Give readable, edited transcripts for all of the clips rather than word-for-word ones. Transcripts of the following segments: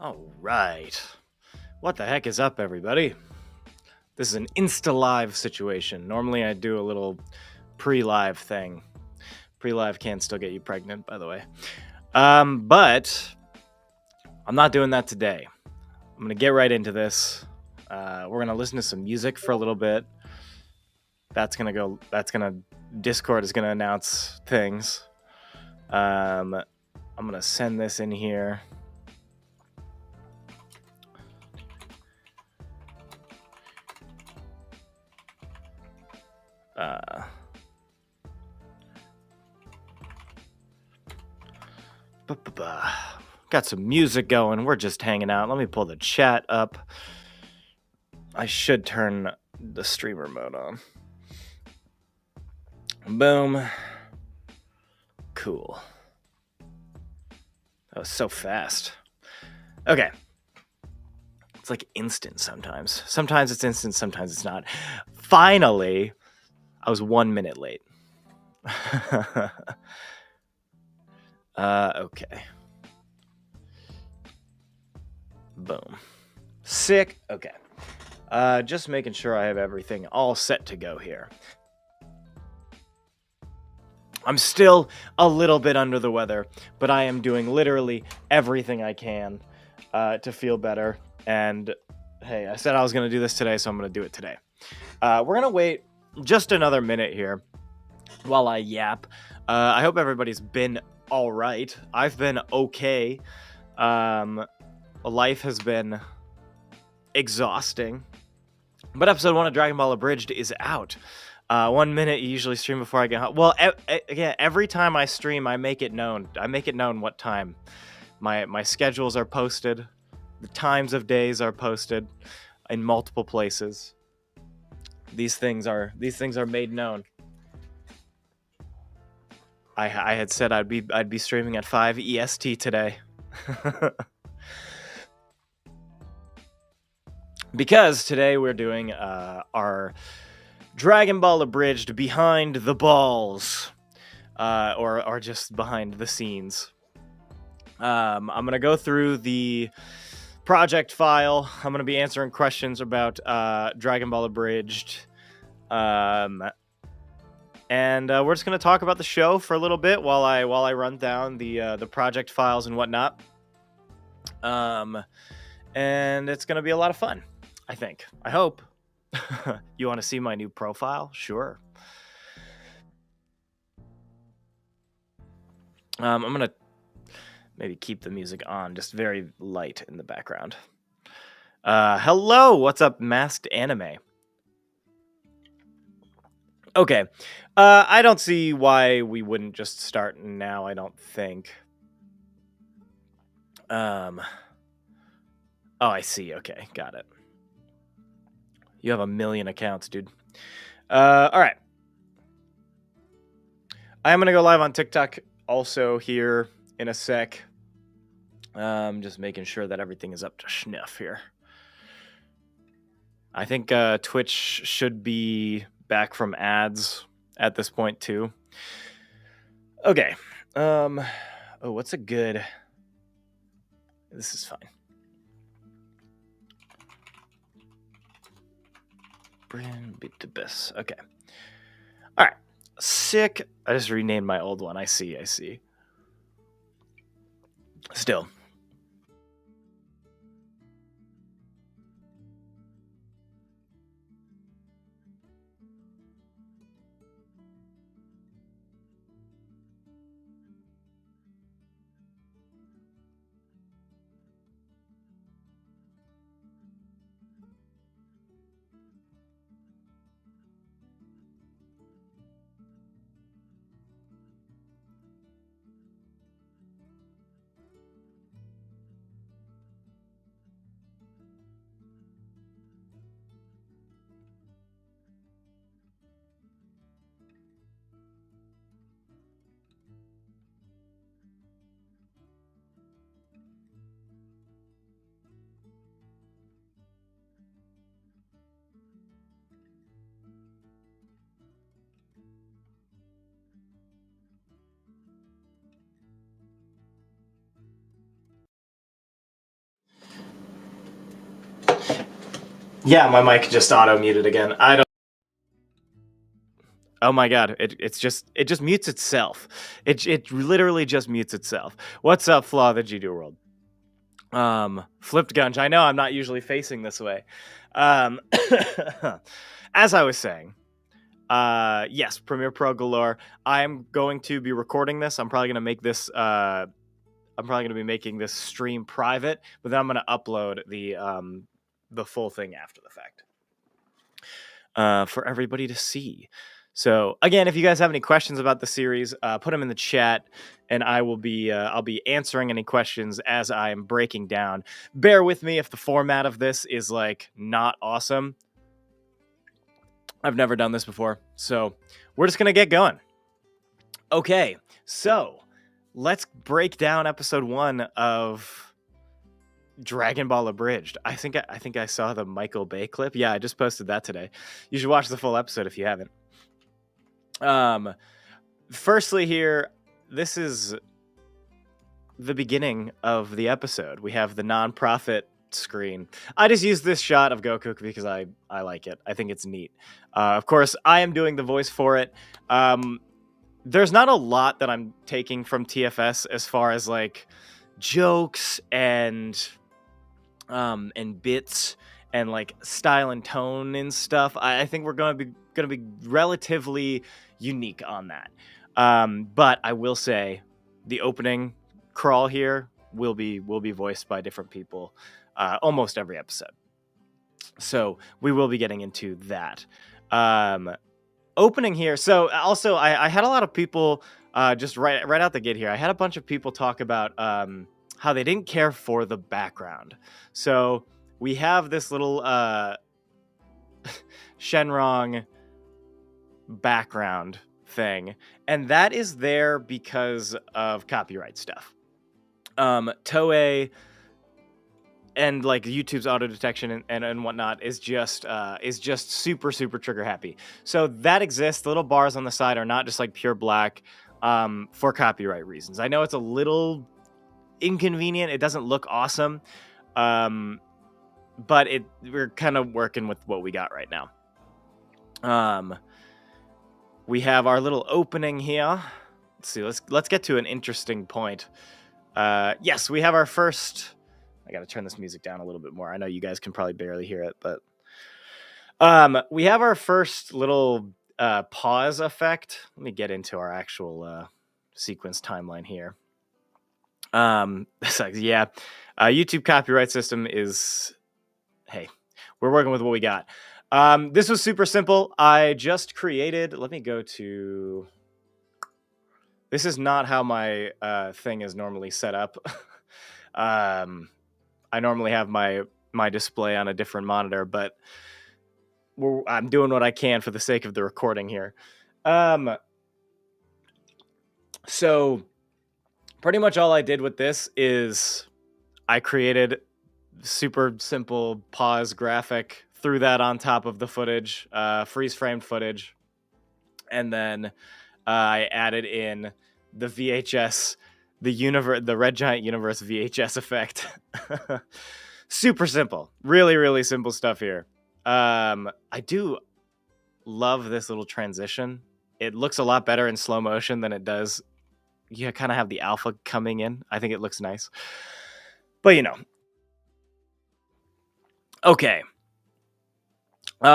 All right. What the heck is up, everybody? This is an insta-live situation. Normally I do a little pre-live thing. Pre-live can still get you pregnant, by the way. But I'm not doing that today. I'm going to get right into this. We're going to listen to some music for a little bit. Discord is going to announce things. I'm going to send this in here. Got some music going. We're just hanging out. Let me pull the chat up. I should turn the streamer mode on. Boom. Cool. That was so fast. Okay. It's like instant sometimes. Sometimes it's instant, sometimes it's not. Finally, I was 1 minute late. Okay. Boom. Sick. Okay. Just making sure I have everything all set to go here. I'm still a little bit under the weather, but I am doing literally everything I can to feel better. And hey, I said I was going to do this today, so I'm going to do it today. We're going to wait just another minute here while I yap. I hope everybody's been all right. I've been okay. Life has been exhausting. But episode 1 of Dragonball Abridged is out. 1 minute you usually stream before I get home. Well, again, every time I stream, I make it known. I make it known what time. My schedules are posted. The times of days are posted in multiple places. These things are made known. I had said I'd be streaming at 5 EST today. Because today we're doing our Dragon Ball Abridged Behind the Balls, or just behind the scenes. I'm gonna go through the project file. I'm gonna be answering questions about Dragon Ball Abridged, and we're just gonna talk about the show for a little bit while I run down the project files and whatnot. And it's gonna be a lot of fun. I think. I hope. You want to see my new profile? Sure. I'm going to maybe keep the music on, just very light in the background. Hello, what's up, Masked Anime? Okay. I don't see why we wouldn't just start now, I don't think. Oh, I see. Okay, got it. You have 1 million accounts, dude. All right. I'm going to go live on TikTok also here in a sec. Just making sure that everything is up to snuff here. I think Twitch should be back from ads at this point, too. Okay. Oh, what's a good... This is fine. Bit to best. Okay. All right. Sick. I just renamed my old one. I see. Still. Yeah, my mic just auto muted again. I don't. Oh my god! It just mutes itself. It literally just mutes itself. What's up, Flaw the G2 World? Flipped Gunch. I know I'm not usually facing this way. As I was saying, yes, Premiere Pro galore. I'm going to be recording this. I'm probably gonna make this. I'm probably gonna be making this stream private, but then I'm gonna upload the full thing after the fact for everybody to see. So again, if you guys have any questions about the series, put them in the chat, and I'll be answering any questions as I am breaking down. Bear with me if the format of this is like not awesome. I've never done this before, so we're just gonna get going. Okay, so let's break down episode 1 of Dragonball Abridged. I think I saw the Michael Bay clip. Yeah, I just posted that today. You should watch the full episode if you haven't. Firstly here, this is the beginning of the episode. We have the non-profit screen. I just used this shot of Goku because I like it. I think it's neat. Of course, I am doing the voice for it. There's not a lot that I'm taking from TFS as far as like jokes and bits and like style and tone and stuff. I think we're gonna be relatively unique on that. But I will say the opening crawl here will be voiced by different people almost every episode. So we will be getting into that. Opening here. So also I had a lot of people just right out the gate here. I had a bunch of people talk about how they didn't care for the background. So we have this little Shenrong background thing, and that is there because of copyright stuff. Toei and like YouTube's auto detection and whatnot is just super trigger happy. So that exists. The little bars on the side are not just like pure black for copyright reasons. I know it's a little inconvenient. It doesn't look awesome, but we're kind of working with what we got right now. We have our little opening here. Let's see. Let's get to an interesting point. Yes, we have our first. I got to turn this music down a little bit more. I know you guys can probably barely hear it, but we have our first little pause effect. Let me get into our actual sequence timeline here. Yeah, YouTube copyright system is. Hey, we're working with what we got. This was super simple. I just created. Let me go to. This is not how my thing is normally set up. I normally have my display on a different monitor, but I'm doing what I can for the sake of the recording here. So pretty much all I did with this is I created super simple pause graphic, threw that on top of the footage, freeze framed footage, and then I added in the VHS. The Red Giant Universe VHS effect. Super simple. Really simple stuff here. I do love this little transition. It looks a lot better in slow motion than it does. You kind of have the alpha coming in. I think it looks nice. But you know. Okay.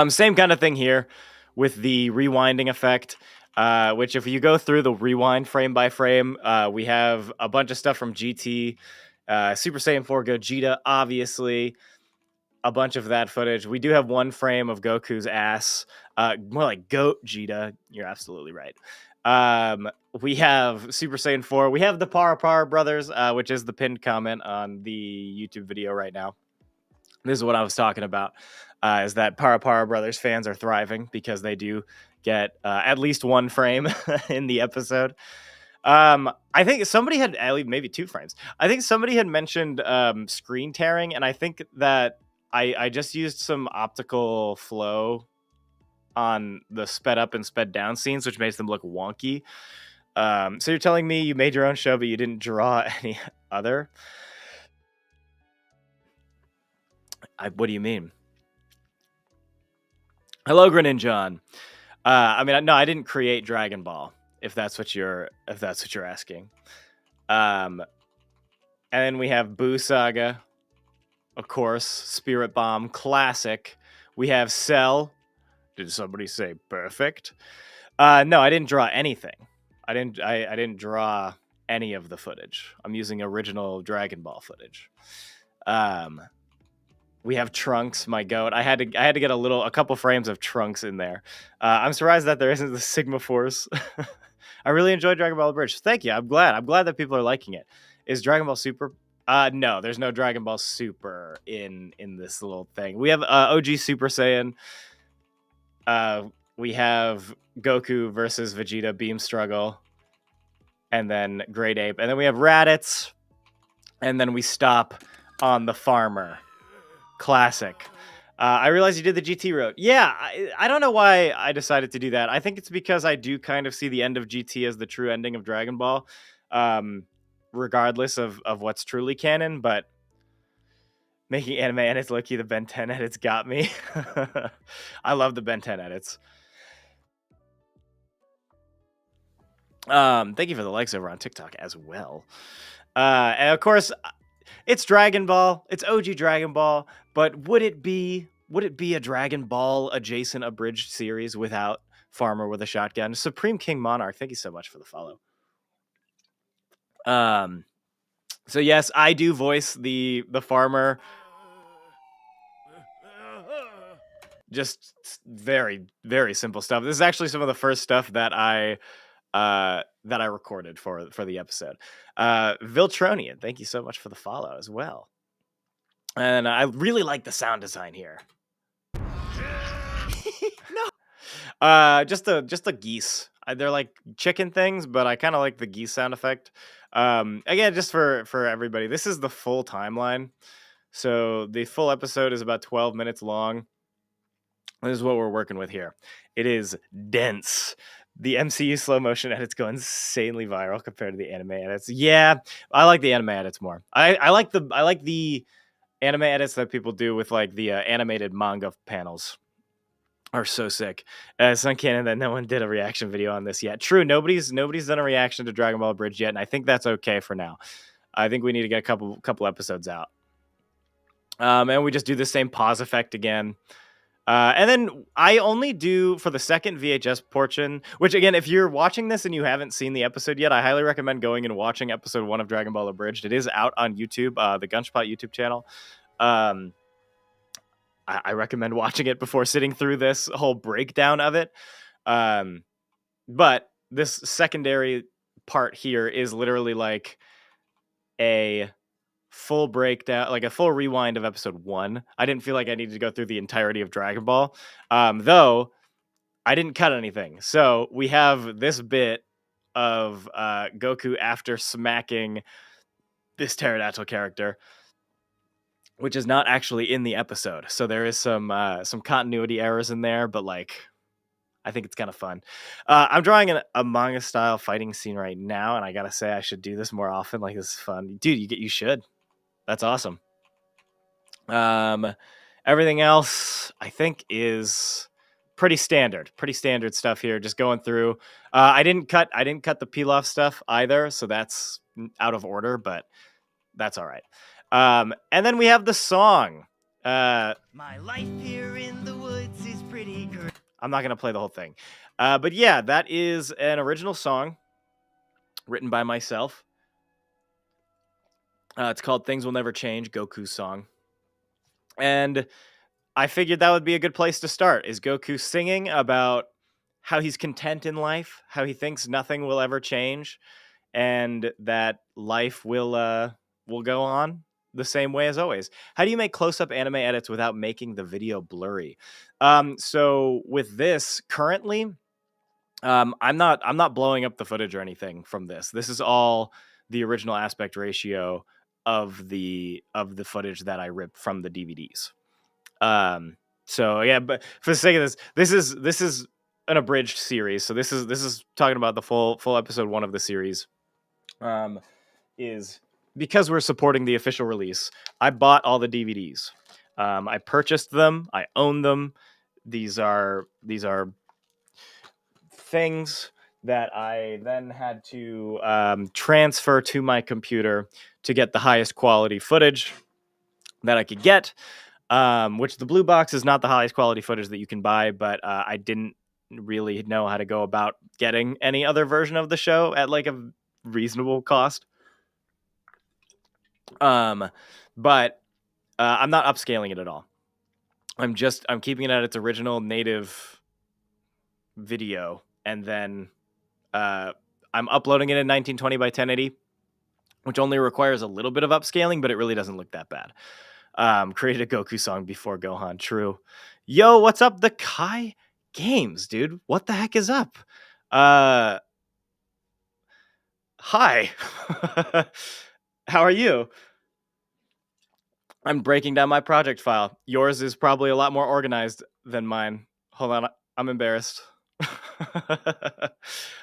Same kind of thing here with the rewinding effect. Which if you go through the rewind frame by frame, we have a bunch of stuff from GT, Super Saiyan 4 Gogeta, obviously, a bunch of that footage. We do have one frame of Goku's ass, more like Gogeta. You're absolutely right. We have Super Saiyan 4. We have the Para brothers, which is the pinned comment on the YouTube video right now. This is what I was talking about, is that Para brothers fans are thriving because they do get at least one frame in the episode. I think somebody had maybe 2 frames. I think somebody had mentioned screen tearing, and I think that I just used some optical flow on the sped up and sped down scenes, which makes them look wonky. So you're telling me you made your own show, but you didn't draw any other? What do you mean? Hello, Greninjon. I mean, no, I didn't create Dragon Ball. If that's what you're asking. And then we have Boo Saga, of course, Spirit Bomb, classic. We have Cell. Did somebody say perfect? No, I didn't draw anything. I didn't draw any of the footage. I'm using original Dragon Ball footage. We have Trunks, my goat. I had to get a couple frames of Trunks in there. I'm surprised that there isn't the Sigma Force. I really enjoyed Dragon Ball Abridged. Thank you. I'm glad that people are liking it. Is Dragon Ball Super? No, there's no Dragon Ball Super in this little thing. We have OG Super Saiyan. We have Goku versus Vegeta Beam Struggle, and then Great Ape, and then we have Raditz, and then we stop on the Farmer. Classic. I realized you did the GT route. Yeah, I don't know why I decided to do that. I think it's because I do kind of see the end of GT as the true ending of Dragon Ball, regardless of what's truly canon, but making anime edits low-key the Ben 10 edits got me. I love the Ben 10 edits. Thank you for the likes over on TikTok as well. And of course, it's Dragon Ball. It's OG Dragon Ball. But would it be a Dragon Ball adjacent abridged series without Farmer with a shotgun? Supreme King Monarch, thank you so much for the follow. So yes, I do voice the Farmer. Just very, very simple stuff. This is actually some of the first stuff that I recorded for the episode. Viltronian, thank you so much for the follow as well. And I really like the sound design here. No. Just the geese. They're like chicken things, but I kind of like the geese sound effect. Again, just for everybody, this is the full timeline. So the full episode is about 12 minutes long. This is what we're working with here. It is dense. The MCU slow motion edits go insanely viral compared to the anime edits. Yeah, I like the anime edits more. I like the anime edits that people do with like the animated manga panels. Are so sick. It's uncanny that no one did a reaction video on this yet. True, nobody's done a reaction to Dragon Ball Abridged yet, and I think that's okay for now. I think we need to get a couple episodes out. And we just do the same pause effect again. And then I only do for the second VHS portion, which again, if you're watching this and you haven't seen the episode yet, I highly recommend going and watching episode 1 of Dragon Ball Abridged. It is out on YouTube, the Gunchpot YouTube channel. I recommend watching it before sitting through this whole breakdown of it. But this secondary part here is literally like a full breakdown, like a full rewind of episode 1. I didn't feel like I needed to go through the entirety of Dragon Ball, though I didn't cut anything. So we have this bit of Goku after smacking this pterodactyl character, which is not actually in the episode. So there is some continuity errors in there, but like, I think it's kind of fun. I'm drawing a manga style fighting scene right now, and I gotta say I should do this more often. Like, this is fun, dude. You should. That's awesome. Everything else I think is pretty standard stuff here. Just going through. I didn't cut the Pilaf stuff either, so that's out of order, but that's all right. And then we have the song. My life here in the woods is pretty great. I'm not going to play the whole thing. But yeah, that is an original song written by myself. It's called Things Will Never Change, Goku's song. And I figured that would be a good place to start, is Goku singing about how he's content in life, how he thinks nothing will ever change, and that life will go on the same way as always. How do you make close-up anime edits without making the video blurry? So with this currently, I'm not blowing up the footage or anything from this. This is all the original aspect ratio of the footage that I ripped from the DVDs. So yeah, but for the sake of this is an abridged series. So this is talking about the full episode 1 of the series. Is because we're supporting the official release, I bought all the DVDs. I purchased them. I own them. these are things that I then had to transfer to my computer to get the highest quality footage that I could get. Which the blue box is not the highest quality footage that you can buy, but I didn't really know how to go about getting any other version of the show at like a reasonable cost. But I'm not upscaling it at all. I'm keeping it at its original native video, and then I'm uploading it in 1920 by 1080, which only requires a little bit of upscaling, but it really doesn't look that bad. Created a Goku song before Gohan. True. Yo, what's up, the Kai Games, dude? What the heck is up? Hi. How are you? I'm breaking down my project file. Yours is probably a lot more organized than mine. Hold on, I'm embarrassed.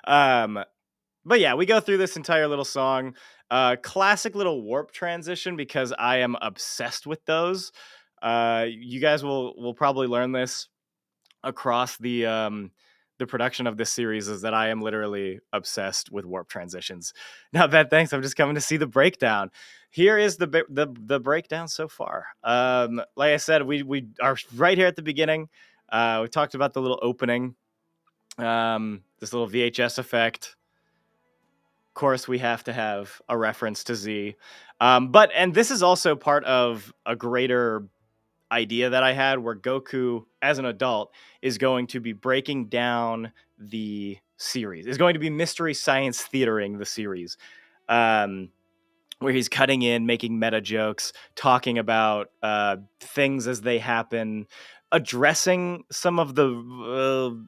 But yeah, we go through this entire little song. Classic little warp transition because I am obsessed with those. You guys will probably learn this across the production of this series, is that I am literally obsessed with warp transitions. Not bad, thanks. I'm just coming to see the breakdown. Here is the breakdown so far. Like I said, we are right here at the beginning. We talked about the little opening, this little VHS effect. Of course, we have to have a reference to Z. And this is also part of a greater idea that I had, where Goku, as an adult, is going to be breaking down the series, is going to be mystery science theatering the series, where he's cutting in, making meta jokes, talking about things as they happen, addressing some of the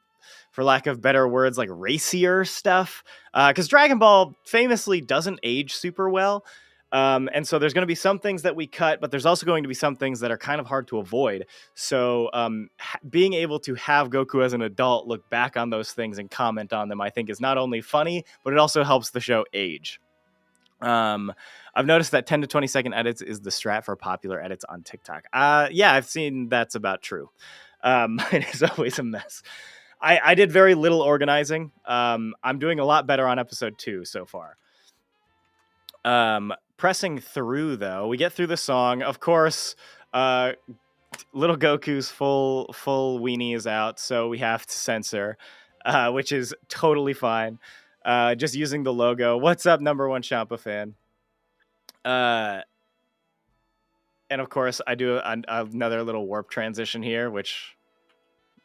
for lack of better words, like racier stuff, because Dragon Ball famously doesn't age super well. And so there's going to be some things that we cut, but there's also going to be some things that are kind of hard to avoid. So being able to have Goku as an adult look back on those things and comment on them, I think, is not only funny, but it also helps the show age. I've noticed that 10 to 20 second edits is the strat for popular edits on TikTok. Yeah, I've seen that's about true. It is always a mess. I did very little organizing. I'm doing a lot better on episode 2 so far. Pressing through, though, we get through the song. Of course, little Goku's full weenie is out, so we have to censor, which is totally fine. Just using the logo. What's up, number one Champa fan? And of course, I do another little warp transition here, which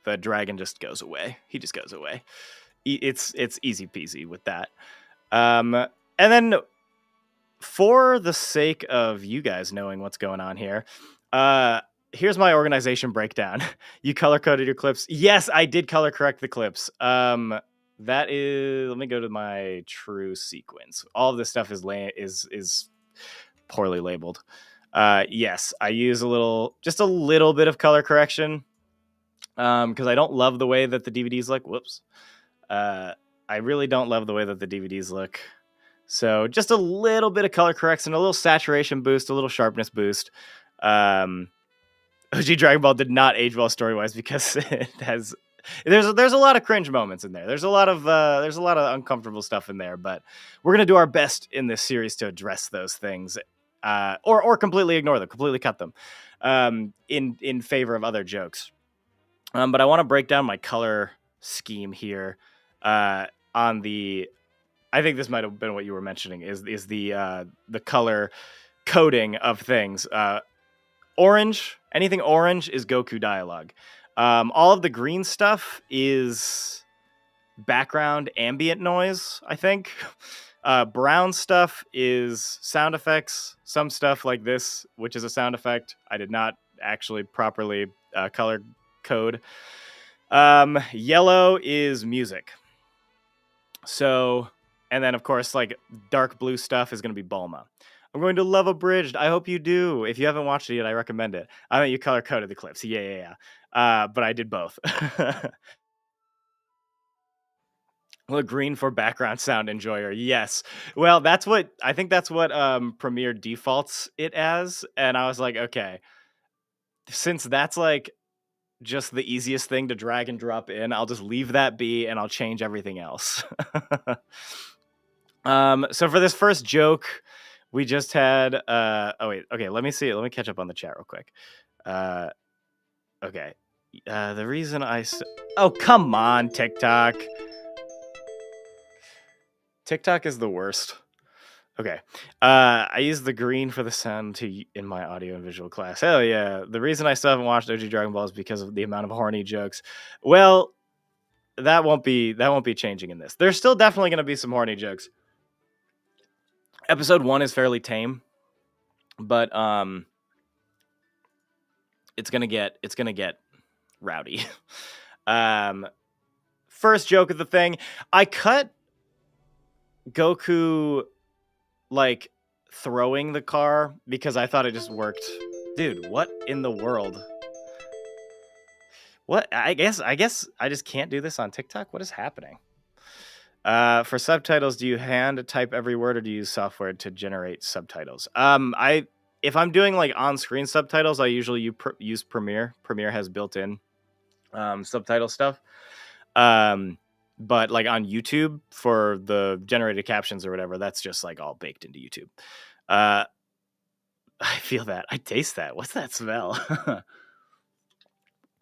the dragon just goes away. He just goes away. It's easy peasy with that. And then, for the sake of you guys knowing what's going on here, here's my organization breakdown. You color coded your clips. Yes, I did color correct the clips. That is, let me go to my true sequence. All of this stuff is poorly labeled. Yes, I use just a little bit of color correction, because I don't love the way that the DVDs look. Whoops. I really don't love the way that the DVDs look. So just a little bit of color correction, a little saturation boost, a little sharpness boost. OG Dragon Ball did not age well story-wise because it has. There's a lot of cringe moments in there. There's a lot of uncomfortable stuff in there, but we're gonna do our best in this series to address those things, or completely ignore them, completely cut them, in favor of other jokes. But I want to break down my color scheme here. On the, I think this might have been what you were mentioning, is the color coding of things. Orange, anything orange is Goku dialogue. All of the green stuff is background ambient noise, I think. Brown stuff is sound effects. Some stuff like this, which is a sound effect. I did not actually properly color code. Yellow is music. So, and then of course, like dark blue stuff is going to be Bulma. I'm going to love Abridged. I hope you do. If you haven't watched it yet, I recommend it. I mean, you color coded the clips. Yeah. But I did both. Well, green for background sound enjoyer. Yes. Well, I think that's what Premiere defaults it as. And I was like, okay, since that's like just the easiest thing to drag and drop in. I'll just leave that be and I'll change everything else. So for this first joke, we just had oh wait, okay, let me catch up on the chat real quick. Okay. The reason oh, come on, TikTok. TikTok is the worst. Okay. I use the green for the sound in my audio and visual class. Hell yeah. The reason I still haven't watched OG Dragon Ball is because of the amount of horny jokes. Well, that won't be changing in this. There's still definitely going to be some horny jokes. Episode 1 is fairly tame, but it's going to get rowdy. First joke of the thing, I cut Goku like throwing the car because I thought it just worked. Dude, what in the world? What? I guess I just can't do this on TikTok. What is happening? For subtitles, do you hand type every word or do you use software to generate subtitles? If I'm doing like on-screen subtitles, I usually use Premiere. Premiere has built-in subtitle stuff. But like on YouTube for the generated captions or whatever, that's just like all baked into YouTube. I feel that. I taste that. What's that smell?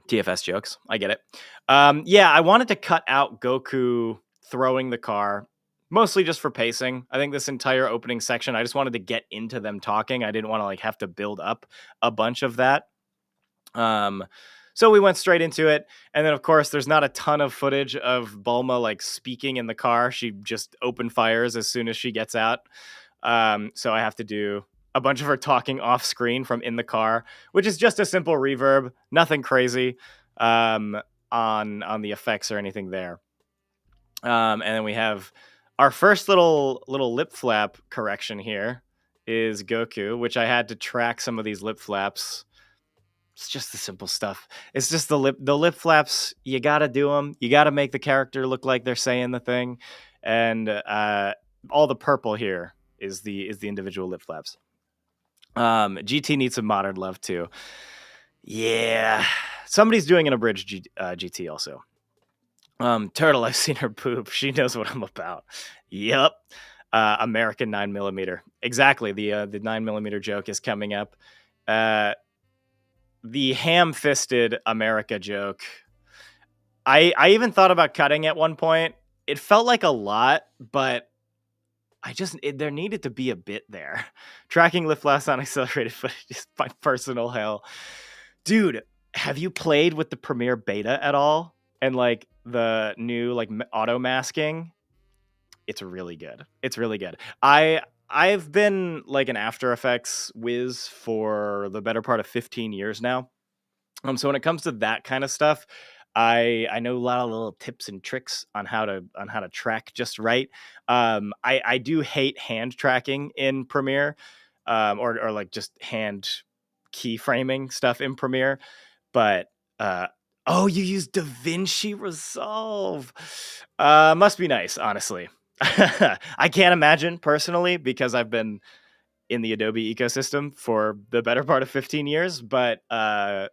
TFS jokes. I get it. Yeah, I wanted to cut out Goku throwing the car, mostly just for pacing. I think this entire opening section, I just wanted to get into them talking. I didn't want to like have to build up a bunch of that. So we went straight into it. And then, of course, there's not a ton of footage of Bulma like speaking in the car. She just open fires as soon as she gets out. So I have to do a bunch of her talking off screen from in the car, which is just a simple reverb, nothing crazy on the effects or anything there. And then we have our first little lip flap correction here is Goku, which I had to track some of these lip flaps. It's just the simple stuff. It's just the lip flaps. You got to do them. You got to make the character look like they're saying the thing. And all the purple here is the individual lip flaps. GT needs some modern love too. Yeah. Somebody's doing an abridged GT also. Turtle, I've seen her poop. She knows what I'm about. Yep. American 9mm. Exactly. The 9mm joke is coming up. The ham-fisted America joke. I even thought about cutting at one point. It felt like a lot, but there needed to be a bit there. Tracking lift last on accelerated footage is my personal hell. Dude, have you played with the Premiere beta at all? And like the new like auto masking? It's really good. It's really good. I've been like an After Effects whiz for the better part of 15 years now. So when it comes to that kind of stuff, I know a lot of little tips and tricks on how to track just right. I do hate hand tracking in Premiere, or like just hand keyframing stuff in Premiere. But oh, you use DaVinci Resolve. Must be nice, honestly. I can't imagine personally because I've been in the Adobe ecosystem for the better part of 15 years, but the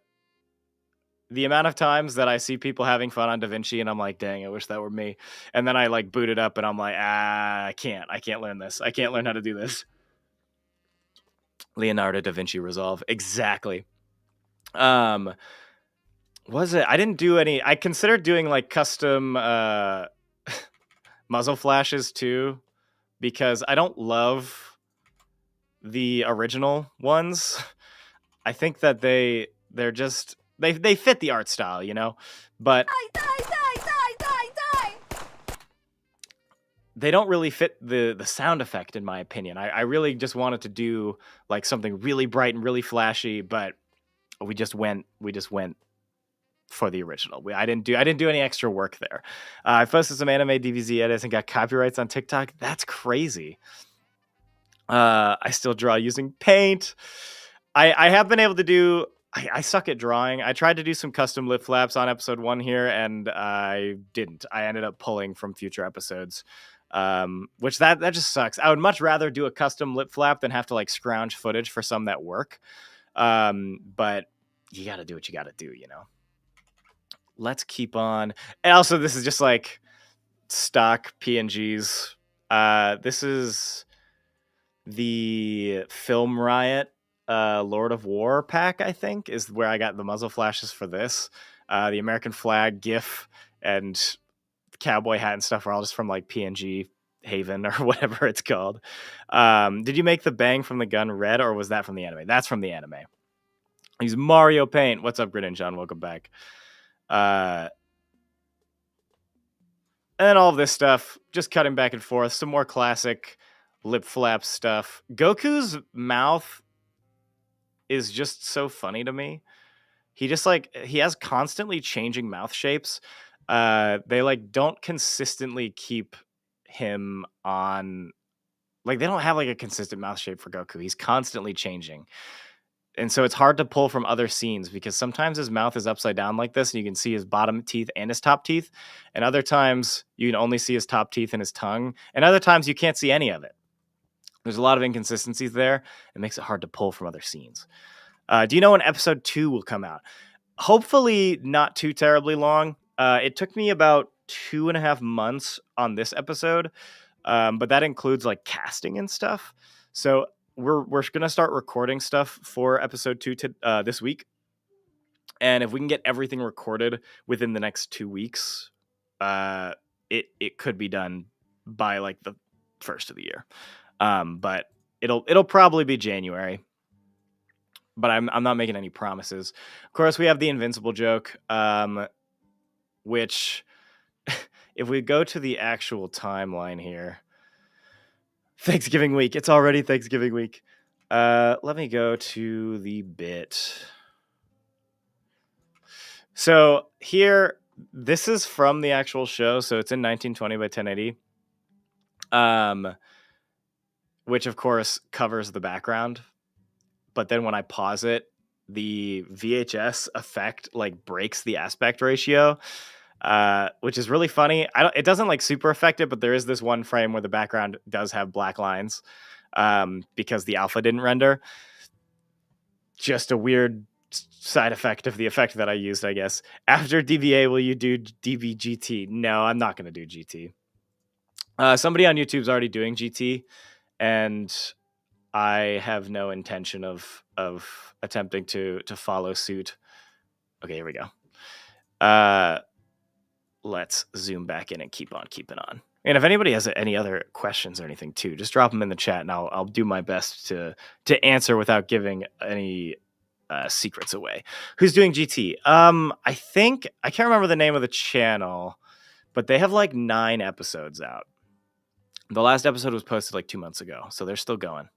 amount of times that I see people having fun on DaVinci and I'm like, dang, I wish that were me. And then I like boot it up and I'm like, I can't learn this. I can't learn how to do this. Leonardo da Vinci Resolve. Exactly. Was it? I didn't do any. I considered doing like custom muzzle flashes too, because I don't love the original ones. I think that they're just they fit the art style, you know, but die. They don't really fit the sound effect, in my opinion. I really just wanted to do like something really bright and really flashy, but we just went for the original. I didn't do any extra work there. I posted some anime DBZ edits and got copyrights on TikTok. That's crazy. I still draw using paint. I have been able to do. I suck at drawing. I tried to do some custom lip flaps on episode 1 here, and I didn't. I ended up pulling from future episodes, which that just sucks. I would much rather do a custom lip flap than have to like scrounge footage for some that work. But you got to do what you got to do, you know. let's keep on. And also, this is just like stock PNGs. This is the Film Riot Lord of War pack, I think, is where I got the muzzle flashes for this. The American flag GIF and cowboy hat and stuff are all just from like PNG Haven or whatever it's called. Did you make the bang from the gun red, or was that from the anime? That's from the anime. He's Mario Paint. What's up, Grid John? Welcome back. And all of this stuff, just cutting back and forth. Some more classic lip flap stuff. Goku's mouth is just so funny to me. He just like, he has constantly changing mouth shapes. They like don't consistently keep him on, like they don't have like a consistent mouth shape for Goku. He's constantly changing. And so it's hard to pull from other scenes because sometimes his mouth is upside down like this and you can see his bottom teeth and his top teeth. And other times you can only see his top teeth and his tongue. And other times you can't see any of it. There's a lot of inconsistencies there. It makes it hard to pull from other scenes. Do you know when episode 2 will come out? Hopefully not too terribly long. It took me about 2.5 months on this episode. But that includes like casting and stuff. So we're going to start recording stuff for episode 2 this week. And if we can get everything recorded within the next 2 weeks, it could be done by like the first of the year. But it'll probably be January. But I'm not making any promises. Of course, we have the Invincible joke, which if we go to the actual timeline here, Thanksgiving week. It's already Thanksgiving week. Let me go to the bit. So here, this is from the actual show. So it's in 1920 by 1080. Which of course covers the background. But then when I pause it, the VHS effect like breaks the aspect ratio. Which is really funny. It doesn't like super affect it, but there is this one frame where the background does have black lines because the alpha didn't render. Just a weird side effect of the effect that I used, I guess. After DBA, will you do DBGT? No, I'm not going to do GT. Somebody on YouTube's already doing GT, and I have no intention of attempting to follow suit. Okay, here we go. Let's zoom back in and keep on keeping on. And if anybody has any other questions or anything too, just drop them in the chat and I'll do my best to answer without giving any secrets away. Who's doing GT? I think, I can't remember the name of the channel, but they have like 9 episodes out. The last episode was posted like 2 months ago, so they're still going.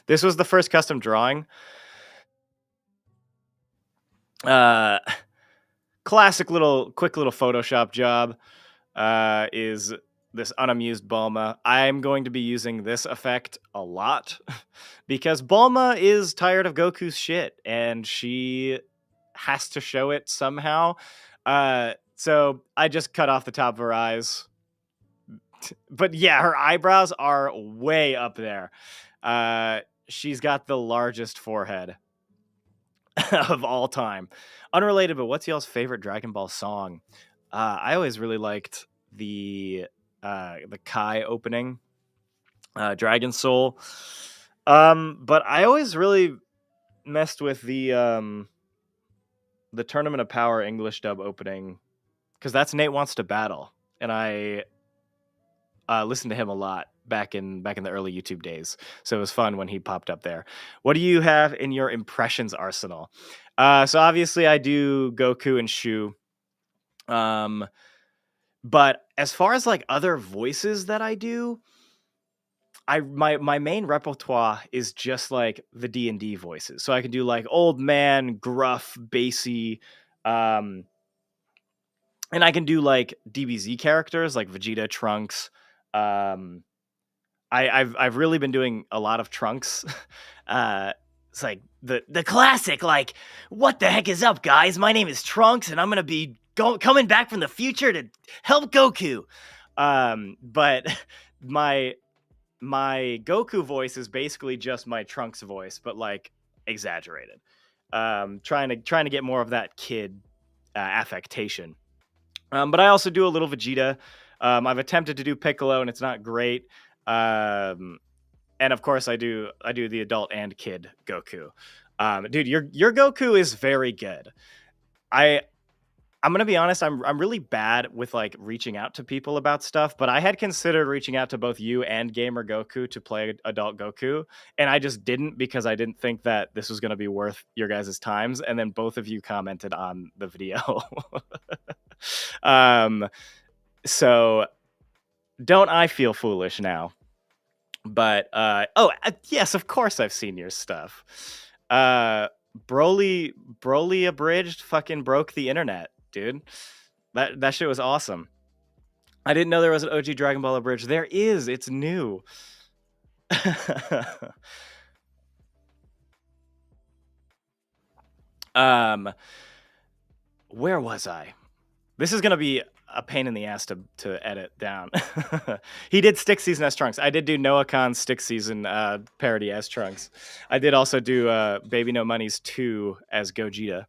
This was the first custom drawing. Classic quick little Photoshop job is this unamused Bulma. I'm going to be using this effect a lot because Bulma is tired of Goku's shit and she has to show it somehow. So I just cut off the top of her eyes. But yeah, her eyebrows are way up there. She's got the largest forehead of all time. Unrelated, but what's y'all's favorite Dragon Ball song? I always really liked the Kai opening, Dragon Soul. But I always really messed with the Tournament of Power English dub opening because that's Nate Wants to Battle, and I listened to him a lot back in the early YouTube days. So it was fun when he popped up there. What do you have in your impressions arsenal? So obviously I do Goku and Shu. But as far as like other voices that I do, my main repertoire is just like the D&D voices. So I can do like old man, gruff, bassy, and I can do like DBZ characters like Vegeta, Trunks. I've really been doing a lot of Trunks. It's like the classic, like, what the heck is up, guys? My name is Trunks, and I'm gonna be coming back from the future to help Goku. But my Goku voice is basically just my Trunks voice, but like exaggerated. Trying to get more of that kid affectation. But I also do a little Vegeta. I've attempted to do Piccolo, and it's not great. And of course, I do the adult and kid Goku. Dude, your Goku is very good. I'm gonna be honest. I'm really bad with like reaching out to people about stuff, but I had considered reaching out to both you and Gamer Goku to play Adult Goku, and I just didn't because I didn't think that this was gonna be worth your guys' times. And then both of you commented on the video. um, so don't I feel foolish now? But yes, of course I've seen your stuff. Broly Abridged fucking broke the internet, dude. That shit was awesome. I didn't know there was an OG Dragonball Abridged. There is. It's new. Where was I? This is gonna be a pain in the ass to edit down. He did Stick Season as Trunks. I did do Noah Khan's Stick Season parody as Trunks. I did also do Baby No Money's 2 as Gogeta.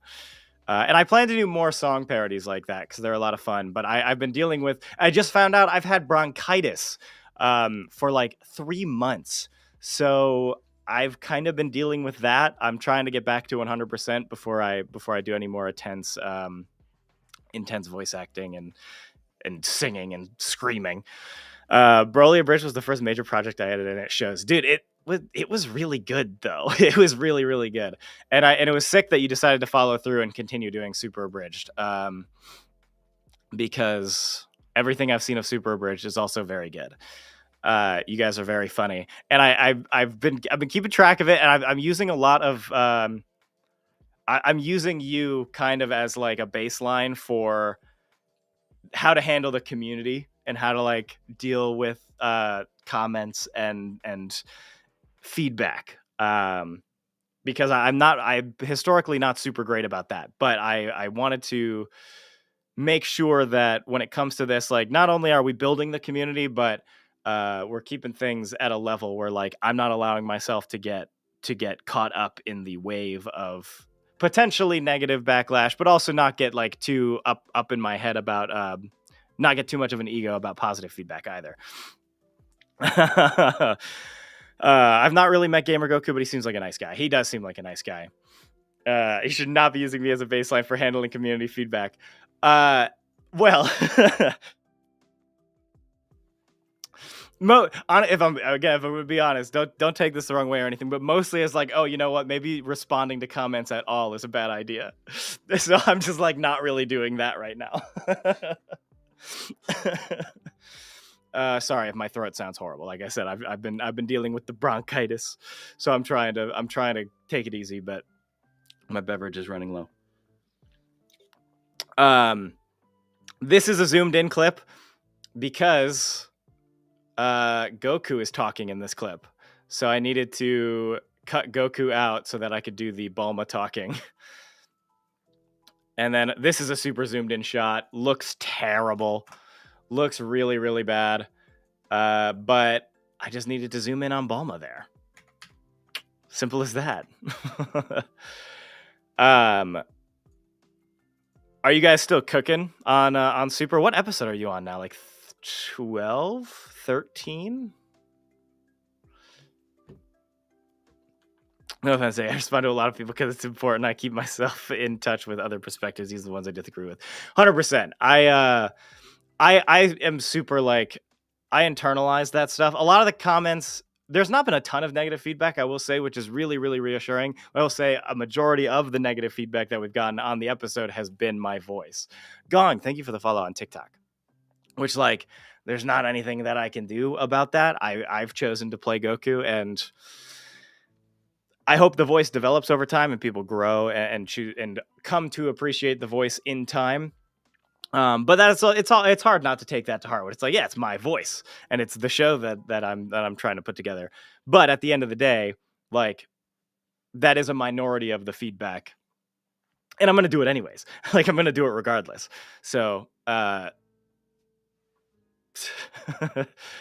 And I plan to do more song parodies like that because they're a lot of fun. But I've been dealing with... I just found out I've had bronchitis for like 3 months. So I've kind of been dealing with that. I'm trying to get back to 100% before I do any more intense voice acting and singing and screaming. Broly Abridged was the first major project I edited, and it shows. Dude, it was really good though. It was really, really good. And it was sick that you decided to follow through and continue doing Super Abridged. Because everything I've seen of Super Abridged is also very good. You guys are very funny. And I've been keeping track of it, and I'm using a lot of I'm using you kind of as like a baseline for how to handle the community and how to like deal with comments and feedback. Because I'm historically not super great about that, but I wanted to make sure that when it comes to this, like, not only are we building the community, but we're keeping things at a level where like I'm not allowing myself to get caught up in the wave of potentially negative backlash, but also not get like too up in my head about not get too much of an ego about positive feedback either. I've not really met Gamer Goku, but he seems like a nice guy. He does seem like a nice guy. He should not be using me as a baseline for handling community feedback. Well, if I'm going to be honest, don't take this the wrong way or anything, but mostly it's like, oh, you know what? Maybe responding to comments at all is a bad idea. So I'm just like not really doing that right now. Sorry if my throat sounds horrible. Like I said, I've been dealing with the bronchitis, so I'm trying to take it easy, but my beverage is running low. This is a zoomed in clip because Goku is talking in this clip, so I needed to cut Goku out so that I could do the Bulma talking. And then this is a super zoomed in shot. Looks terrible. Looks really, really bad. But I just needed to zoom in on Bulma there. Simple as that. Are you guys still cooking on Super? What episode are you on now? Like 12, 13? No offense, I respond to a lot of people because it's important. I keep myself in touch with other perspectives. These are the ones I disagree with. 100%. I am super like, I internalize that stuff. A lot of the comments, there's not been a ton of negative feedback, I will say, which is really, really reassuring. I will say a majority of the negative feedback that we've gotten on the episode has been my voice. Gong, thank you for the follow on TikTok. Which, like, there's not anything that I can do about that. I've chosen to play Goku, and I hope the voice develops over time and people grow and choose and come to appreciate the voice in time. But it's hard not to take that to heart. It's like, yeah, it's my voice and it's the show that I'm trying to put together. But at the end of the day, like, that is a minority of the feedback, and I'm gonna do it anyways. Like, I'm gonna do it regardless. So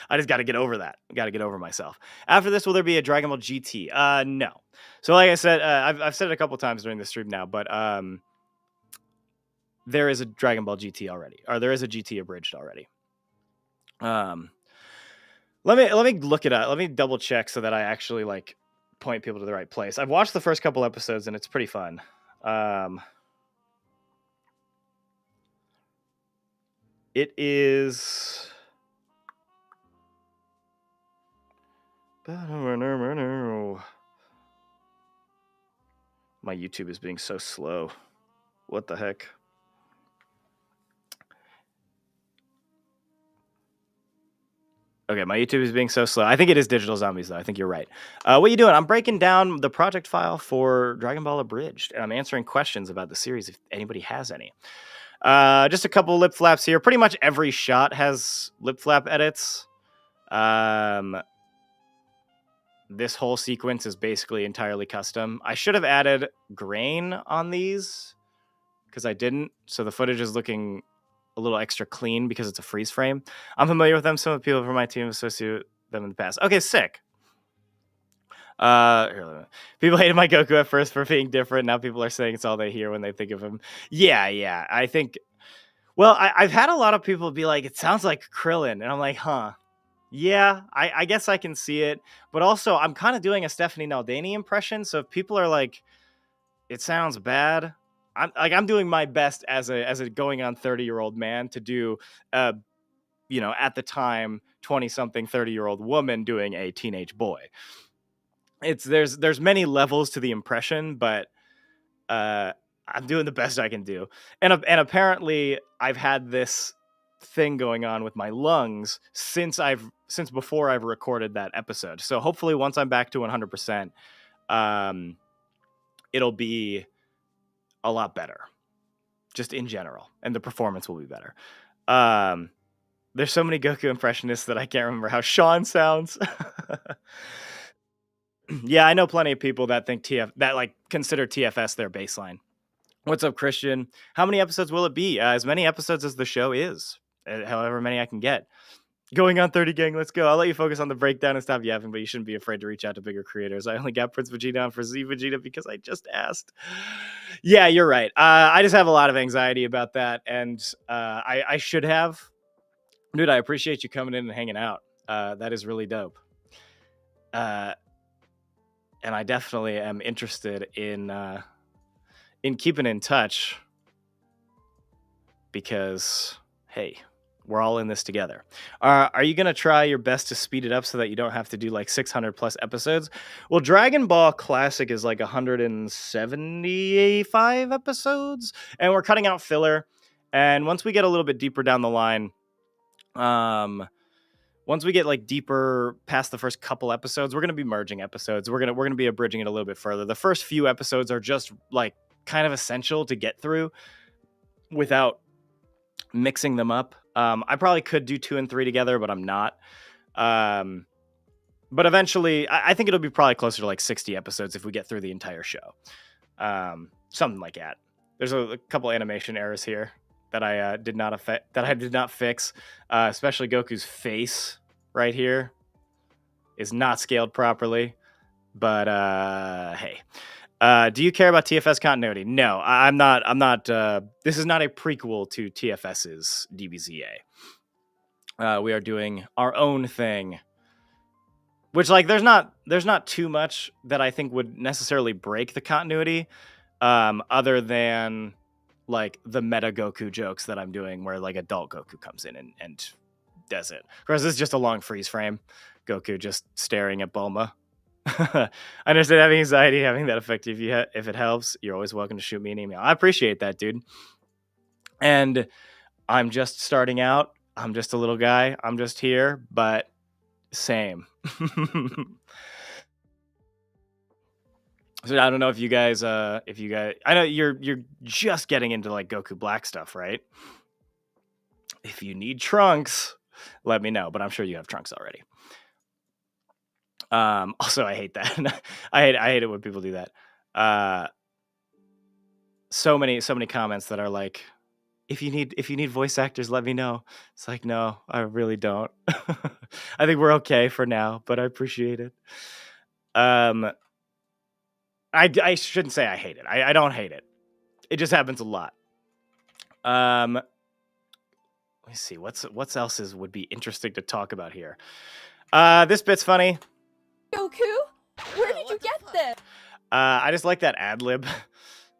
I just got to get over that. Got to get over myself. After this, will there be a Dragon Ball GT? No. So like I said, I've said it a couple times during the stream now, but there is a Dragon Ball GT already, or there is a GT Abridged already. Let me look it up. Let me double check so that I actually like point people to the right place. I've watched the first couple episodes and it's pretty fun. It is. My YouTube is being so slow. What the heck? Okay, my YouTube is being so slow. I think it is Digital Zombies, though. I think you're right. What are you doing? I'm breaking down the project file for Dragon Ball Abridged, and I'm answering questions about the series if anybody has any. Just a couple lip flaps here. Pretty much every shot has lip flap edits. This whole sequence is basically entirely custom. I should have added grain on these because I didn't. So the footage is looking a little extra clean because it's a freeze frame. I'm familiar with them. Some of the people from my team associate them in the past. Okay, sick. People hated my Goku at first for being different. Now people are saying it's all they hear when they think of him. Yeah. I think. Well, I've had a lot of people be like, "It sounds like Krillin," and I'm like, "Huh." Yeah, I guess I can see it, but also I'm kind of doing a Stephanie Naldani impression. So if people are like, "It sounds bad," I'm doing my best as a going on 30-year-old man to do, at the time 20-something 30-year-old woman doing a teenage boy. There's many levels to the impression, but I'm doing the best I can do, and apparently I've had this thing going on with my lungs since before I've recorded that episode. So hopefully once I'm back to 100%, it'll be a lot better just in general, and the performance will be better. There's so many Goku impressionists that I can't remember how Sean sounds. Yeah, I know plenty of people that think that like consider TFS their baseline. What's up, Christian? How many episodes will it be? As many episodes as the show is. However many I can get. Going on 30, gang. Let's go. I'll let you focus on the breakdown and stop yapping, but you shouldn't be afraid to reach out to bigger creators. I only got Prince Vegeta on for Z Vegeta because I just asked. Yeah, you're right. I just have a lot of anxiety about that, and I should have. Dude, I appreciate you coming in and hanging out. That is really dope. And I definitely am interested in keeping in touch because, hey, we're all in this together. Are you going to try your best to speed it up so that you don't have to do like 600 plus episodes? Well, Dragon Ball Classic is like 175 episodes, and we're cutting out filler. And once we get a little bit deeper down the line, once we get like deeper past the first couple episodes, we're going to be merging episodes. We're going to be abridging it a little bit further. The first few episodes are just like kind of essential to get through without mixing them up. I probably could do 2 and 3 together, but I'm not. But eventually, I think it'll be probably closer to like 60 episodes if we get through the entire show. Something like that. There's a couple animation errors here that I did not fix. Especially Goku's face right here is not scaled properly. But hey. Do you care about TFS continuity? No, I'm not. This is not a prequel to TFS's DBZA. We are doing our own thing, which like there's not too much that I think would necessarily break the continuity, other than like the meta Goku jokes that I'm doing, where like adult Goku comes in and does it. Whereas this is just a long freeze frame, Goku just staring at Bulma. I understand having anxiety, having that effect. If it helps, you're always welcome to shoot me an email. I appreciate that, dude. And I'm just starting out. I'm just a little guy. I'm just here, but same. So I don't know if you guys, I know you're just getting into like Goku Black stuff, right? If you need Trunks, let me know. But I'm sure you have Trunks already. Also, I hate that. I hate it when people do that. So many comments that are like, if you need voice actors, let me know. It's like, no, I really don't. I think we're okay for now, but I appreciate it. I shouldn't say I hate it. I don't hate it. It just happens a lot. Let me see what's else would be interesting to talk about here. This bit's funny. Goku, where did you get this? I just like that ad lib.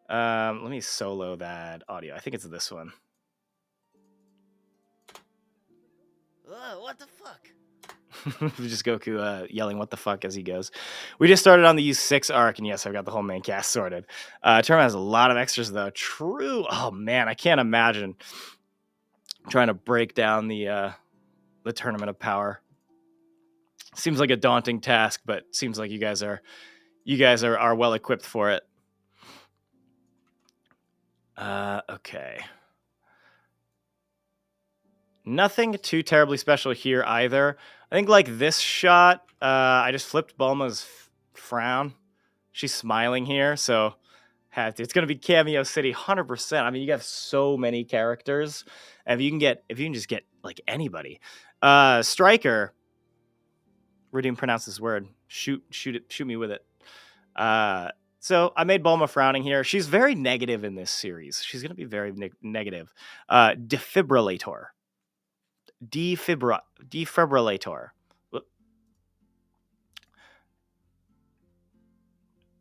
Let me solo that audio. I think it's this one. What the fuck? Just Goku yelling "what the fuck" as he goes. We just started on the U6 arc, and yes, I've got the whole main cast sorted. Tournament has a lot of extras though. True. Oh man, I can't imagine trying to break down the Tournament of Power. Seems like a daunting task, but seems like you guys are well equipped for it. Okay. Nothing too terribly special here either. I think like this shot, I just flipped Bulma's frown. She's smiling here, so it's gonna be Cameo City 100%. I mean, you have so many characters, and if you can just get like anybody. Striker. Really didn't pronounce this word. Shoot me with it. So I made Bulma frowning here. She's very negative in this series. She's gonna be very negative. Defibrillator. Defibrillator.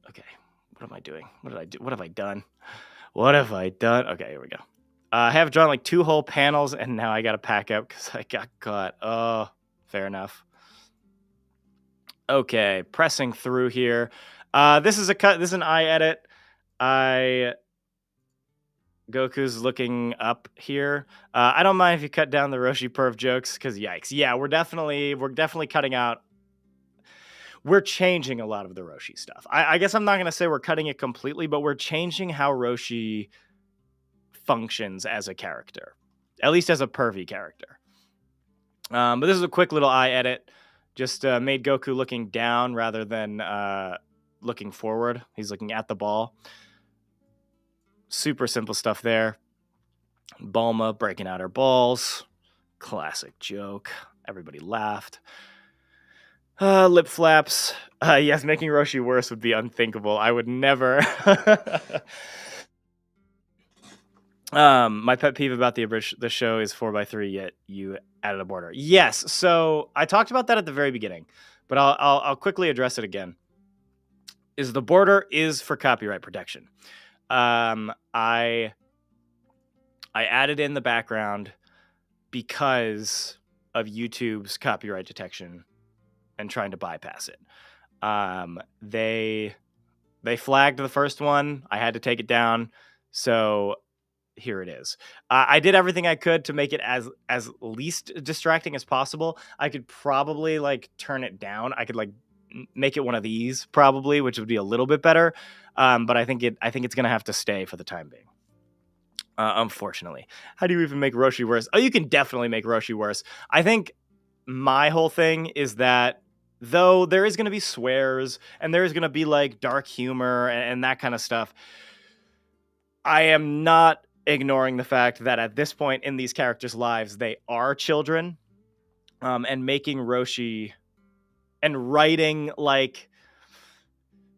Okay, what am I doing? What did I do? What have I done? What have I done? Okay, here we go. I have drawn like 2 whole panels, and now I got to pack up because I got caught. Oh, fair enough. Okay, pressing through here. This is a cut. This is an eye edit. Goku's looking up here. I don't mind if you cut down the Roshi perv jokes, because yikes. Yeah, we're definitely cutting out. We're changing a lot of the Roshi stuff. I guess I'm not going to say we're cutting it completely, but we're changing how Roshi functions as a character, at least as a pervy character. But this is a quick little eye edit. Just made Goku looking down rather than looking forward. He's looking at the ball. Super simple stuff there. Bulma breaking out her balls. Classic joke. Everybody laughed. Lip flaps. Yes, making Roshi worse would be unthinkable. I would never. My pet peeve about the show is 4x3, yet you added a border. Yes, so I talked about that at the very beginning, but I'll quickly address it again. The border is for copyright protection. I added in the background because of YouTube's copyright detection and trying to bypass it. They flagged the first one. I had to take it down. So here it is. I did everything I could to make it as least distracting as possible. I could probably like turn it down. I could like make it one of these probably, which would be a little bit better. But I think it's gonna have to stay for the time being. Unfortunately. How do you even make Roshi worse? Oh, you can definitely make Roshi worse. I think my whole thing is that though there is going to be swears and there is going to be like dark humor and that kind of stuff, I am not ignoring the fact that at this point in these characters' lives, they are children, and making Roshi and writing like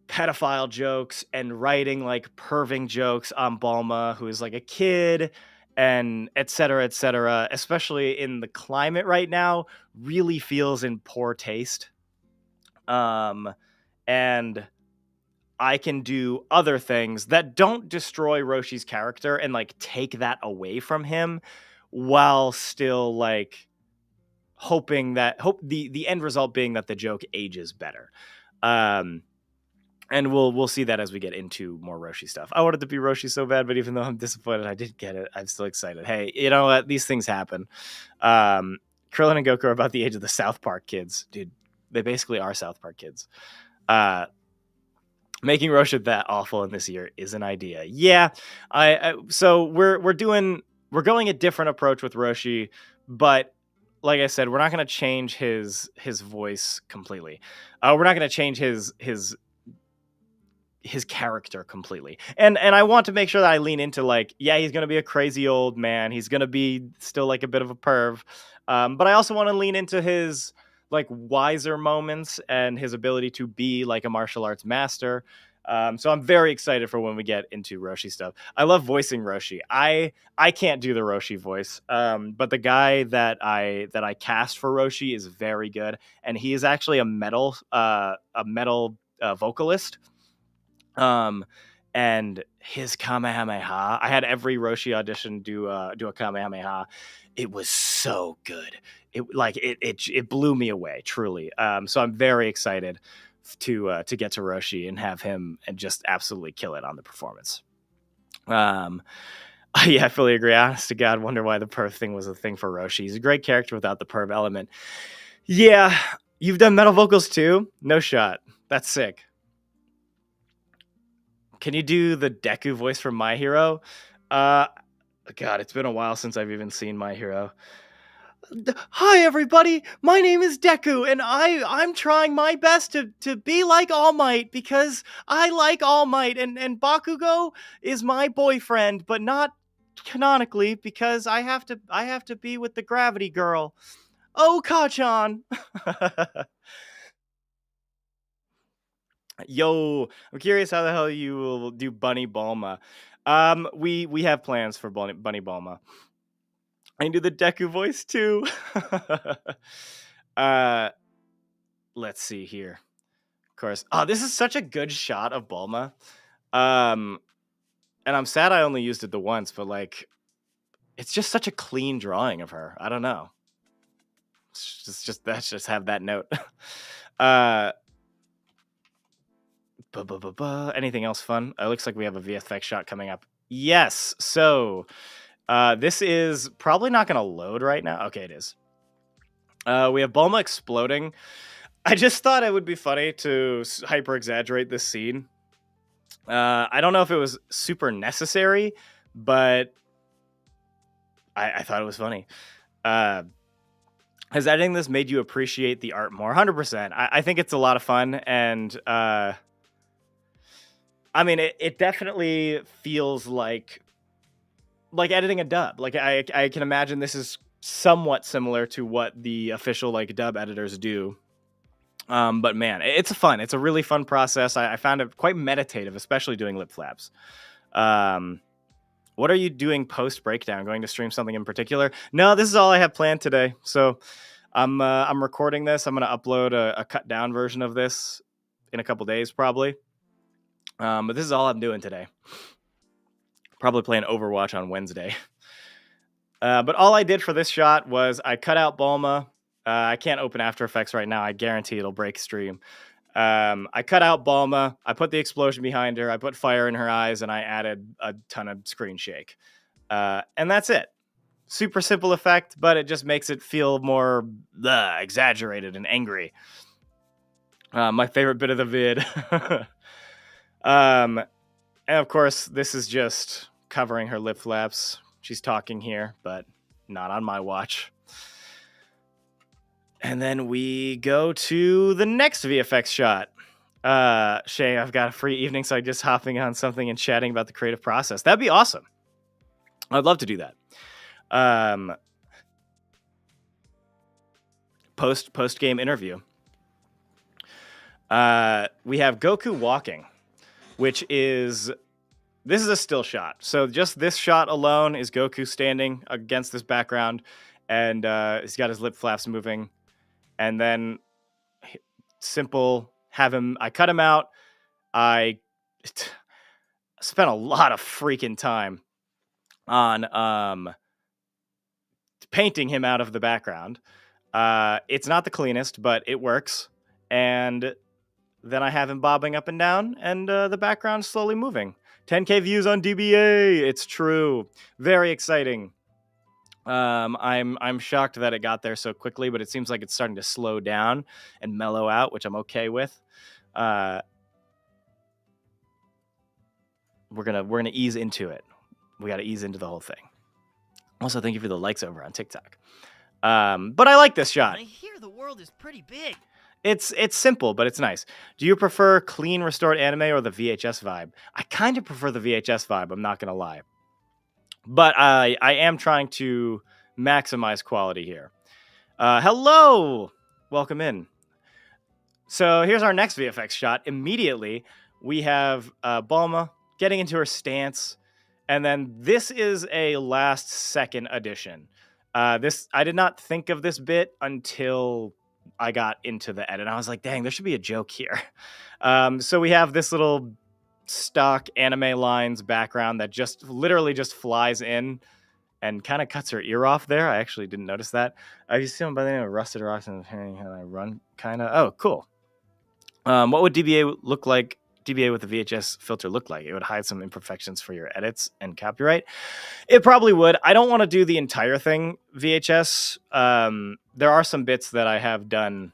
pedophile jokes and writing like perving jokes on Bulma, who is like a kid, and et cetera, especially in the climate right now, really feels in poor taste. And I can do other things that don't destroy Roshi's character and like take that away from him, while still like hoping that the end result being that the joke ages better. And we'll see that as we get into more Roshi stuff. I wanted to be Roshi so bad, but even though I'm disappointed I did get it, I'm still excited. Hey, you know what? These things happen. Krillin and Goku are about the age of the South Park kids. Dude, they basically are South Park kids. Making Roshi that awful in this year is an idea. Yeah, so we're going a different approach with Roshi, but like I said, we're not going to change his voice completely. We're not going to change his his character completely. And I want to make sure that I lean into like, yeah, he's gonna be a crazy old man. He's gonna be still like a bit of a perv. But I also want to lean into his like wiser moments and his ability to be like a martial arts master. So I'm very excited for when we get into Roshi stuff. I love voicing Roshi. I can't do the Roshi voice, but the guy that I cast for Roshi is very good, and he is actually a metal vocalist. And his Kamehameha, I had every Roshi audition do a Kamehameha. It was so good. It blew me away, truly. So I'm very excited to get to Roshi and have him and just absolutely kill it on the performance. Yeah, I fully agree. Honest to God, wonder why the perv thing was a thing for Roshi. He's a great character without the perv element. Yeah, you've done metal vocals too? No shot. That's sick. Can you do the Deku voice from My Hero? God, it's been a while since I've even seen My Hero. Hi, everybody. My name is Deku, and I'm trying my best to be like All Might because I like All Might, and Bakugo is my boyfriend, but not canonically because I have to be with the Gravity Girl. Oh, Kachan. Yo, I'm curious how the hell you will do Bunny Balma. We have plans for Bunny Balma. I can do the Deku voice too. Let's see here. Of course. Oh, this is such a good shot of Bulma. And I'm sad I only used it the once, but like, it's just such a clean drawing of her. I don't know. Let's just have that note. Anything else fun? It looks like we have a VFX shot coming up. Yes. So this is probably not going to load right now. Okay, it is. We have Bulma exploding. I just thought it would be funny to hyper exaggerate this scene. I don't know if it was super necessary, but I thought it was funny. Has editing this made you appreciate the art more? 100%. I think it's a lot of fun, and I mean, it definitely feels like editing a dub. Like I can imagine this is somewhat similar to what the official like dub editors do. But man, it's a really fun process. I found it quite meditative, especially doing lip flaps. What are you doing post breakdown? Going to stream something in particular? No, this is all I have planned today. So I'm recording this. I'm going to upload a cut down version of this in a couple days, probably. But this is all I'm doing today. Probably playing Overwatch on Wednesday. But all I did for this shot was I cut out Bulma. I can't open After Effects right now. I guarantee it'll break stream. I cut out Bulma. I put the explosion behind her. I put fire in her eyes, and I added a ton of screen shake. And that's it. Super simple effect, but it just makes it feel more exaggerated and angry. My favorite bit of the vid. And of course, this is just covering her lip flaps. She's talking here, but not on my watch. And then we go to the next VFX shot. Shay, I've got a free evening, so I'm just hopping on something and chatting about the creative process. That'd be awesome. I'd love to do that. Post game interview. We have Goku walking, which is this is a still shot. So just this shot alone is Goku standing against this background, and he's got his lip flaps moving, and then simple have him. I cut him out. I spent a lot of freaking time on painting him out of the background. It's not the cleanest, but it works. And then I have him bobbing up and down, and the background slowly moving. 10K views on DBA. It's true. Very exciting. I'm shocked that it got there so quickly, but it seems like it's starting to slow down and mellow out, which I'm okay with. We're gonna ease into it. We got to ease into the whole thing. Also, thank you for the likes over on TikTok. But I like this shot. I hear the world is pretty big. It's simple, but it's nice. Do you prefer clean restored anime or the VHS vibe? I kind of prefer the VHS vibe, I'm not going to lie. But I am trying to maximize quality here. Hello! Welcome in. So here's our next VFX shot. Immediately, we have Bulma getting into her stance. And then this is a last second addition. I did not think of this bit until I got into the edit. I was like, dang, there should be a joke here. So we have this little stock anime lines background that just literally just flies in and kind of cuts her ear off there. I actually didn't notice that. You see him by the name of Rusted Rocks and I run kind of. Oh, cool. What would DBA look like? DBA with the VHS filter look like? It would hide some imperfections for your edits and copyright. It probably would. I don't want to do the entire thing VHS. There are some bits that I have done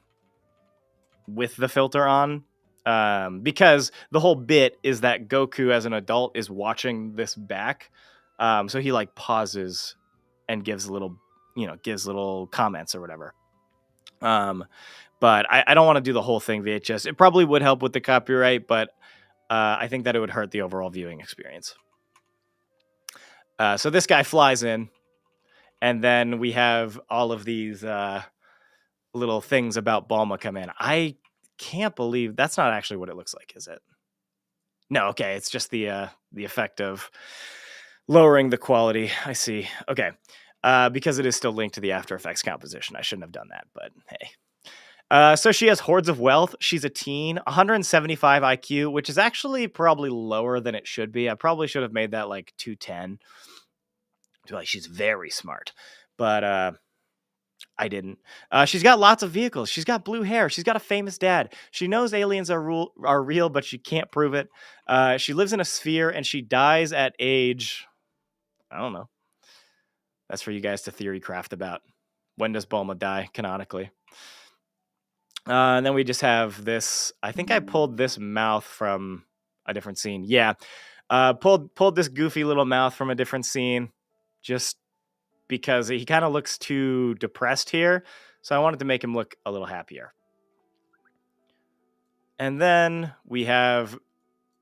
with the filter on, because the whole bit is that Goku as an adult is watching this back. So he like pauses and gives little comments or whatever. But I don't want to do the whole thing VHS. It probably would help with the copyright, but I think that it would hurt the overall viewing experience. So this guy flies in, and then we have all of these little things about Bulma come in. I can't believe that's not actually what it looks like, is it? No, okay, it's just the effect of lowering the quality. I see. Okay, because it is still linked to the After Effects composition. I shouldn't have done that, but hey. So she has hordes of wealth. She's a teen, 175 IQ, which is actually probably lower than it should be. I probably should have made that like 210. Like she's very smart, but I didn't. She's got lots of vehicles. She's got blue hair. She's got a famous dad. She knows aliens are real, but she can't prove it. She lives in a sphere, and she dies at age, I don't know. That's for you guys to theory craft about. When does Bulma die canonically? And then we just have this. I think I pulled this mouth from a different scene. Yeah, pulled this goofy little mouth from a different scene, just because he kind of looks too depressed here. So I wanted to make him look a little happier. And then we have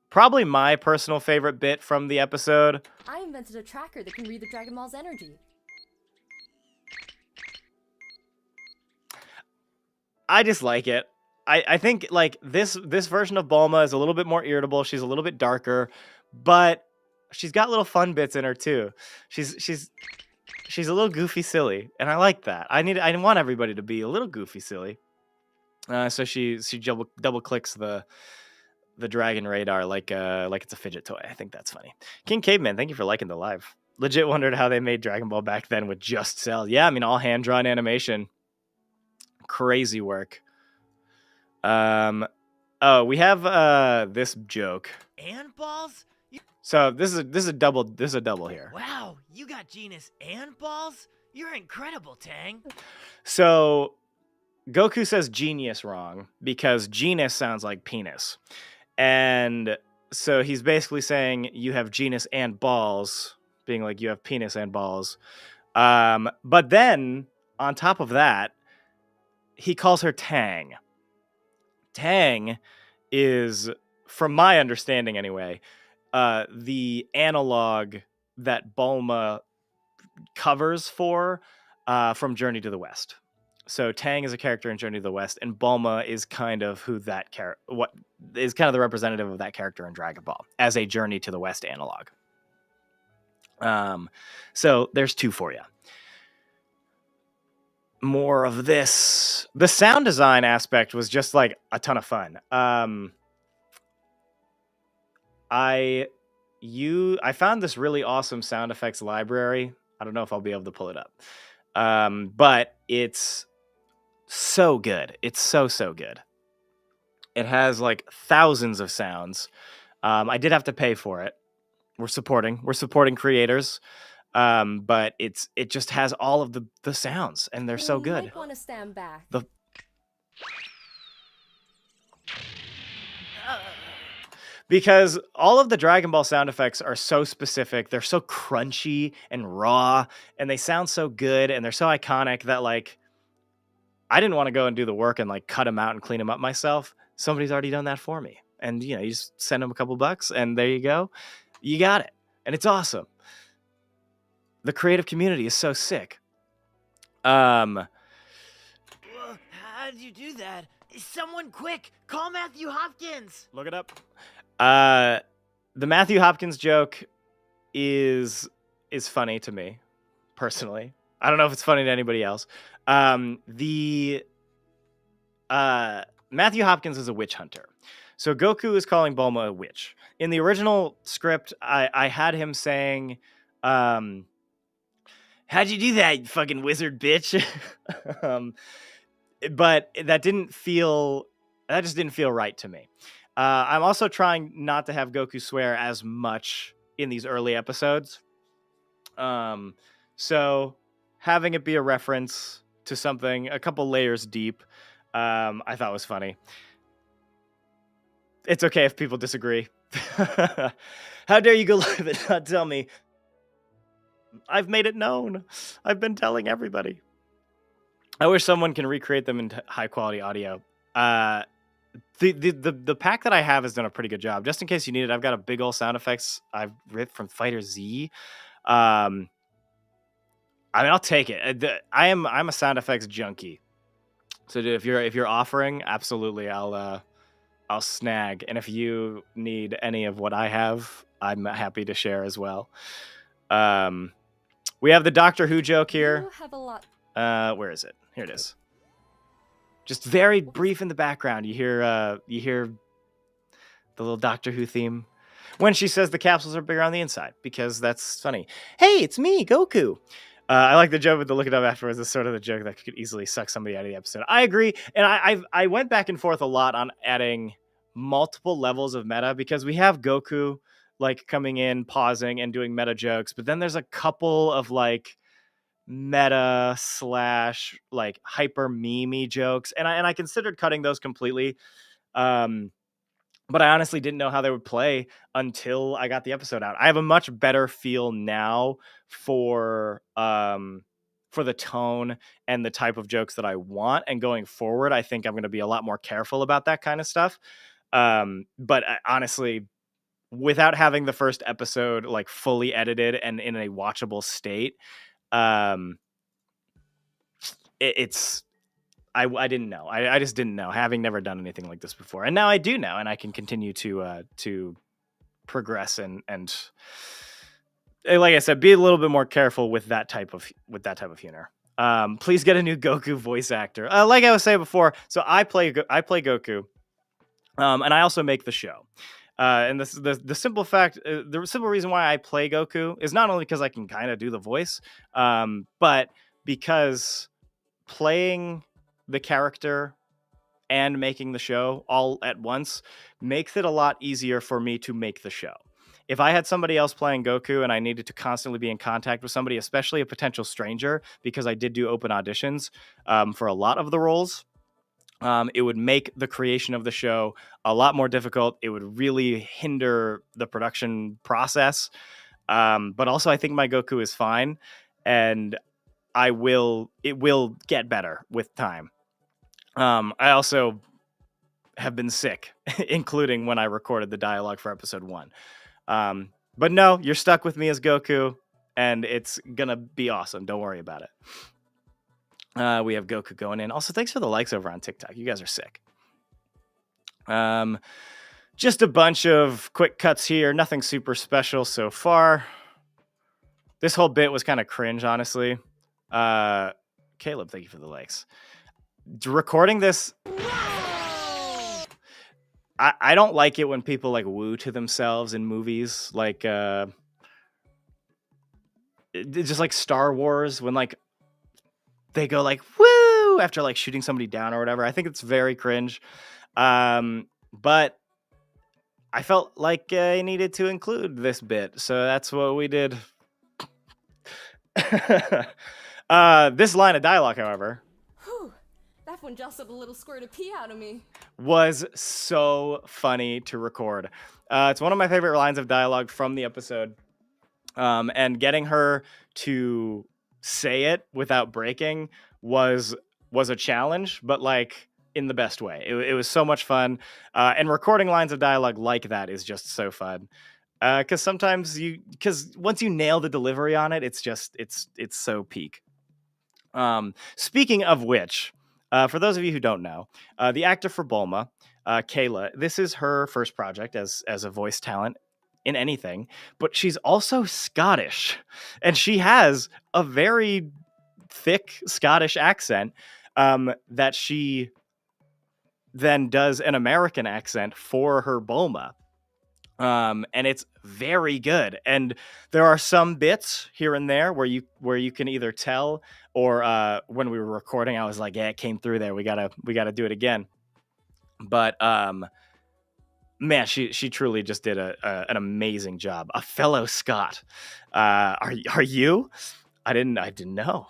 probably my personal favorite bit from the episode. I invented a tracker that can read the Dragon Ball's energy. I just like it. I think like this version of Bulma is a little bit more irritable. She's a little bit darker, but she's got little fun bits in her too. She's a little goofy silly, and I like that. I want everybody to be a little goofy silly. So she double clicks the dragon radar like it's a fidget toy. I think that's funny. King Caveman, thank you for liking the live. Legit wondered how they made Dragon Ball back then with just cell. Yeah, I mean all hand drawn animation. Crazy work. Oh, we have this joke. And balls? So this is a double here. Wow, you got genus and balls? You're incredible, Tang. So Goku says genius wrong because genus sounds like penis. And so he's basically saying you have genus and balls, being like you have penis and balls. But then on top of that, he calls her Tang. Tang is, from my understanding anyway, the analog that Bulma covers for from Journey to the West. So Tang is a character in Journey to the West, and Bulma is kind of what is kind of the representative of that character in Dragon Ball as a Journey to the West analog. So there's two for you. More of this. The sound design aspect was just like a ton of fun. I found this really awesome sound effects library. I don't know if I'll be able to pull it up. But it's so good. It's so good. It has like thousands of sounds. I did have to pay for it. We're supporting creators. But it just has all of the sounds, and they're so good. You might want to stand back. Because all of the Dragon Ball sound effects are so specific, they're so crunchy and raw, and they sound so good, and they're so iconic that like I didn't want to go and do the work and like cut them out and clean them up myself. Somebody's already done that for me. And, you know, you just send them a couple bucks and there you go. You got it. And it's awesome. The creative community is so sick. Well, how did you do that? Someone quick, call Matthew Hopkins. Look it up. The Matthew Hopkins joke is funny to me, personally. I don't know if it's funny to anybody else. Matthew Hopkins is a witch hunter. So Goku is calling Bulma a witch. In the original script, I had him saying, how'd you do that, you fucking wizard bitch? But that just didn't feel right to me. I'm also trying not to have Goku swear as much in these early episodes. So having it be a reference to something a couple layers deep, I thought was funny. It's okay if people disagree. How dare you go live and not tell me? I've made it known. I've been telling everybody. I wish someone can recreate them in high quality audio. The pack that I have has done a pretty good job. Just in case you need it, I've got a big old sound effects I've ripped from Fighter Z. I mean, I'll take it. I'm a sound effects junkie. So if you're offering, absolutely, I'll snag. And if you need any of what I have, I'm happy to share as well. We have the Doctor Who joke here. You have a lot. Where is it? Here it is. Just very brief in the background. You hear the little Doctor Who theme when she says the capsules are bigger on the inside, because that's funny. Hey, it's me, Goku. I like the joke with the look it up afterwards. It's sort of the joke that could easily suck somebody out of the episode. I agree, and I went back and forth a lot on adding multiple levels of meta, because we have Goku like coming in, pausing, and doing meta jokes, but then there's a couple of like meta / like hyper meme jokes, and I considered cutting those completely, but I honestly didn't know how they would play until I got the episode out. I have a much better feel now for the tone and the type of jokes that I want, and going forward I think I'm going to be a lot more careful about that kind of stuff. But honestly, without having the first episode like fully edited and in a watchable state, I didn't know. I just didn't know, having never done anything like this before, and now I do know, and I can continue to progress and like I said, be a little bit more careful with that type of humor. Please get a new Goku voice actor. Like I was saying before, so I play Goku, and I also make the show. And this is the simple fact, the simple reason why I play Goku is not only because I can kind of do the voice, but because playing the character and making the show all at once makes it a lot easier for me to make the show. If I had somebody else playing Goku and I needed to constantly be in contact with somebody, especially a potential stranger, because I did do open auditions for a lot of the roles, it would make the creation of the show a lot more difficult. It would really hinder the production process. But also I think my Goku is fine, and it will get better with time. I also have been sick, including when I recorded the dialogue for episode 1. But no, you're stuck with me as Goku, and it's gonna be awesome. Don't worry about it. We have Goku going in. Also, thanks for the likes over on TikTok. You guys are sick. Just a bunch of quick cuts here. Nothing super special so far. This whole bit was kind of cringe, honestly. Caleb, thank you for the likes. Recording this, I don't like it when people like woo to themselves in movies, like just like Star Wars, when like they go like woo after like shooting somebody down or whatever. I think it's very cringe. But I felt like I needed to include this bit, so that's what we did. This line of dialogue, however, Whew, that one just had a little squirt of pee out of me. was so funny to record. It's one of my favorite lines of dialogue from the episode. And getting her to say it without breaking was was a challenge, but like in the best way. It was so much fun, and recording lines of dialogue like that is just so fun. Because sometimes because once you nail the delivery on it, it's so peak. Speaking of which, for those of you who don't know, the actor for Bulma, Kayla, this is her first project as a voice talent in anything, but she's also Scottish, and she has a very thick Scottish accent that she then does an American accent for her Bulma. And it's very good. And there are some bits here and there where you can either tell, or when we were recording, I was like, yeah, it came through there. We gotta do it again. But man, she truly just did an amazing job. A fellow Scot. Are you? I didn't know.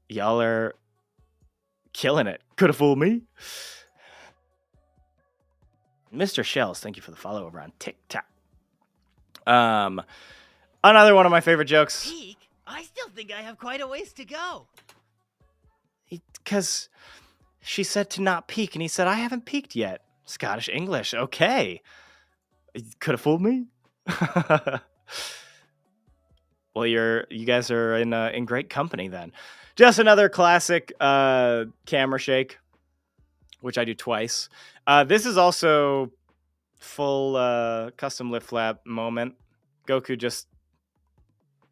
Y'all are killing it. Could have fooled me. Mr. Shells, thank you for the follow over on TikTok. Another one of my favorite jokes. Peak? I still think I have quite a ways to go. Because she said to not peek, and he said, I haven't peaked yet. Scottish English, okay. Could have fooled me. Well, you guys are in great company then. Just another classic camera shake, which I do twice. This is also full custom lift flap moment. Goku just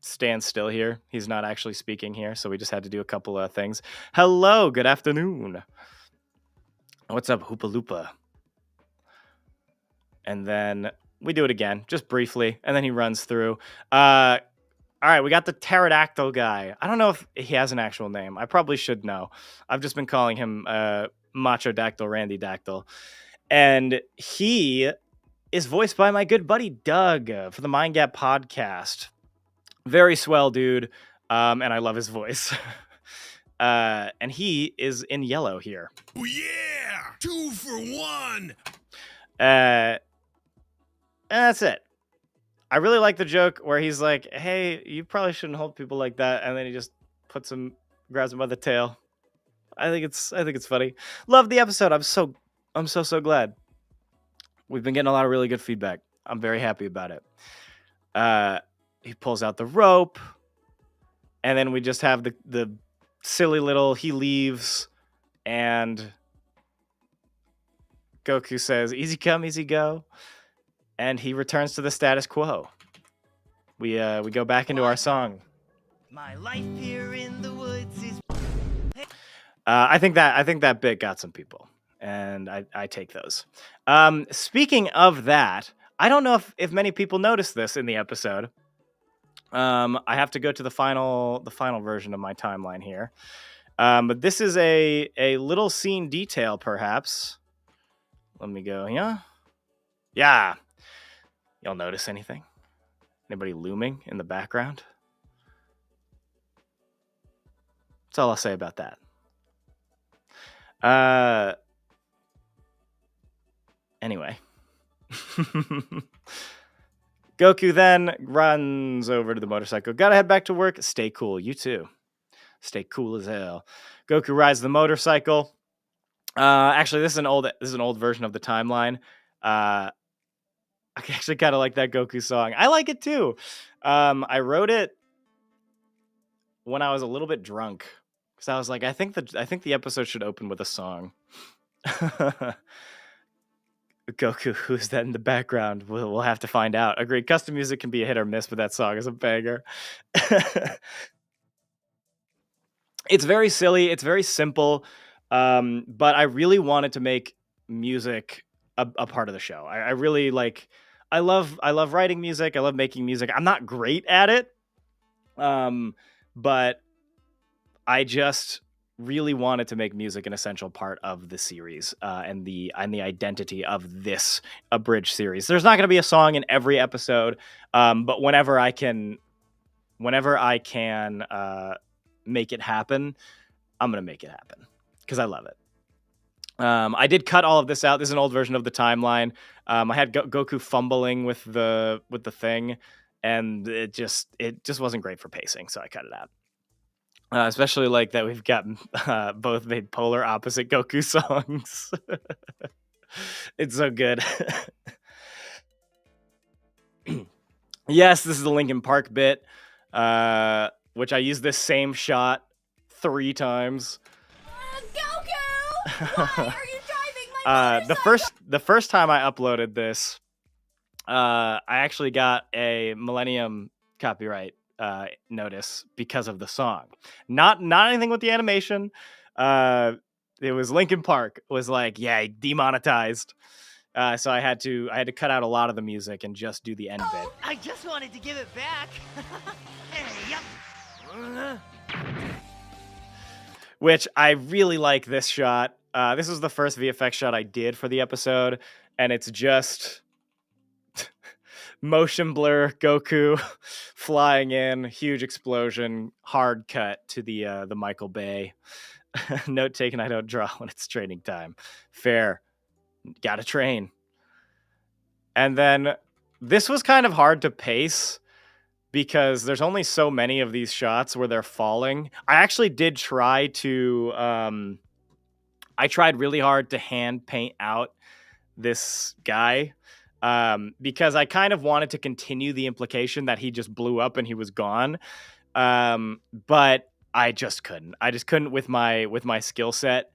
stands still here. He's not actually speaking here, so we just had to do a couple of things. Hello, good afternoon. What's up, Hoopa Loopa? And then we do it again, just briefly, and then he runs through. All right, we got the pterodactyl guy. I don't know if he has an actual name. I probably should know. I've just been calling him Macho Dactyl, Randy Dactyl. And he is voiced by my good buddy Doug for the Mind Gap podcast. Very swell dude, and I love his voice. And he is in yellow here. Oh yeah! 2 for 1! And that's it. I really like the joke where he's like, hey, you probably shouldn't hold people like that. And then he just grabs him by the tail. I think it's funny. Love the episode. I'm so glad. We've been getting a lot of really good feedback. I'm very happy about it. He pulls out the rope, and then we just have the silly little he leaves, and Goku says, easy come, easy go. And he returns to the status quo. We go back into our song. My life here in the woods is... I think that bit got some people, and I take those. Speaking of that, I don't know if many people noticed this in the episode. I have to go to the final version of my timeline here. But this is a little scene detail, perhaps. Let me go. Yeah. Y'all notice anything? Anybody looming in the background? That's all I'll say about that. Anyway. Goku then runs over to the motorcycle. Gotta head back to work. Stay cool. You too. Stay cool as hell. Goku rides the motorcycle. Actually, this is an old version of the timeline. I actually kind of like that Goku song. I like it too. I wrote it when I was a little bit drunk, because I was like, I think the episode should open with a song. Goku, who's that in the background? We'll have to find out. Agreed. Custom music can be a hit or miss, but that song is a banger. It's very silly. It's very simple. But I really wanted to make music a part of the show. I really like. I love writing music. I love making music. I'm not great at it, but I just really wanted to make music an essential part of the series and the identity of this Abridged series. There's not going to be a song in every episode, but whenever I can make it happen, I'm going to make it happen because I love it. I did cut all of this out. This is an old version of the timeline. I had Goku fumbling with the thing, and it just wasn't great for pacing, so I cut it out. Especially like that we've got both made polar opposite Goku songs. It's so good. Yes, this is the Linkin Park bit, which I used this same shot 3 times. Goku! Why are you driving my motorcycle? The first time I uploaded this, I actually got a Millennium copyright notice because of the song. Not anything with the animation. It was Linkin Park was like, yeah, demonetized. So I had to cut out a lot of the music and just do the end bit. I just wanted to give it back. Hey, yep. Which I really like this shot. This was the first VFX shot I did for the episode, and it's just motion blur Goku flying in, huge explosion, hard cut to the Michael Bay. Note taken, I don't draw when it's training time. Fair. Gotta train. And then this was kind of hard to pace because there's only so many of these shots where they're falling. I actually did try to I tried really hard to hand paint out this guy because I kind of wanted to continue the implication that he just blew up and he was gone. But I just couldn't. I just couldn't with my skill set.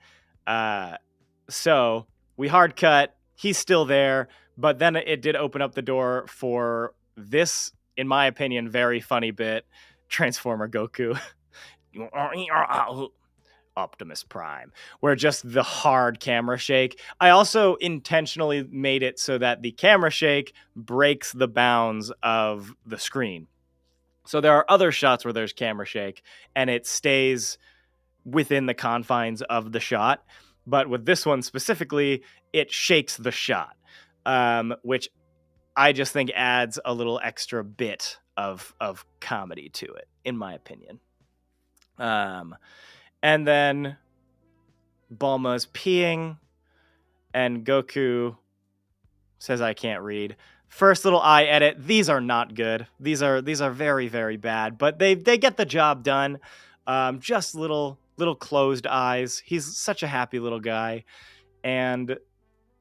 So we hard cut. He's still there, but then it did open up the door for this, in my opinion, very funny bit, Transformer Goku. Optimus Prime, where just the hard camera shake. I also intentionally made it so that the camera shake breaks the bounds of the screen. So there are other shots where there's camera shake and it stays within the confines of the shot. But with this one specifically, it shakes the shot, which I just think adds a little extra bit of comedy to it, in my opinion. And then Bulma's peeing, and Goku says, "I can't read." First little eye edit. These are not good. These are very, very bad, but they get the job done. Just little closed eyes. He's such a happy little guy. And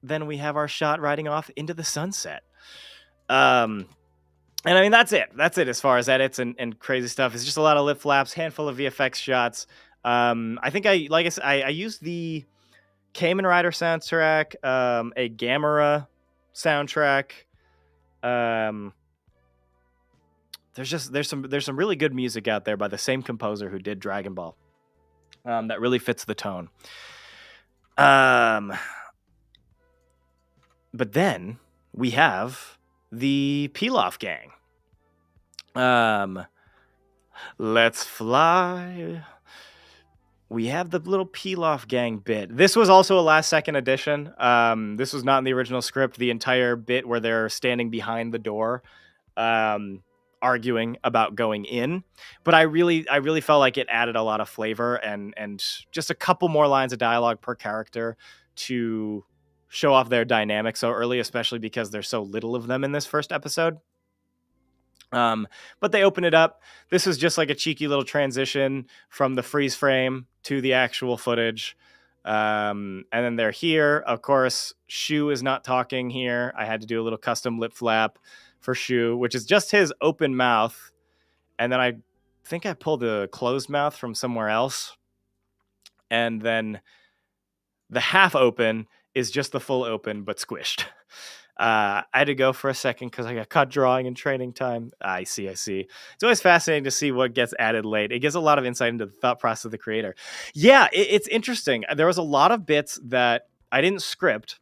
then we have our shot riding off into the sunset. And I mean, that's it. That's it as far as edits and crazy stuff. It's just a lot of lip flaps, handful of VFX shots. I think I used the Kamen Rider soundtrack, a Gamera soundtrack. There's some really good music out there by the same composer who did Dragon Ball. That really fits the tone. But then we have the Pilaf gang. Let's fly. We have the little Pilaf gang bit. This was also a last second addition. This was not in the original script. The entire bit where they're standing behind the door, arguing about going in. But I really felt like it added a lot of flavor and just a couple more lines of dialogue per character to show off their dynamic so early, especially because there's so little of them in this first episode. But they open it up. This is just like a cheeky little transition from the freeze frame to the actual footage. And then they're here. Of course, Shu is not talking here. I had to do a little custom lip flap for Shu, which is just his open mouth. And then I think I pulled a closed mouth from somewhere else. And then the half open is just the full open, but squished. I had to go for a second because I got caught drawing in training time. I see. It's always fascinating to see what gets added late. It gives a lot of insight into the thought process of the creator. Yeah, it's interesting. There was a lot of bits that I didn't script,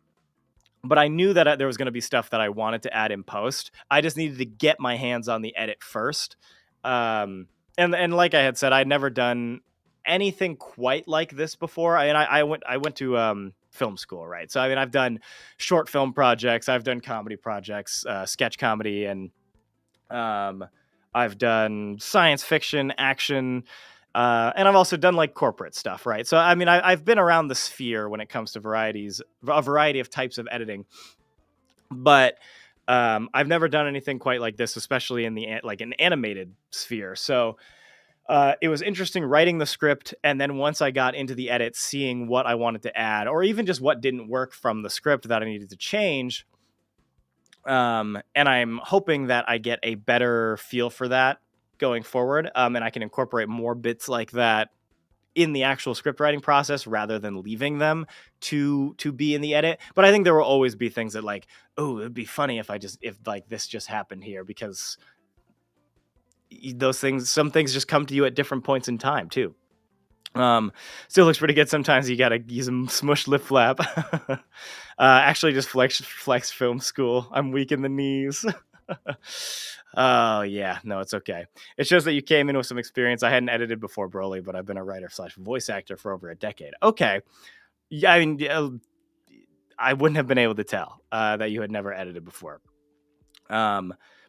but I knew that there was going to be stuff that I wanted to add in post. I just needed to get my hands on the edit first. And like I had said, I'd never done anything quite like this before. I went to film school, right? So I mean, I've done short film projects, I've done comedy projects, sketch comedy, and I've done science fiction, action, and I've also done like corporate stuff, right? So I mean, I've been around the sphere when it comes to a variety of types of editing, but I've never done anything quite like this, especially in the an animated sphere. So it was interesting writing the script, and then once I got into the edit, seeing what I wanted to add, or even just what didn't work from the script that I needed to change. And I'm hoping that I get a better feel for that going forward, and I can incorporate more bits like that in the actual script writing process rather than leaving them to be in the edit. But I think there will always be things that like, oh, it'd be funny if like this just happened here, because some things just come to you at different points in time too. Still looks pretty good. Sometimes you gotta use a smush lip flap. Actually just flex film school. I'm weak in the knees. Oh yeah, no, it's okay. It shows that you came in with some experience. I hadn't edited before, Broly, but I've been a writer / voice actor for over a decade. Okay. Yeah, I mean, I wouldn't have been able to tell that you had never edited before.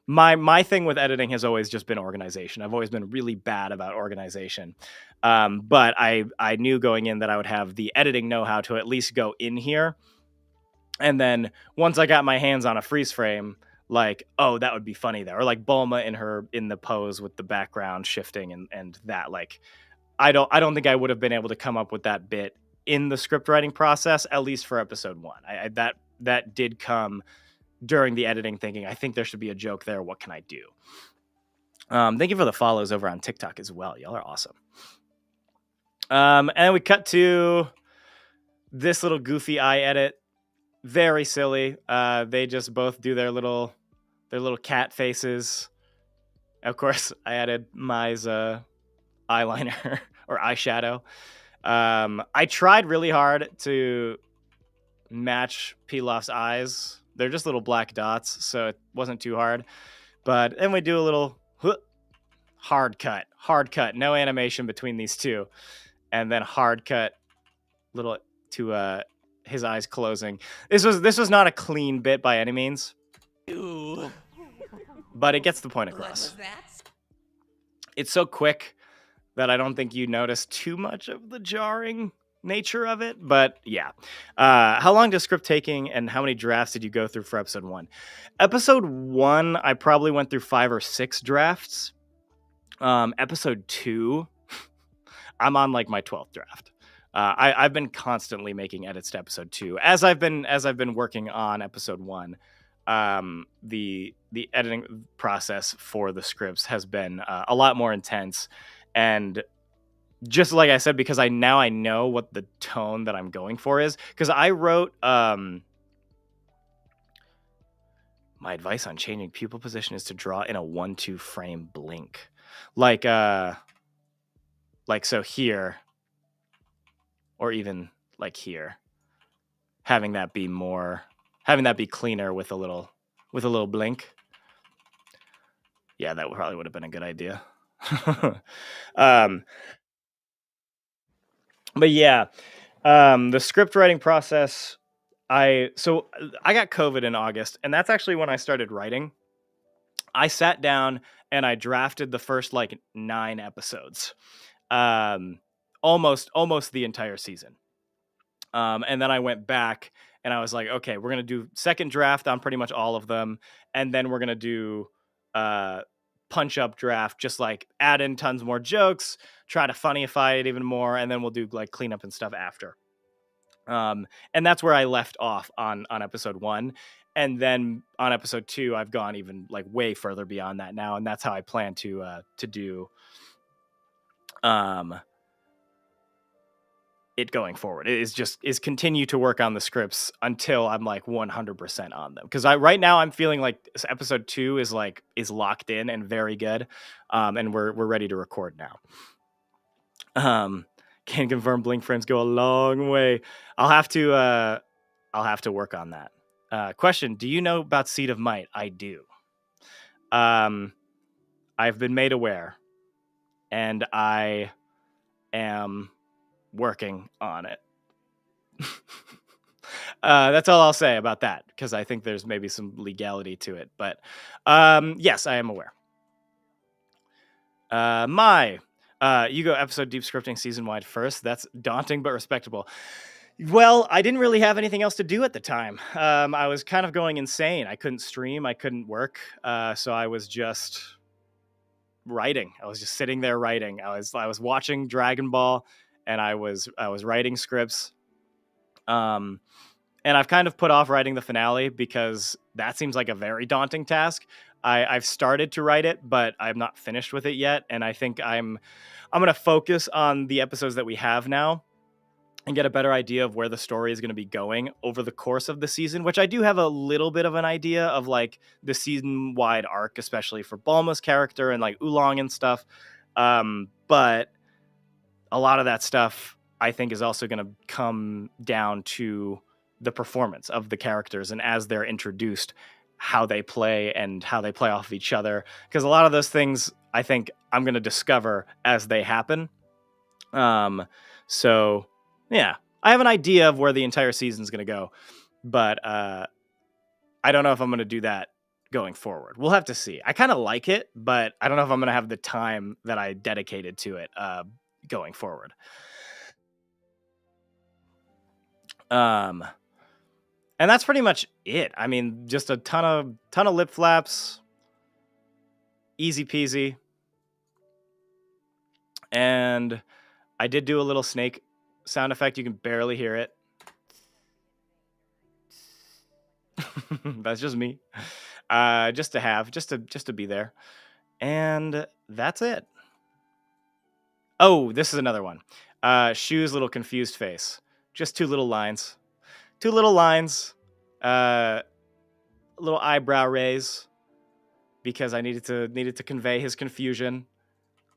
My thing with editing has always just been organization. I've always been really bad about organization. But I knew going in that I would have the editing know-how to at least go in here. And then once I got my hands on a freeze frame, like, oh, that would be funny there. Or like Bulma in the pose with the background shifting and that, like, I don't think I would have been able to come up with that bit in the script writing process, at least for episode 1. That did come during the editing, thinking, I think there should be a joke there. What can I do? Thank you for the follows over on TikTok as well. Y'all are awesome. And we cut to this little goofy eye edit. Very silly. They just both do their little cat faces. Of course, I added Mai's eyeliner or eyeshadow. I tried really hard to match Pilaf's eyes. They're just little black dots, so it wasn't too hard. But then we do a little hard cut. No animation between these two. And then hard cut little to his eyes closing. This was not a clean bit by any means. Ew. But it gets the point across. It's so quick that I don't think you notice too much of the jarring nature of it. But yeah. How long does script taking and how many drafts did you go through for episode 1? Episode 1, I probably went through 5 or 6 drafts. Episode 2, I'm on like my 12th draft. I've been constantly making edits to episode 2 as I've been working on episode 1. The editing process for the scripts has been a lot more intense, and just like I said, because I know what the tone that I'm going for is. Because I wrote my advice on changing pupil position is to draw in a 1-2 frame blink, like so here. Or even like here, having that be cleaner with a little blink. Yeah, that probably would have been a good idea. But yeah, the script writing process. I got COVID in August, and that's actually when I started writing. I sat down and I drafted the first like 9 episodes. Almost the entire season. And then I went back and I was like, okay, we're going to do second draft on pretty much all of them. And then we're going to do punch up draft, just like add in tons more jokes, try to funnyify it even more. And then we'll do like cleanup and stuff after. And that's where I left off on episode 1. And then on episode 2, I've gone even like way further beyond that now. And that's how I plan to do it going forward. It is continue to work on the scripts until I'm like 100% on them. Because right now I'm feeling like episode 2 is locked in and very good, and we're ready to record now. Can confirm blink frames go a long way. I'll have to work on that. Question: do you know about Seed of Might? I do. I've been made aware, and I am working on it. That's all I'll say about that, because I think there's maybe some legality to it. But yes, I am aware. You go episode deep scripting season wide first. That's daunting but respectable. Well, I didn't really have anything else to do at the time. I was kind of going insane. I couldn't stream. I couldn't work. So I was just writing. I was just sitting there writing. I was watching Dragon Ball, and I was writing scripts. And I've kind of put off writing the finale because that seems like a very daunting task. I've started to write it, but I'm not finished with it yet. And I think I'm going to focus on the episodes that we have now and get a better idea of where the story is going to be going over the course of the season, which I do have a little bit of an idea of, like the season-wide arc, especially for Bulma's character and like Oolong and stuff. But a lot of that stuff I think is also going to come down to the performance of the characters and as they're introduced, how they play and how they play off of each other. Because a lot of those things I think I'm going to discover as they happen. So yeah, I have an idea of where the entire season is going to go, but I don't know if I'm going to do that going forward. We'll have to see. I kind of like it, but I don't know if I'm going to have the time that I dedicated to it going forward. And that's pretty much it. I mean, just a ton of lip flaps, easy peasy. And I did do a little snake sound effect. You can barely hear it. That's just me. Just to be there. And that's it. Oh, this is another one. Shu's little confused face. Just two little lines. Little eyebrow raise because I needed to convey his confusion.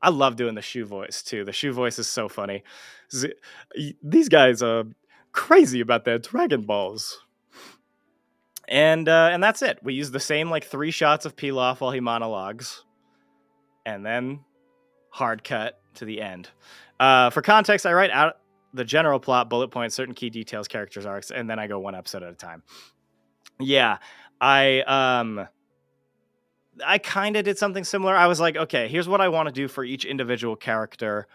I love doing the Shu voice too. The Shu voice is so funny. These guys are crazy about their Dragon Balls. And that's it. We use the same like 3 shots of Pilaf while he monologues, and then hard cut to the end. For context, I write out the general plot, bullet points, certain key details, characters, arcs, and then I go one episode at a time. Yeah, I kind of did something similar. I was like, okay, here's what I want to do for each individual character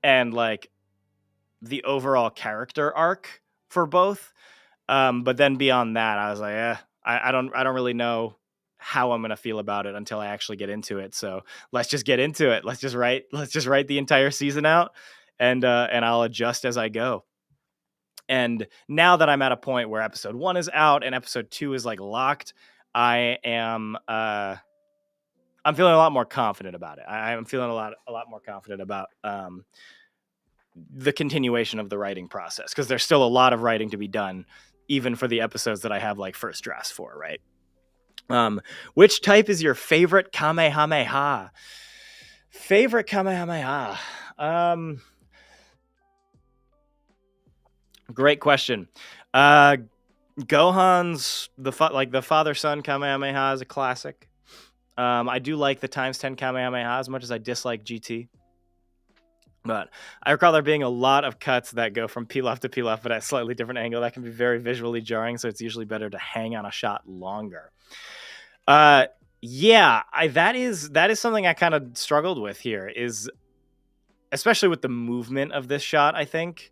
and like the overall character arc for both. But then beyond that, I was like, I don't really know how I'm gonna feel about it until I actually get into it. So let's just get into it. Let's just write the entire season out, and I'll adjust as I go. And now that I'm at a point where episode 1 is out and episode 2 is like locked, I am I'm feeling a lot more confident about it. I'm feeling a lot more confident about the continuation of the writing process, because there's still a lot of writing to be done, even for the episodes that I have like first drafts for, right? Which type is your favorite Kamehameha? Favorite Kamehameha? Great question. Gohan's the father-son Kamehameha is a classic. I do like the ×10 Kamehameha as much as I dislike GT. But I recall there being a lot of cuts that go from Pilaf to Pilaf, but at a slightly different angle. That can be very visually jarring, so it's usually better to hang on a shot longer. Yeah, that is something I kind of struggled with here, is especially with the movement of this shot, I think.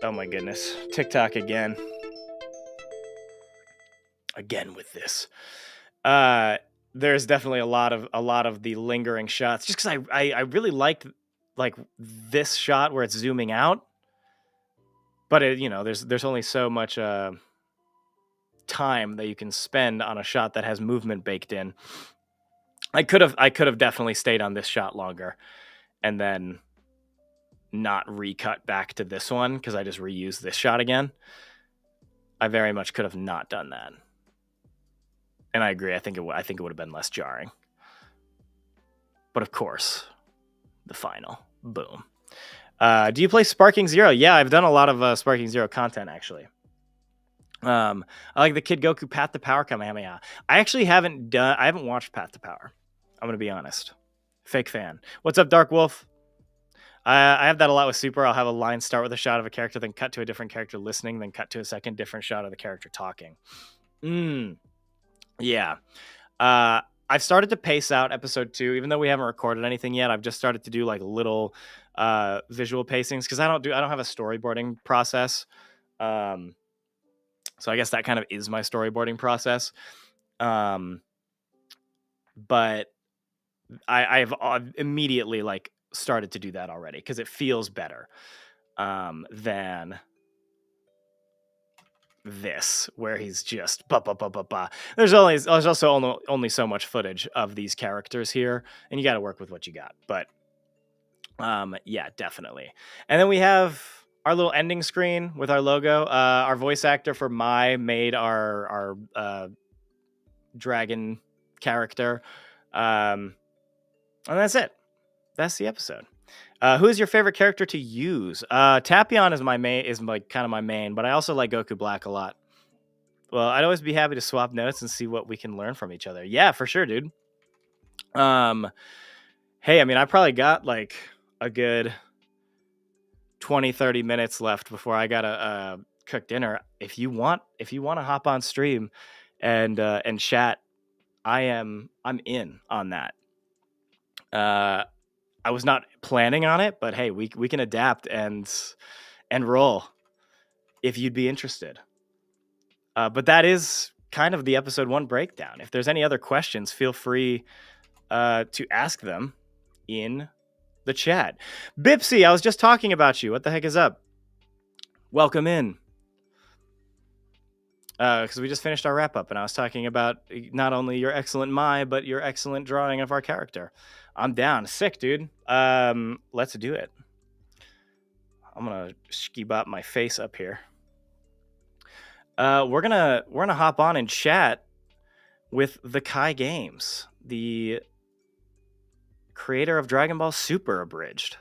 Oh my goodness. TikTok again. Again with this. There's definitely a lot of the lingering shots, just because I really liked like this shot where it's zooming out, but there's only so much time that you can spend on a shot that has movement baked in. I could have definitely stayed on this shot longer and then not recut back to this one, because I just reused this shot again. I very much could have not done that. And I agree. I think it would have been less jarring. But of course, the final. Boom. Do you play Sparking Zero? Yeah, I've done a lot of Sparking Zero content, actually. I like the Kid Goku Path to Power Kamehameha. I actually haven't watched Path to Power. I'm going to be honest. Fake fan. What's up, Dark Wolf? I have that a lot with Super. I'll have a line start with a shot of a character, then cut to a different character listening, then cut to a second different shot of the character talking. Yeah. I've started to pace out episode 2, even though we haven't recorded anything yet. I've just started to do like little visual pacings, because I don't have a storyboarding process. So I guess that kind of is my storyboarding process. But I've immediately like started to do that already because it feels better than this, where he's just ba ba ba ba ba. There's also only so much footage of these characters here, and you got to work with what you got. But yeah, definitely. And then we have our little ending screen with our logo. Our voice actor for Mai made our dragon character, and that's it. That's the episode. Who is your favorite character to use? Tapion is my main, kind of my main, but I also like Goku Black a lot. Well, I'd always be happy to swap notes and see what we can learn from each other. Yeah, for sure, dude. Hey, I mean, I probably got like a good 20-30 minutes left before I gotta cook dinner. If you want to hop on stream and chat, I'm in on that. I was not planning on it, but hey, we can adapt and roll if you'd be interested. But that is kind of the episode 1 breakdown. If there's any other questions, feel free to ask them in the chat. Bipsy, I was just talking about you. What the heck is up? Welcome in. Because we just finished our wrap up, and I was talking about not only your excellent Mai, but your excellent drawing of our character. I'm down. Sick, dude. Let's do it. I'm gonna ski-bop my face up here. We're gonna hop on and chat with TheKaiGames, the creator of Dragon Ball Super Abridged.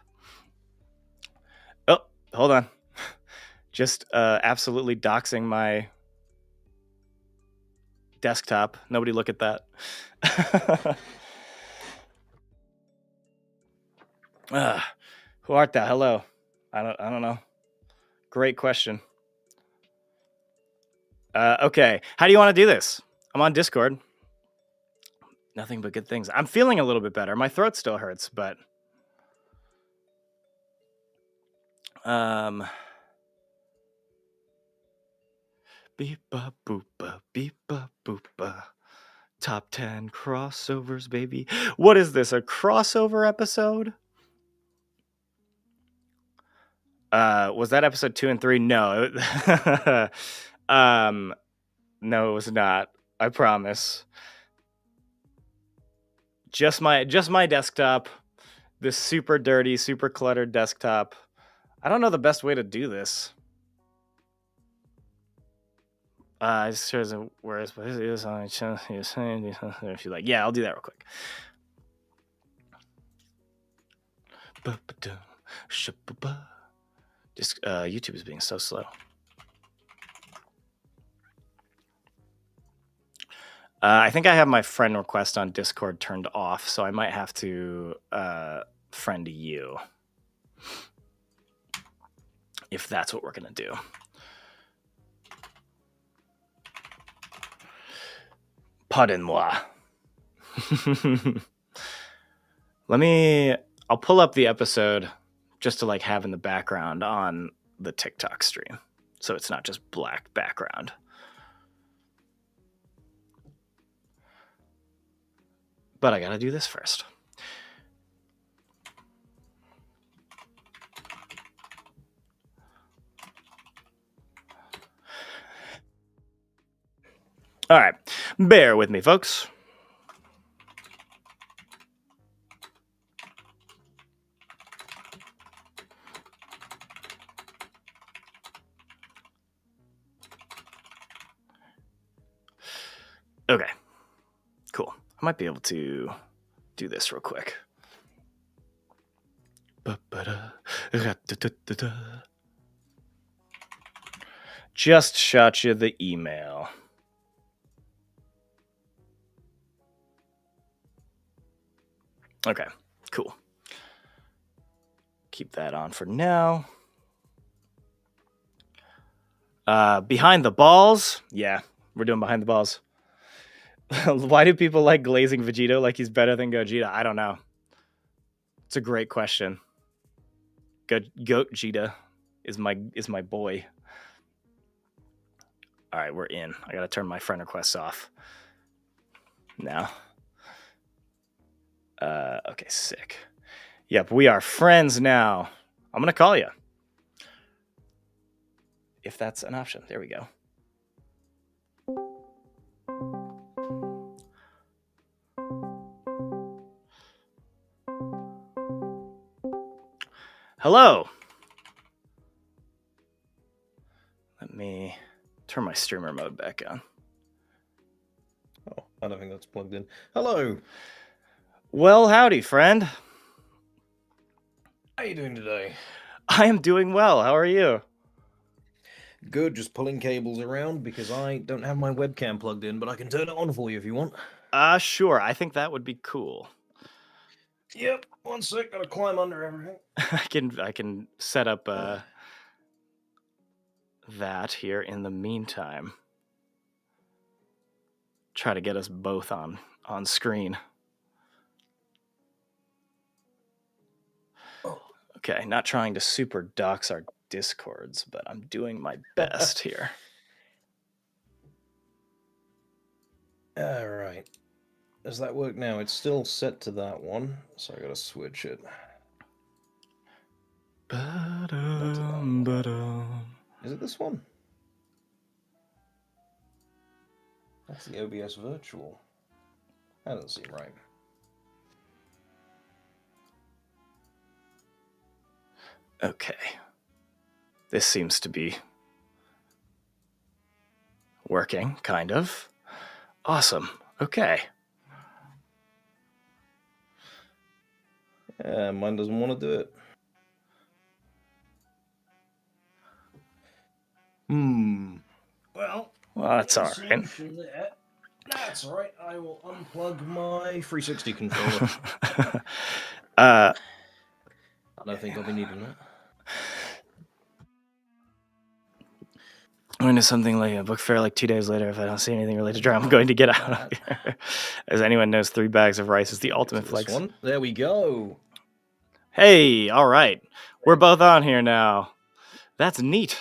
Oh, hold on. Just absolutely doxing my desktop. Nobody look at that. Who art thou? Hello. I don't know. Great question. Okay. How do you want to do this? I'm on Discord. Nothing but good things. I'm feeling a little bit better. My throat still hurts, but beep-ba boop-ba, beep-ba boop-ba. Top 10 crossovers, baby. What is this? A crossover episode? Was that episode 2 and 3? No. No, it was not. I promise. Just my desktop. This super dirty, super cluttered desktop. I don't know the best way to do this. If you like, yeah, I'll do that real quick. Just YouTube is being so slow. I think I have my friend request on Discord turned off, so I might have to friend you if that's what we're gonna do. Pardon-moi. I'll pull up the episode just to like have in the background on the TikTok stream, so it's not just black background. But I gotta do this first. All right, bear with me, folks. Okay, cool. I might be able to do this real quick. Just shot you the email. Okay, cool. Keep that on for now. Behind the balls? Yeah, we're doing behind the balls. Why do people like glazing Vegito like he's better than Gogeta? I don't know. It's a great question. Gogeta is my boy. All right, we're in. I gotta turn my friend requests off now. Okay, sick. Yep, we are friends now. I'm gonna call you. If that's an option. There we go. Hello. Let me turn my streamer mode back on. Oh, I don't think that's plugged in. Hello. Well, howdy, friend. How you doing today? I am doing well. How are you? Good, just pulling cables around because I don't have my webcam plugged in, but I can turn it on for you if you want. Sure. I think that would be cool. Yep, one sec, gotta climb under everything. I can set up that here in the meantime. Try to get us both on screen. Okay, not trying to super dox our Discords, but I'm doing my best here. All right. Does that work now? It's still set to that one, so I gotta switch it. Is it this one? That's the OBS virtual. That doesn't seem right. Okay. This seems to be working, kind of. Awesome. Okay. Yeah, mine doesn't want to do it. Well, that's all right. That's all right. I will unplug my 360 controller. I don't think I'll be needing that. I'm into something like a book fair like 2 days later. If I don't see anything related to Dragon, I'm going to get out of here. As anyone knows, 3 bags of rice is the ultimate flex. One. There we go. Hey, all right. We're both on here now. That's neat.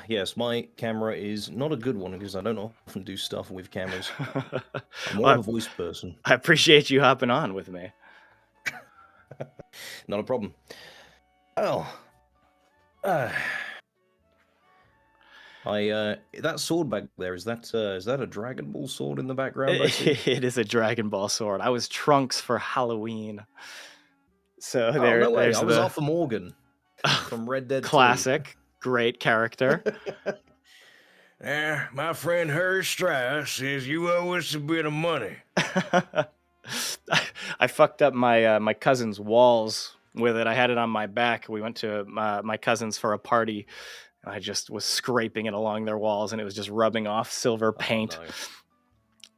Yes, my camera is not a good one because I don't often do stuff with cameras. I'm more Well, of a voice person. I appreciate you hopping on with me. Not a problem. Well, that sword back there, is that a Dragon Ball sword in the background? It is a Dragon Ball sword. I was Trunks for Halloween. So there, no way. there's I was Alpha Morgan from Red Dead 2. Classic. Great character. My friend Harry Strauss says you owe us a bit of money. I fucked up my cousin's walls with it. I had it on my back. We went to my cousin's for a party. I just was scraping it along their walls, and it was just rubbing off silver paint. No.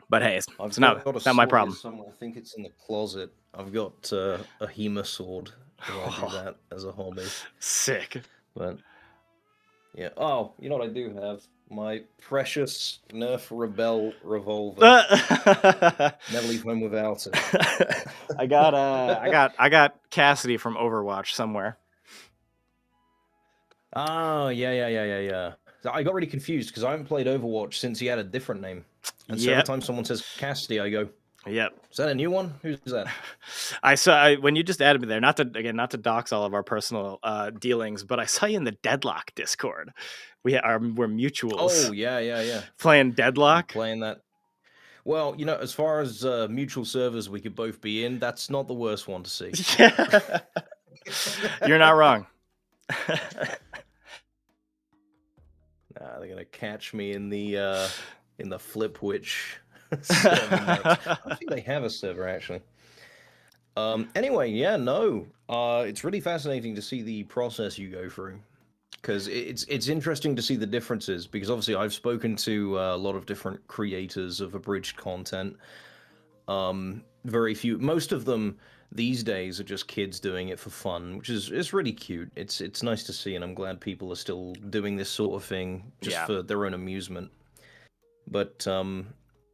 But hey, it's not my problem. I think it's in the closet. I've got a Hema sword. I do that as a hobby. Sick. But yeah. Oh, you know what I do have? My precious Nerf Rebel revolver. Never leave home without it. I got Cassidy from Overwatch somewhere. Oh, yeah. So I got really confused because I haven't played Overwatch since he had a different name. And so every time someone says Cassidy, I go, "Yep, is that a new one? Who's that?" I saw when you just added me there. Not to dox all of our personal dealings, but I saw you in the Deadlock Discord. We're mutuals. Oh yeah. Playing Deadlock. Playing that. Well, you know, as far as mutual servers we could both be in, that's not the worst one to see. Yeah. You're not wrong. They're gonna catch me in the Flip Witch server next. I think they have a server actually. Anyway, yeah, no. It's really fascinating to see the process you go through. Because it's interesting to see the differences, because obviously I've spoken to a lot of different creators of abridged content. Very few, most of them these days are just kids doing it for fun, which is really cute. It's nice to see, and I'm glad people are still doing this sort of thing just for their own amusement. But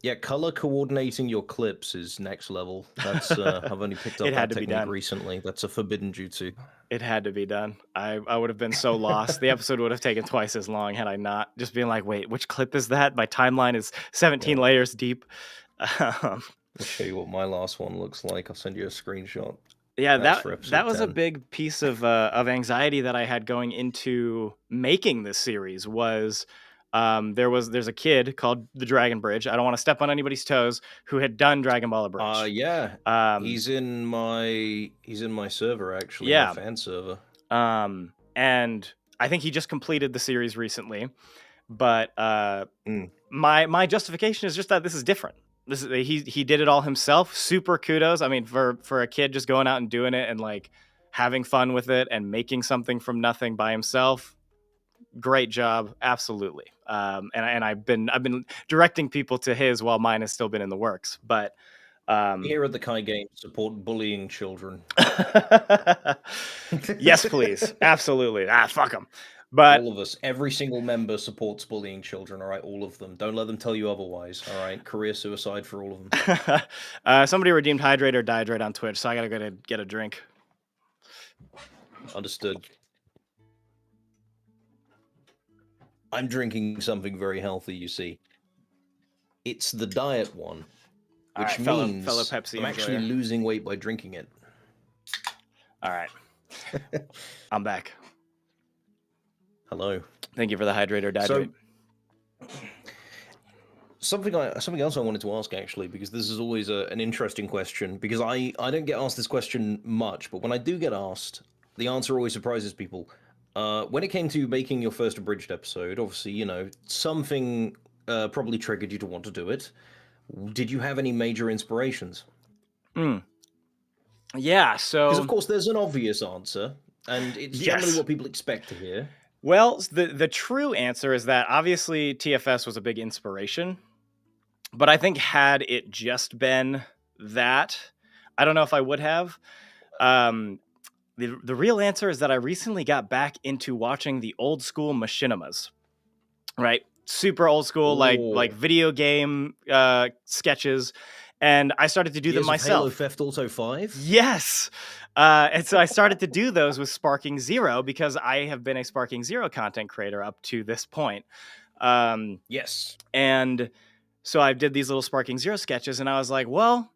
yeah, color coordinating your clips is next level. That's I've only picked up that technique recently. That's a forbidden jutsu. It had to be done. I would have been so lost. The episode would have taken twice as long had I not. Just being like, wait, which clip is that? My timeline is 17 layers deep. Um, I'll show you what my last one looks like. I'll send you a screenshot. yeah, That's that for episode that was a 10. big piece of anxiety that I had going into making this series. Was there's a kid called the Dragon Bridge. I don't want to step on anybody's toes who had done Dragon Ball Abridged. Yeah. Um, He's in my server actually, my Yeah. fan server. And I think he just completed the series recently. But Mm. my justification is just that this is different. This is he did it all himself. Super kudos. I mean, for a kid just going out and doing it and like having fun with it and making something from nothing by himself. Great job, absolutely. And I've been directing people to his while mine has still been in the works. But Here at the TheKaiGames support bullying children. yes, please, absolutely. Fuck them. But all of us, every single member supports bullying children, all right? All of them. Don't let them tell you otherwise, all right? Career suicide for all of them. Somebody redeemed Hydrate or Dihydrate on Twitch, so I gotta go to get a drink. Understood. I'm drinking something very healthy, you see. It's the diet one, which All right, means fellow Pepsi I'm actually enjoyer. losing weight by drinking it. All right. I'm back. Hello. Thank you for the Hydrate or Dihydrate. Something else I wanted to ask actually, because this is always an interesting question, because I don't get asked this question much, but when I do get asked, the answer always surprises people. When it came to making your first Abridged episode, obviously, you know, something probably triggered you to want to do it. Did you have any major inspirations? Yeah, so... Because, of course, there's an obvious answer, and it's generally what people expect to hear. Well, the true answer is that obviously TFS was a big inspiration, but I think had it just been that, I don't know if I would have. The real answer is that I recently got back into watching the old school machinimas, right? Super old school, like video game sketches, and I started to do them myself. Halo Theft Auto 5? Yes. And so I started to do those with Sparking Zero because I have been a Sparking Zero content creator up to this point. Yes. And so I did these little Sparking Zero sketches, and I was like, well,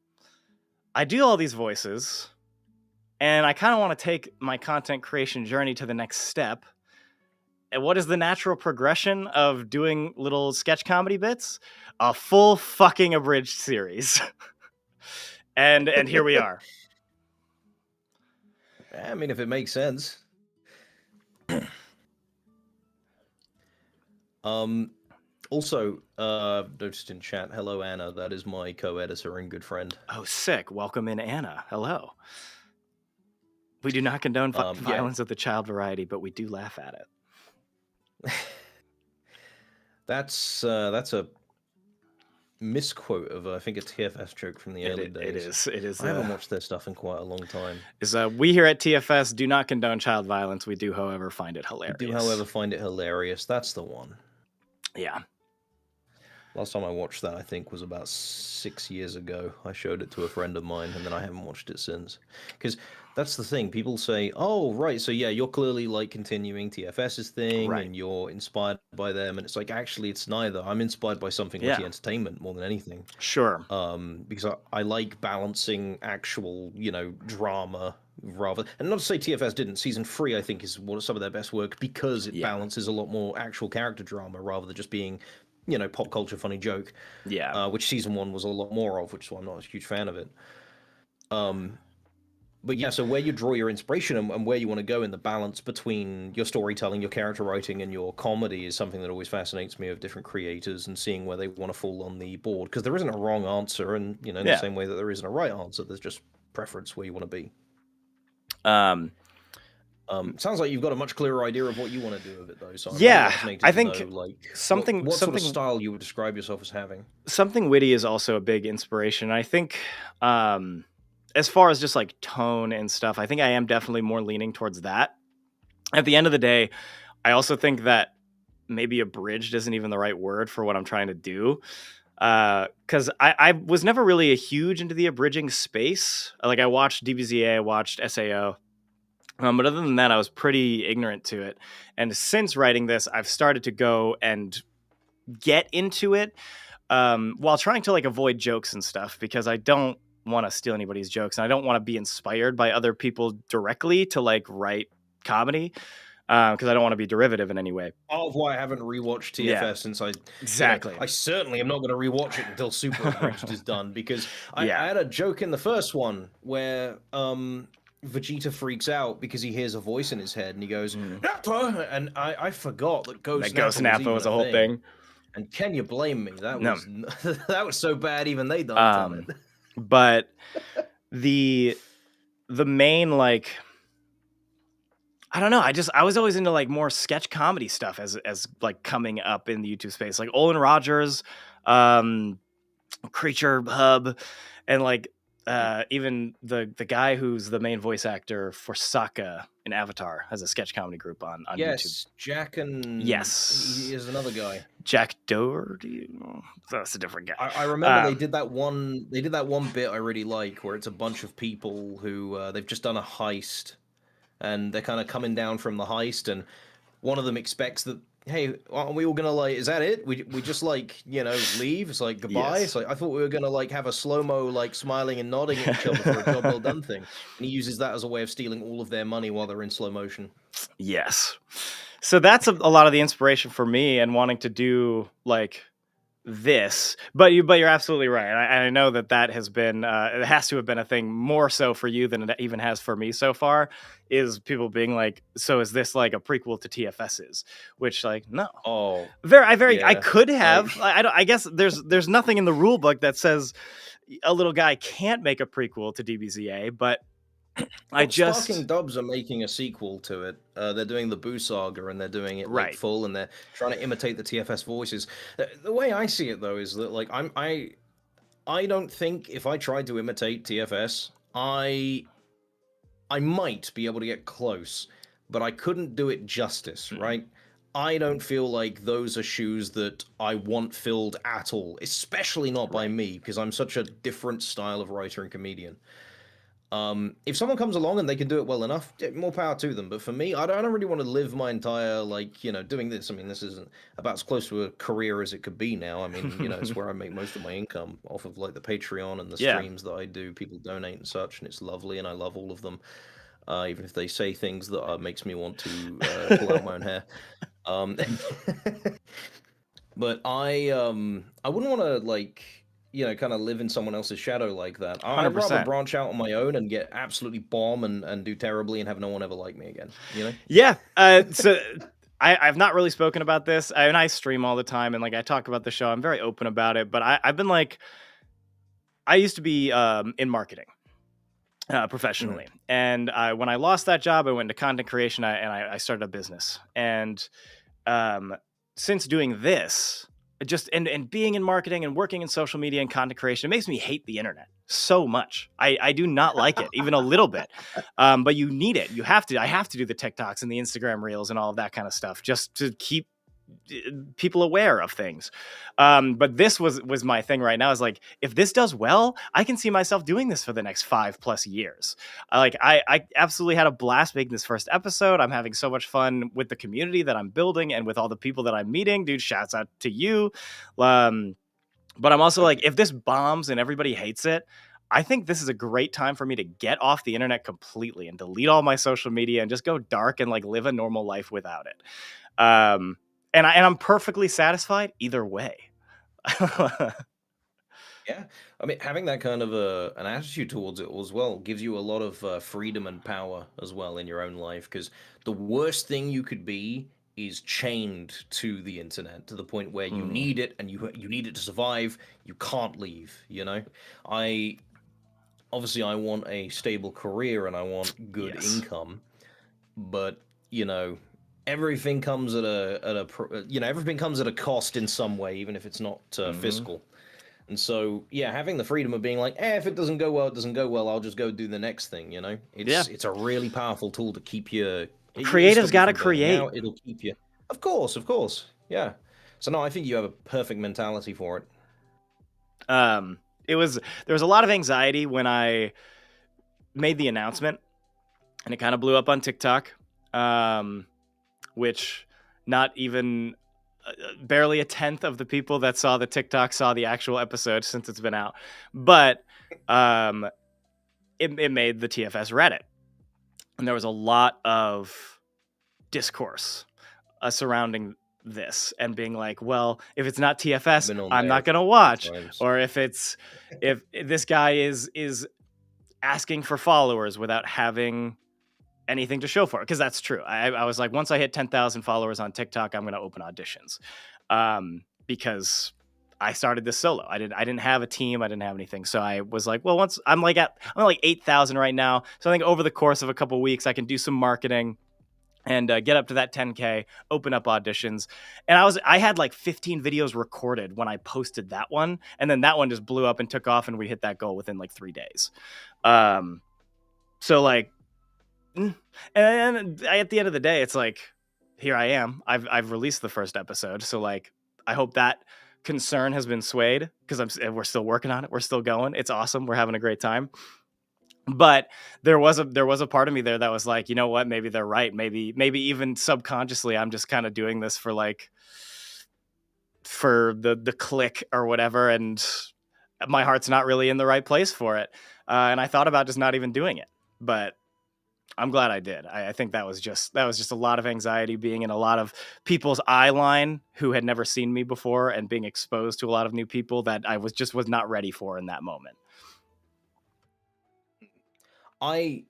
I do all these voices, and I kind of want to take my content creation journey to the next step. And what is the natural progression of doing little sketch comedy bits? A full fucking Abridged series. and here we are. I mean, if it makes sense. Also, noticed in chat, hello Anna, that is my co-editor and good friend. Oh, sick. Welcome in, Anna. Hello. We do not condone violence of the child variety, but we do laugh at it. That's a misquote of I think a TFS joke from the early days. It is. I haven't watched their stuff in quite a long time. We here at TFS do not condone child violence. We do, however, find it hilarious. We do, however, find it hilarious. That's the one. Yeah. Last time I watched that, I think, was about 6 years ago. I showed it to a friend of mine, and then I haven't watched it since. Because that's the thing. People say, oh, right, so yeah, you're clearly, like, continuing TFS's thing, and you're inspired by them. And it's like, actually, it's neither. I'm inspired by something like the entertainment more than anything. Sure. Because I like balancing actual, you know, drama rather... And not to say TFS didn't. Season 3, I think, is some of their best work because it balances a lot more actual character drama rather than just being... you know, pop culture funny joke. Yeah. Which season 1 was a lot more of, which is why I'm not a huge fan of it. But yeah, so where you draw your inspiration and where you want to go in the balance between your storytelling, your character writing, and your comedy is something that always fascinates me of different creators and seeing where they want to fall on the board. Because there isn't a wrong answer, and, you know, in the same way that there isn't a right answer, there's just preference where you want to be. Sounds like you've got a much clearer idea of what you want to do with it, though. So I think know, like, something what sort of style you would describe yourself as having. Something witty is also a big inspiration. I think, as far as just like tone and stuff, I think I am definitely more leaning towards that. At the end of the day, I also think that maybe abridged isn't even the right word for what I'm trying to do. Because I was never really a huge into the abridging space. Like I watched DBZA, I watched SAO. But other than that, I was pretty ignorant to it. And since writing this, I've started to go and get into it. while trying to like avoid jokes and stuff, because I don't want to steal anybody's jokes and I don't want to be inspired by other people directly to like write comedy, because I don't want to be derivative in any way. Part of why I haven't rewatched TFS Yeah. since I Exactly. I certainly am not going to rewatch it until Super Abridged is done, because I had a joke in the first one where Vegeta freaks out because he hears a voice in his head and he goes, Nappa! And I forgot that Ghost Nappa was a whole thing. And can you blame me? That was that was so bad even they dunked on it. But the main, like, I don't know, I was always into like more sketch comedy stuff as like coming up in the YouTube space, like Olin Rogers, Creature Hub, and like even the guy who's the main voice actor for Sokka in Avatar has a sketch comedy group on YouTube. Jack and he is another guy. Jack Doherty. That's a different guy. I remember they did that one bit I really like where it's a bunch of people who they've just done a heist and they're kind of coming down from the heist, and one of them expects that, hey, aren't we all gonna like, is that it? We just like, you know, leave? It's like goodbye. It's like, I thought we were gonna like have a slow-mo like smiling and nodding at each other for a job well done thing. And he uses that as a way of stealing all of their money while they're in slow motion. Yes. So that's a lot of the inspiration for me and wanting to do like this. But you're absolutely right. I know that has been it has to have been a thing more so for you than it even has for me so far, is people being like, so is this like a prequel to TFS's? Which, like, no. I could have. I guess there's nothing in the rule book that says a little guy can't make a prequel to DBZA, but Sparking Dubs are making a sequel to it. They're doing the Boo Saga, and they're doing it like full, and they're trying to imitate the TFS voices. The way I see it, though, is that like I don't think if I tried to imitate TFS, I might be able to get close, but I couldn't do it justice, right? I don't feel like those are shoes that I want filled at all, especially not by me, because I'm such a different style of writer and comedian. If someone comes along and they can do it well enough, more power to them. But for me, I don't really want to live my entire, like, you know, doing this. I mean, this isn't about as close to a career as it could be now. I mean, you know, it's where I make most of my income off of, like, the Patreon and the streams that I do. People donate and such, and it's lovely, and I love all of them. Even if they say things that makes me want to pull out my own hair. But I wouldn't want to, like, you know, kind of live in someone else's shadow like that. I'd rather branch out on my own and get absolutely bomb and do terribly and have no one ever like me again, you know? Yeah. So I've not really spoken about this. I stream all the time, and like I talk about the show. I'm very open about it, but I've been like, I used to be in marketing professionally. And when I lost that job, I went into content creation and I started a business. And since doing this, just and being in marketing and working in social media and content creation, it makes me hate the internet so much. I do not like it, even a little bit. But you need it. You have to. I have to do the TikToks and the Instagram reels and all of that kind of stuff just to keep people aware of things. But this was my thing right now, is like, if this does well, I can see myself doing this for the next 5+ years. I absolutely had a blast making this first episode. I'm having so much fun with the community that I'm building and with all the people that I'm meeting. Dude, shouts out to you. But I'm also like, if this bombs and everybody hates it, I think this is a great time for me to get off the internet completely and delete all my social media and just go dark and like live a normal life without it. And I'm perfectly satisfied either way. Yeah, I mean, having that kind of an attitude towards it as well gives you a lot of freedom and power as well in your own life. Because the worst thing you could be is chained to the internet to the point where you need it and you need it to survive. You can't leave. You know, I want a stable career and I want good income, but you know, everything comes at everything comes at a cost in some way, even if it's not fiscal. And so, yeah, having the freedom of being like, if it doesn't go well, it doesn't go well. I'll just go do the next thing. You know, it's a really powerful tool to keep you. Creatives got to create. It'll keep you. Of course. Yeah. So no, I think you have a perfect mentality for it. There was a lot of anxiety when I made the announcement, and it kind of blew up on TikTok. Which not even barely a tenth of the people that saw the TikTok saw the actual episode since it's been out, but it made the TFS Reddit, and there was a lot of discourse surrounding this and being like, well, if it's not TFS, I'm not gonna watch, or if this guy is asking for followers without having anything to show for it, because that's true. I was like, once I hit 10,000 followers on TikTok, I'm gonna open auditions, because I started this solo. I didn't have a team. I didn't have anything. So I was like, well, once I'm like 8,000 right now. So I think over the course of a couple weeks, I can do some marketing and get up to that 10K, open up auditions. And I had like 15 videos recorded when I posted that one. And then that one just blew up and took off, and we hit that goal within like 3 days. So like, and at the end of the day, it's like, here I am. I've released the first episode. So like, I hope that concern has been swayed, because we're still working on it. We're still going. It's awesome. We're having a great time. But there was a part of me there that was like, you know what? Maybe they're right. Maybe even subconsciously, I'm just kind of doing this for the click or whatever, and my heart's not really in the right place for it. And I thought about just not even doing it, but I'm glad I did. I think that was just a lot of anxiety, being in a lot of people's eye line who had never seen me before, and being exposed to a lot of new people that I was not ready for in that moment. I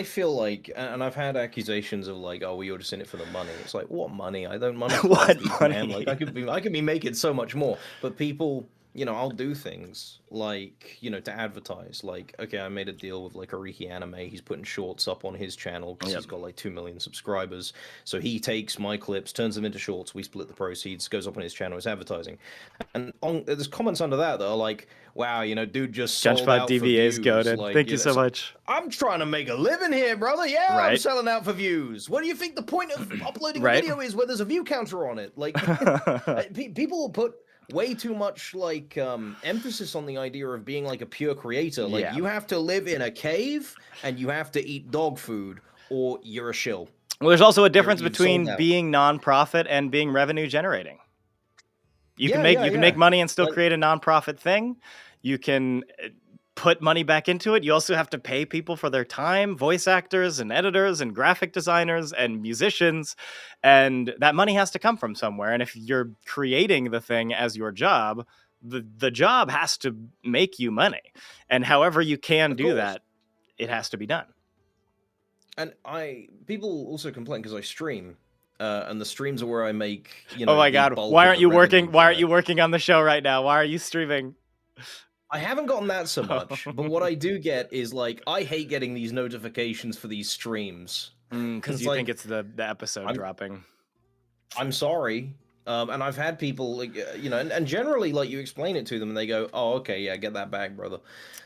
feel like, and I've had accusations of like, oh, well, you're just in it for the money. It's like, what money? I don't money. What money? Man. Like I could be making so much more. But people, I'll do things like, to advertise. Like, okay, I made a deal with like Ariki Anime. He's putting shorts up on his channel because he's got like 2 million subscribers. So he takes my clips, turns them into shorts. We split the proceeds, goes up on his channel. It's advertising. And there's comments under that are like, wow, dude just sold Gunchpot out DVA's for views. goaded. Like, Thank you so much. I'm trying to make a living here, brother. Yeah, Right. I'm selling out for views. What do you think the point of uploading a video is where there's a view counter on it? Like, people will put way too much like emphasis on the idea of being like a pure creator. Like, you have to live in a cave and you have to eat dog food, or you're a shill. Well, there's also a difference between being non-profit and being revenue generating. You can make money and still create a non-profit thing. You can put money back into it. You also have to pay people for their time, voice actors and editors and graphic designers and musicians, and that money has to come from somewhere. And if you're creating the thing as your job, the job has to make you money. And however you can do that, it has to be done. And people also complain because I stream. And the streams are where I make, oh my God, why aren't you working? Why aren't you working on the show right now? Why are you streaming? I haven't gotten that so much, but what I do get is like, I hate getting these notifications for these streams. Because you think it's the episode dropping. I'm sorry. And I've had people like, and generally like you explain it to them and they go, oh, okay, yeah, get that back, brother.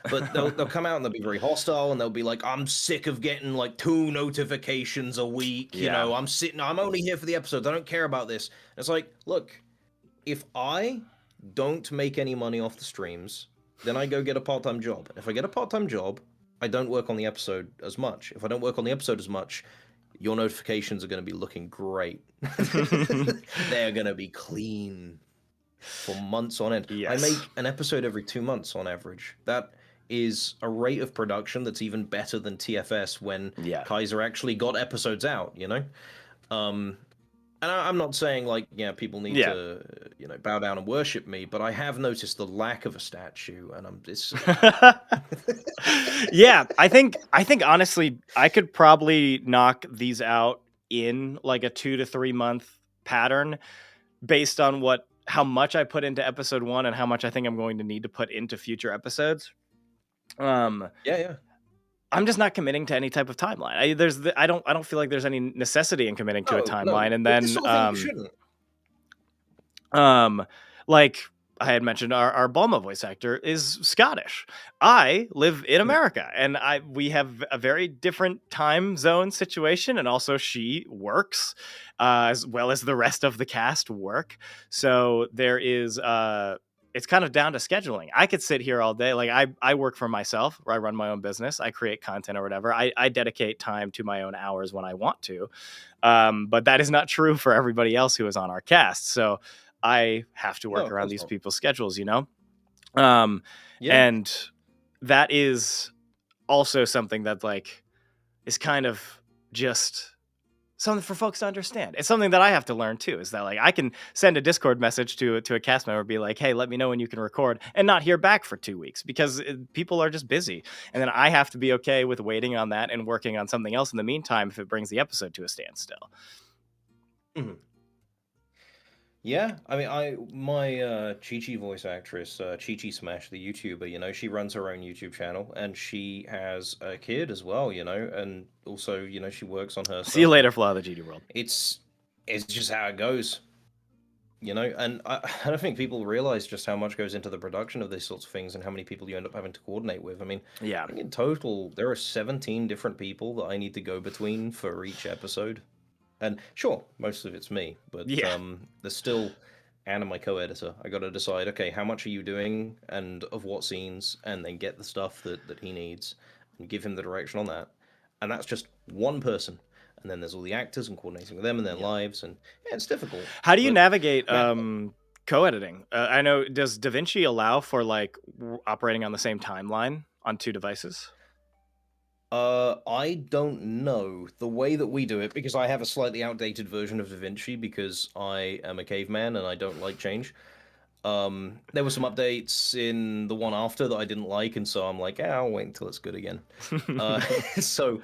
But they'll come out and they'll be very hostile and they'll be like, I'm sick of getting like 2 notifications a week. I'm only here for the episodes. I don't care about this. And it's like, look, if I don't make any money off the streams, then I go get a part-time job. If I get a part-time job, I don't work on the episode as much. If I don't work on the episode as much, your notifications are going to be looking great. They're going to be clean for months on end. Yes. I make an episode every 2 months on average. That is a rate of production that's even better than TFS when Kaiser actually got episodes out, And I'm not saying like, people need to, bow down and worship me, but I have noticed the lack of a statue, and I'm just. Yeah, I think honestly, I could probably knock these out in like a 2 to 3 month pattern, based on how much I put into episode 1 and how much I think I'm going to need to put into future episodes. I'm just not committing to any type of timeline. I don't feel like there's any necessity in committing to a timeline. No. And then, like I had mentioned, our Bulma voice actor is Scottish. I live in America, and we have a very different time zone situation, and also she works as well as the rest of the cast work. So there is it's kind of down to scheduling. I could sit here all day. Like I work for myself, or I run my own business. I create content or whatever. I dedicate time to my own hours when I want to. But that is not true for everybody else who is on our cast. So I have to work around these people's schedules, you know? And that is also something that like is kind of just something for folks to understand. It's something that I have to learn too, is that like I can send a Discord message to a cast member, be like, hey, let me know when you can record, and not hear back for 2 weeks because people are just busy. And then I have to be okay with waiting on that and working on something else in the meantime if it brings the episode to a standstill. Mhm. Yeah, I mean, my Chi-Chi voice actress, Chi-Chi Smash, the YouTuber, you know, she runs her own YouTube channel, and she has a kid as well, you know, and also, you know, she works on her See you stuff. later, Flaw of the GD World. It's just how it goes, you know, and I don't think people realize just how much goes into the production of these sorts of things and how many people you end up having to coordinate with. I mean, Yeah. I think in total, there are 17 different people that I need to go between for each episode. And sure, most of it's me, but Yeah. there's still Anna, my co-editor. I got to decide, okay, how much are you doing and of what scenes, and then get the stuff that he needs and give him the direction on that. And that's just one person. And then there's all the actors and coordinating with them and their lives, and yeah, it's difficult. How do you But navigate man, co-editing? I know, does DaVinci allow for like operating on the same timeline on 2 devices? I don't know the way that we do it because I have a slightly outdated version of DaVinci because I am a caveman and I don't like change. There were some updates in the one after that I didn't like, and so I'm like, I'll wait until it's good again. So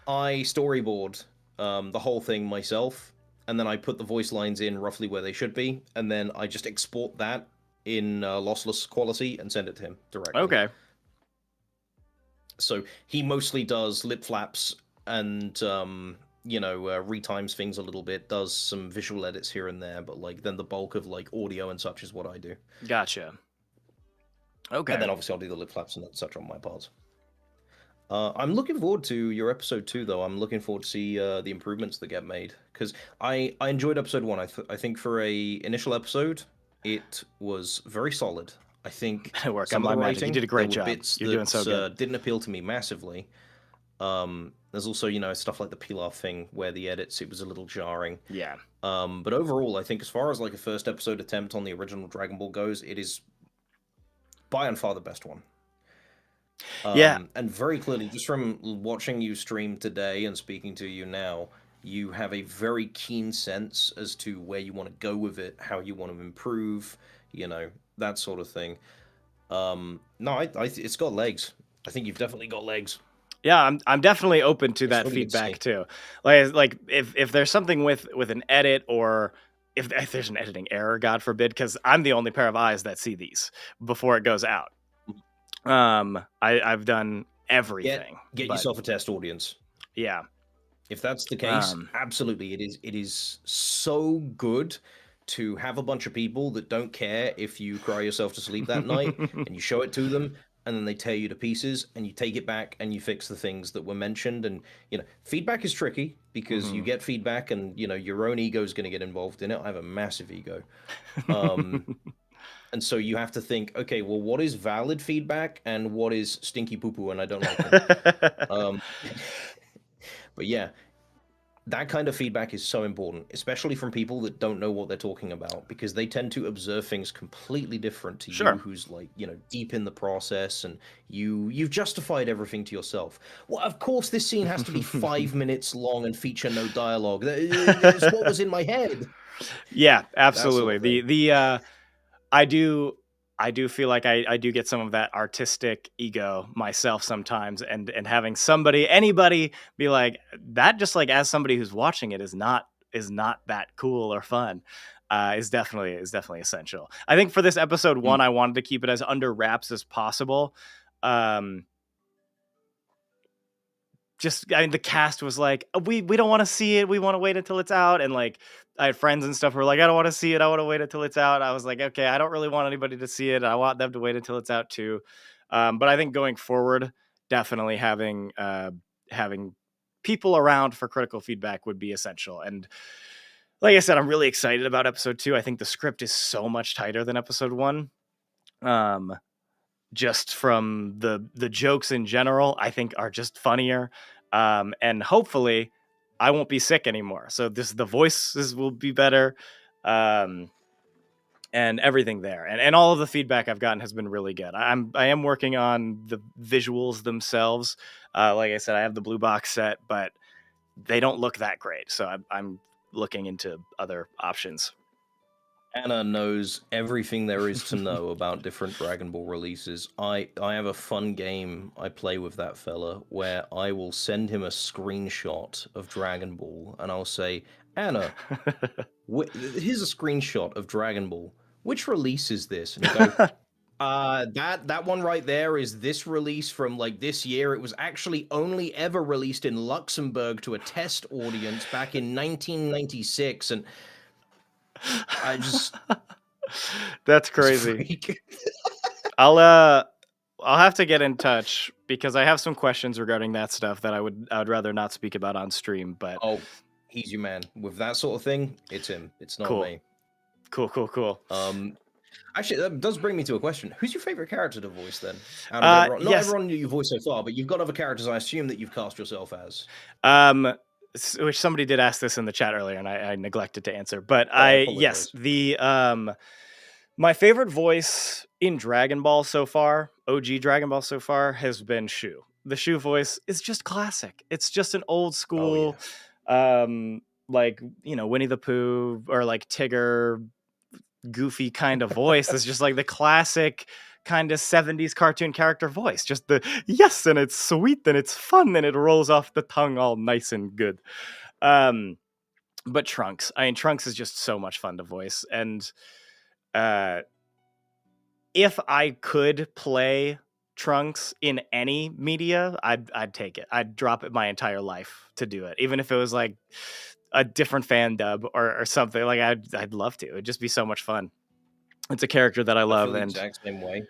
I storyboard the whole thing myself, and then I put the voice lines in roughly where they should be, and then I just export that in lossless quality and send it to him directly. Okay. So he mostly does lip flaps and you know, retimes things a little bit, does some visual edits here and there, but like then the bulk of like audio and such is what I do. Gotcha. Okay. And then obviously I'll do the lip flaps and such on my parts. I'm looking forward to your episode 2, though. I'm looking forward to see the improvements that get made, because I enjoyed episode 1. I think for a initial episode, it was very solid. I think Work some on of the my magic. writing, You did a great there were job. bits You're doing so good. didn't appeal to me massively. There's also, you know, stuff like the Pilaf thing where the edits, it was a little jarring. Yeah. But overall, I think as far as like a first episode attempt on the original Dragon Ball goes, it is by and far the best one. Yeah. And very clearly, just from watching you stream today and speaking to you now, you have a very keen sense as to where you want to go with it, how you want to improve, you know, that sort of thing. No, it's got legs. I think you've definitely got legs. Yeah, I'm definitely open to that really good to feedback see. too. Like if there's something with an edit, or if there's an editing error, God forbid, because I'm the only pair of eyes that see these before it goes out. I've done everything. Get yourself a test audience. Yeah. If that's the case, absolutely, it is so good to have a bunch of people that don't care if you cry yourself to sleep that night, and you show it to them, and then they tear you to pieces, and you take it back and you fix the things that were mentioned. And you know, feedback is tricky because you get feedback, and you know your own ego is going to get involved in it. I have a massive ego. And so you have to think, okay, well, what is valid feedback and what is stinky poo-poo and I don't like it? But yeah, that kind of feedback is so important, especially from people that don't know what they're talking about, because they tend to observe things completely different to you, who's like, you know, deep in the process, and you've justified everything to yourself. Well, of course, this scene has to be 5 minutes long and feature no dialogue. That's what was in my head. Yeah, absolutely. I do feel like I do get some of that artistic ego myself sometimes, and having anybody be like that, just like as somebody who's watching it, is not that cool or fun, is definitely essential. I think for this episode 1, I wanted to keep it as under wraps as possible. The cast was like, we don't want to see it. We want to wait until it's out. And like, I had friends and stuff who were like, I don't want to see it. I want to wait until it's out. I was like, okay, I don't really want anybody to see it. I want them to wait until it's out too. But I think going forward, definitely having people around for critical feedback would be essential. And like I said, I'm really excited about episode 2. I think the script is so much tighter than episode 1. Just from the jokes in general, I think are just funnier. And hopefully I won't be sick anymore. So the voices will be better. And everything there. And all of the feedback I've gotten has been really good. I am working on the visuals themselves. Like I said, I have the blue box set, but they don't look that great. So I'm looking into other options. Anna knows everything there is to know about different Dragon Ball releases. I have a fun game I play with that fella where I will send him a screenshot of Dragon Ball and I'll say, Anna, here's a screenshot of Dragon Ball. Which release is this? And he'll go, that one right there is this release from like this year. It was actually only ever released in Luxembourg to a test audience back in 1996, and I just That's crazy. I'll have to get in touch because I have some questions regarding that stuff that I would rather not speak about on stream. But he's your man with that sort of thing. It's him. It's not cool. me. Cool. Actually, that does bring me to a question. Who's your favorite character to voice then? Not everyone you voiced so far, but you've got other characters I assume that you've cast yourself as. Which somebody did ask this in the chat earlier, and I neglected to answer. But my favorite voice in Dragon Ball so far, OG Dragon Ball so far, has been Shu. The Shu voice is just classic. It's just an old school, like Winnie the Pooh or like Tigger, goofy kind of voice. It's just like the classic kind of 70s cartoon character voice, just the yes, and it's sweet and it's fun and it rolls off the tongue all nice and good. But Trunks is just so much fun to voice, and if I could play Trunks in any media, I'd take it. I'd drop it my entire life to do it, even if it was like a different fan dub or something. Like I'd love to. It'd just be so much fun. It's a character that I love. I feel the exact same way.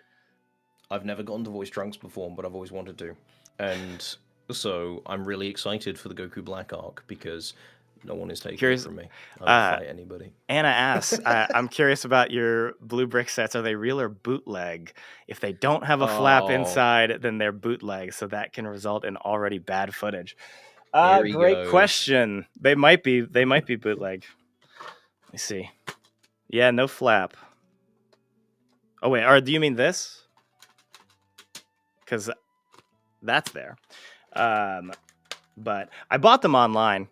I've never gotten to voice Trunks before, but I've always wanted to. And so I'm really excited for the Goku Black arc because no one is taking it from me. I'll fight anybody. Anna asks, I'm curious about your blue brick sets. Are they real or bootleg? If they don't have a flap inside, then they're bootleg, so that can result in already bad footage. Great question. They might be bootleg. Let me see. Yeah, no flap. Oh wait, do you mean this? Because that's there. But I bought them online.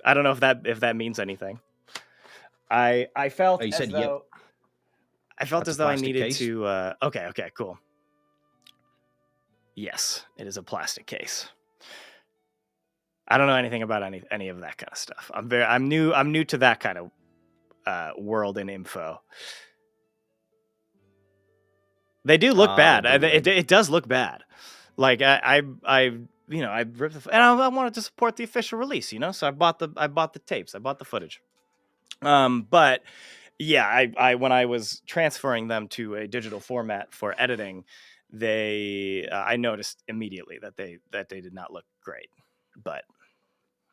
I don't know if that means anything. I felt as though I needed to. Okay, cool. Yes, it is a plastic case. I don't know anything about any of that kind of stuff. I'm new to that kind of world and info. They do look bad. It does look bad. Like I ripped and I wanted to support the official release, so I bought the tapes, I bought the footage. But yeah, I when I was transferring them to a digital format for editing, I noticed immediately that they did not look great. But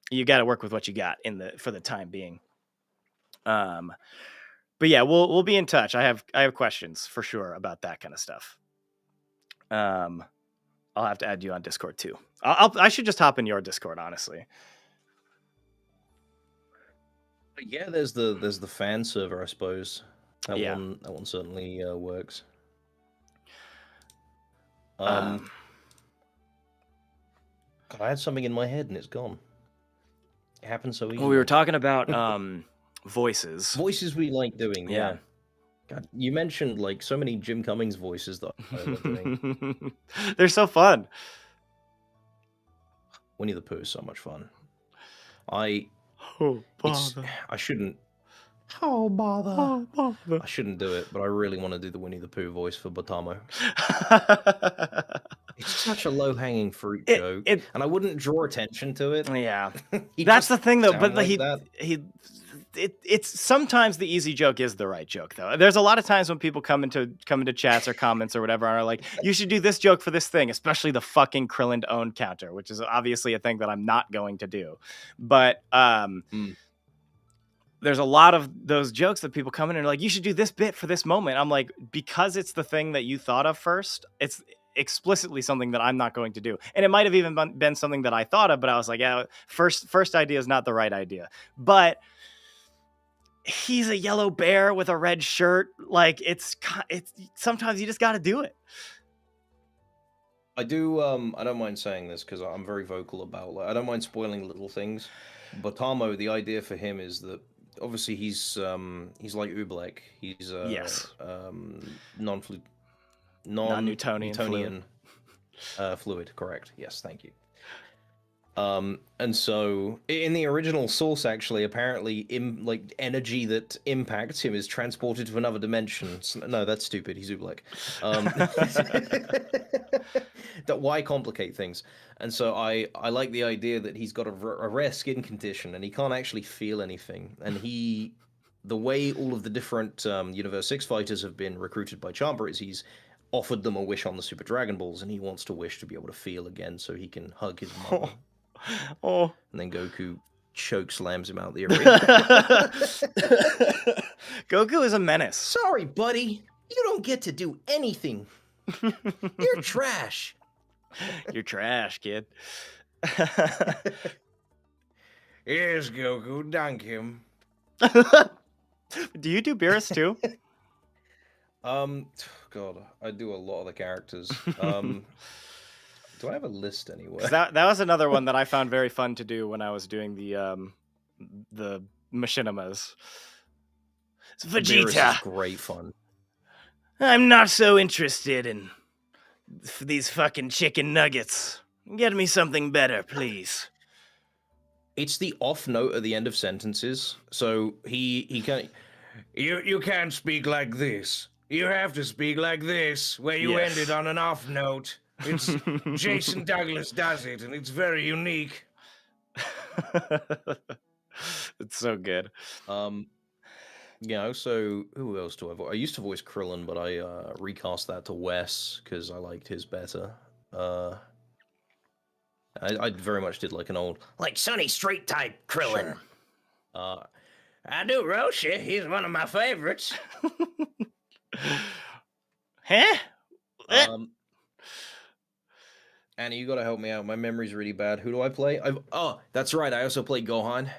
you got to work with what you got for the time being. But yeah, we'll be in touch. I have questions for sure about that kind of stuff. I'll have to add you on Discord too. I should just hop in your Discord, honestly. Yeah, there's the fan server, I suppose. That one certainly works. God, I had something in my head and it's gone. It happened so easily. Well, we were talking about voices. Voices we like doing, yeah. God, you mentioned like so many Jim Cummings voices that I love doing. They're so fun. Winnie the Pooh is so much fun. I shouldn't. Oh bother! I shouldn't do it, but I really want to do the Winnie the Pooh voice for Botamo. It's such a low-hanging fruit joke, and I wouldn't draw attention to it. Yeah, that's the thing, though. But it's sometimes the easy joke is the right joke, though. There's a lot of times when people come into chats or comments or whatever and are like, "You should do this joke for this thing," especially the fucking Krillin own counter, which is obviously a thing that I'm not going to do. But there's a lot of those jokes that people come in and are like, you should do this bit for this moment. I'm like, because it's the thing that you thought of first, it's explicitly something that I'm not going to do. And it might have even been something that I thought of, but I was like, yeah, first idea is not the right idea. But he's a yellow bear with a red shirt. Like it's sometimes you just got to do it. I do. I don't mind saying this because I'm very vocal about. Like, I don't mind spoiling little things. But Tamo, the idea for him is that obviously he's like Oobleck. He's Yes. non-Newtonian fluid. Correct. Yes. Thank you. And so in the original source, actually, apparently, like energy that impacts him is transported to another dimension. No, that's stupid. He's Oobleck. That why complicate things? And so I like the idea that he's got a rare skin condition and he can't actually feel anything. And the way all of the different Universe 6 fighters have been recruited by Champa is he's offered them a wish on the Super Dragon Balls, and he wants to wish to be able to feel again so he can hug his mom. Oh. And then Goku choke slams him out the arena. Goku is a menace. Sorry, buddy. You don't get to do anything. You're trash. You're trash, kid. Yes, Goku, thank him. Do you do Beerus too? God, I do a lot of the characters. Do I have a list anywhere? That was another one that I found very fun to do when I was doing the machinimas. It's Beerus Vegeta. is great fun. I'm not so interested in these fucking chicken nuggets. Get me something better, please. It's the off note at the end of sentences, so he can't. You can't speak like this. You have to speak like this, where you Yes. ended on an off note. It's Jason Douglas does it, and it's very unique. It's so good. So who else do I voice? I used to voice Krillin, but I recast that to Wes because I liked his better. I very much did like an old, Like Sunny Street type Krillin. Sure. I do Roshi. He's one of my favorites. Huh? Annie, you gotta help me out. My memory's really bad. Who do I play? Oh, that's right. I also play Gohan.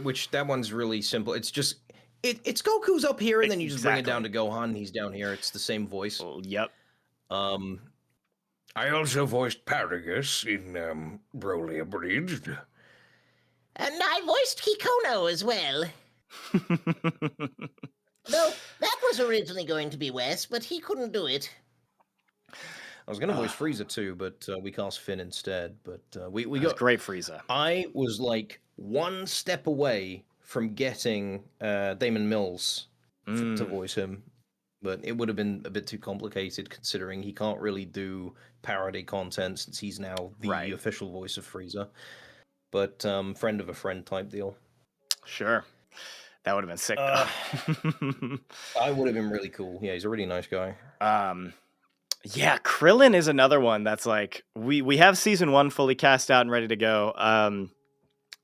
Which that one's really simple. It's just it's Goku's up here, and then you just bring it down to Gohan, and he's down here. It's the same voice. Well, yep. I also voiced Paragus in Broly Abridged. And I voiced Kikono as well. Though that was originally going to be Wes, but he couldn't do it. I was gonna voice Frieza too, but we cast Finn instead. But we That's got great Frieza. I was like one step away from getting Damon Mills to voice him, but it would have been a bit too complicated considering he can't really do parody content since he's now the official voice of Frieza. But friend of a friend type deal. Sure. That would have been sick, though. I would have been really cool. Yeah, he's a really nice guy. Yeah, Krillin is another one that's like we have season 1 fully cast out and ready to go.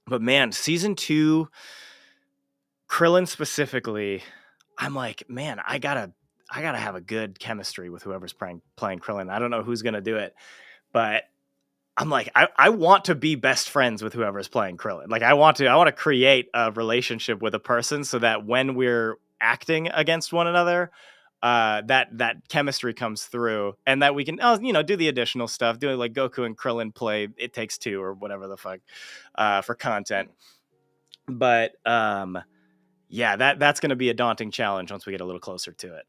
But man, season 2, Krillin specifically, I'm like, man, I gotta have a good chemistry with whoever's playing Krillin. I don't know who's gonna do it, but I'm like, I want to be best friends with whoever's playing Krillin. Like I want to create a relationship with a person so that when we're acting against one another, that chemistry comes through, and that we can, do the additional stuff, do like Goku and Krillin play It Takes Two or whatever the fuck, for content. But yeah, that's going to be a daunting challenge once we get a little closer to it.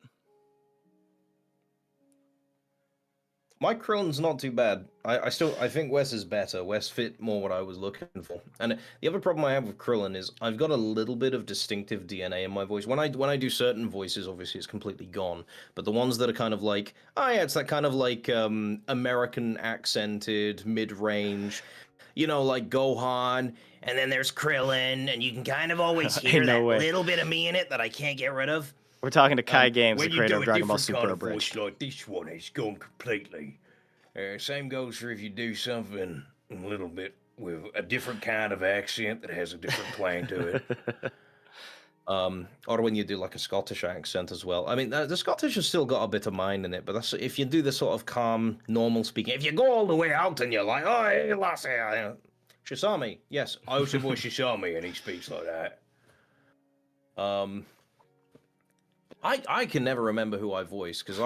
My Krillin's not too bad. I think Wes is better. Wes fit more what I was looking for. And the other problem I have with Krillin is I've got a little bit of distinctive DNA in my voice. When I do certain voices, obviously it's completely gone. But the ones that are kind of like, it's that kind of like American accented, mid-range, like Gohan, and then there's Krillin, and you can kind of always hear that little bit of me in it that I can't get rid of. We're talking to KaiGames, the When you creator do of a Dragonball different Super kind of Abridged. voice like this one, it's gone completely. Same goes for if you do something a little bit with a different kind of accent that has a different twang to it. Or when you do like a Scottish accent as well. I mean, the Scottish has still got a bit of mind in it, but that's if you do the sort of calm, normal speaking. If you go all the way out and you're like, "Oh, hey, lassie, she saw me." Yes, I was the voice she saw me, and he speaks like that. I can never remember who I voice because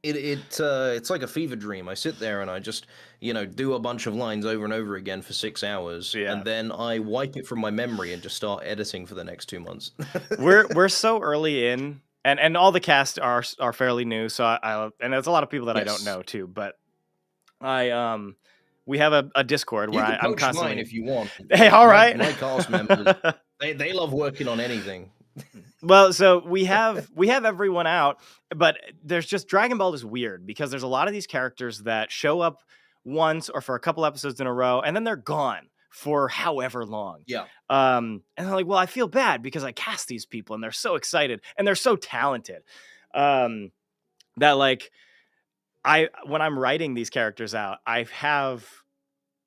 it's like a fever dream. I sit there and I just do a bunch of lines over and over again for 6 hours, and then I wipe it from my memory and just start editing for the next 2 months. we're so early in, and all the cast are fairly new. So and there's a lot of people that I don't know too. But we have a Discord where I'm constantly. Mine if you want. Hey, all right. My cast members, they love working on anything. Well, so we have everyone out, but there's just Dragon Ball is weird because there's a lot of these characters that show up once or for a couple episodes in a row, and then they're gone for however long. Yeah. And they're like, well, I feel bad because I cast these people and they're so excited and they're so talented. That like when I'm writing these characters out, I have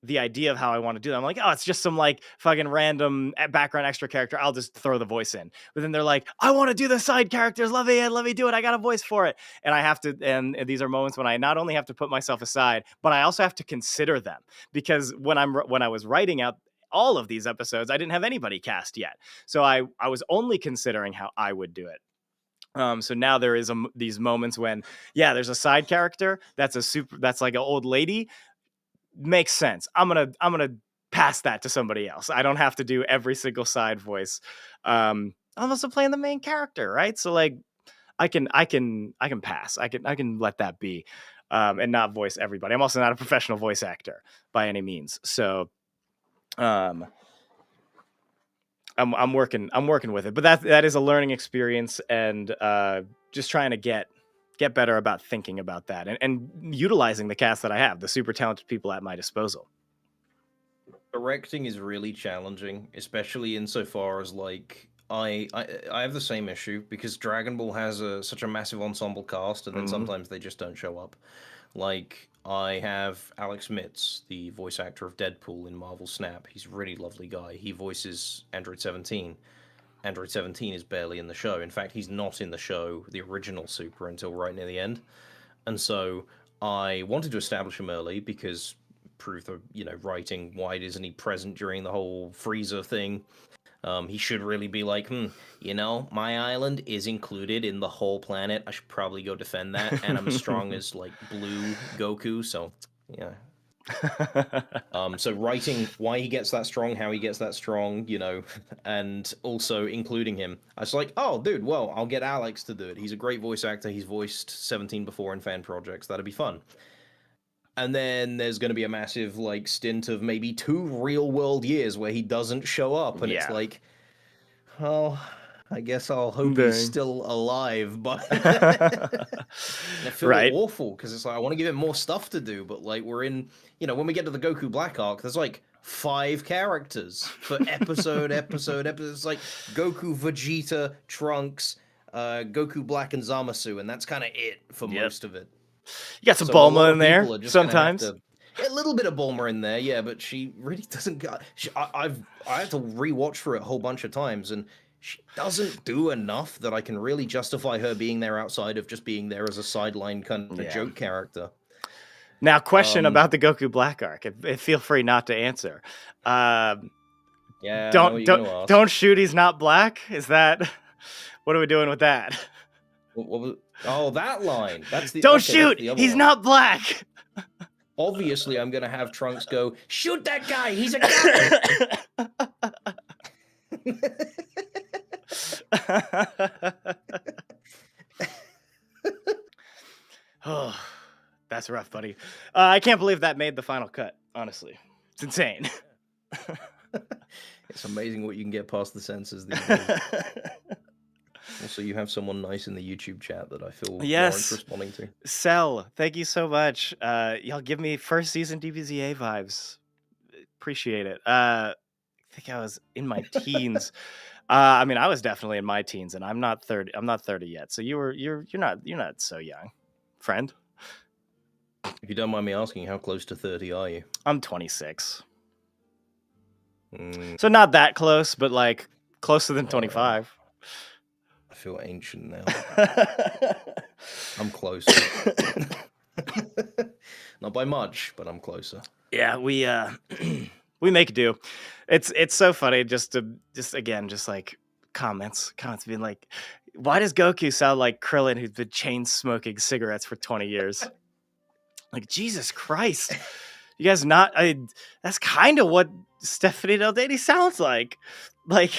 the idea of how I want to do them. I'm like, oh, it's just some like fucking random background extra character. I'll just throw the voice in. But then they're like, I want to do the side characters. Let me do it. I got a voice for it. And I have to, and these are moments when I not only have to put myself aside, but I also have to consider them because when I was writing out all of these episodes, I didn't have anybody cast yet. So I was only considering how I would do it. So now there is these moments when, there's a side character that's like an old lady. Makes sense. I'm gonna pass that to somebody else. I don't have to do every single side voice. I'm also playing the main character, right? So like, I can pass. I can let that be, and not voice everybody. I'm also not a professional voice actor by any means. So, I'm working with it. But that is a learning experience, and just trying to get better about thinking about that and utilizing the cast that I have, the super talented people at my disposal. Directing is really challenging, especially insofar as like I have the same issue because Dragon Ball has such a massive ensemble cast, and then sometimes they just don't show up. Like I have Alex Mitz, the voice actor of Deadpool in Marvel Snap. He's a really lovely guy. He voices Android 17. Android 17 is barely in the show. In fact, he's not in the show, the original Super, until right near the end. And so I wanted to establish him early because proof of, writing, why isn't he present during the whole Frieza thing? He should really be like, my island is included in the whole planet. I should probably go defend that. And I'm as strong as, like, blue Goku, so, yeah. So writing why he gets that strong, how he gets that strong, and also including him. I was like, oh, dude, well, I'll get Alex to do it. He's a great voice actor. He's voiced 17 before in fan projects. That'd be fun. And then there's going to be a massive, like, stint of maybe 2 real-world years where he doesn't show up, and it's like, oh, I guess I'll hope he's still alive, but I feel awful because it's like I want to give him more stuff to do, but like we're in, when we get to the Goku Black arc, there's like 5 characters for episode. It's like Goku, Vegeta, Trunks, Goku Black, and Zamasu, and that's kind of it for most of it. You got some Bulma in there sometimes. A little bit of Bulma in there, yeah, but she really doesn't got. I had to rewatch for it a whole bunch of times, and she doesn't do enough that I can really justify her being there outside of just being there as a sideline kind of joke character. Now, question about the Goku Black arc. Feel free not to answer. Don't shoot. He's not black. Is that what are we doing with that? Oh, that line. That's the don't shoot. He's not black. Obviously, I'm gonna have Trunks go shoot that guy. He's a guy. Oh, that's rough, buddy. I can't believe that made the final cut. Honestly, it's insane. It's amazing what you can get past the censors these days. Also, you have someone nice in the YouTube chat that I feel warrants responding to. Cell, thank you so much. Y'all give me first season DBZA vibes. Appreciate it. I think I was in my teens. I mean, I was definitely in my teens, and I'm not 30. I'm not 30 yet. So you're not so young, friend. If you don't mind me asking, how close to 30 are you? I'm 26. So not that close, but like closer than 25. I feel ancient now. I'm closer. Not by much, but I'm closer. Yeah, we we make do. It's so funny just like comments being like, why does Goku sound like Krillin who's been chain smoking cigarettes for 20 years? Like, Jesus Christ. You guys that's kind of what Stephanie Daldani sounds like. Like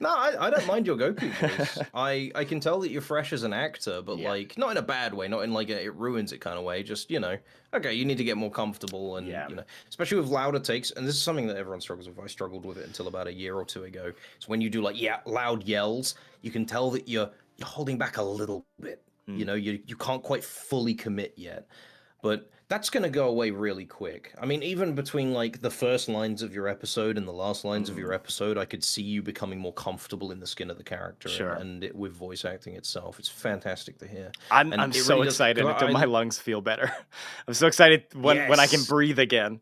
No, I don't mind your Goku voice. I can tell that you're fresh as an actor, but Yeah. like not in a bad way, not in like it ruins it kind of way. Just okay, you need to get more comfortable, and especially with louder takes. And this is something that everyone struggles with. I struggled with it until about a year or two ago. So when you do like loud yells, you can tell that you're holding back a little bit. You can't quite fully commit yet. But that's going to go away really quick. I mean, even between like the first lines of your episode and the last lines of your episode, I could see you becoming more comfortable in the skin of the character and with voice acting itself. It's fantastic to hear. I'm so excited until my lungs feel better. I'm so excited when I can breathe again.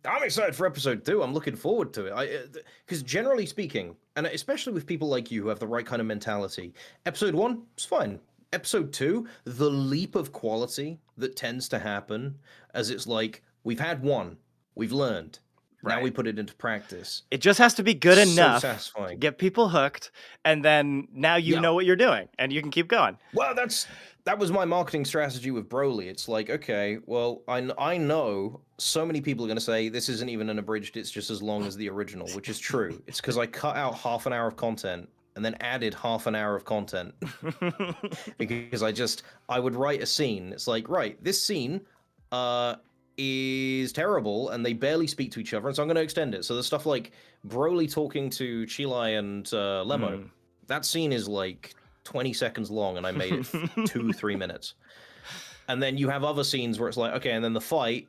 I'm excited for episode 2. I'm looking forward to it. Because generally speaking, and especially with people like you who have the right kind of mentality, episode 1 is fine. Episode 2, the leap of quality that tends to happen as it's like, we've had 1, we've learned, now we put it into practice. It just has to be good enough satisfying. to get people hooked, and then now you know what you're doing, and you can keep going. Well, that was my marketing strategy with Broly. It's like, okay, well, I know so many people are going to say, this isn't even an abridged, it's just as long as the original, which is true. It's because I cut out half an hour of content and then added half an hour of content because I would write a scene. It's like, right, this scene is terrible and they barely speak to each other, and so I'm going to extend it. So there's stuff like Broly talking to Chilai and Lemo. That scene is like 20 seconds long, and I made it 2-3 minutes. And then you have other scenes where it's like, okay, and then the fight,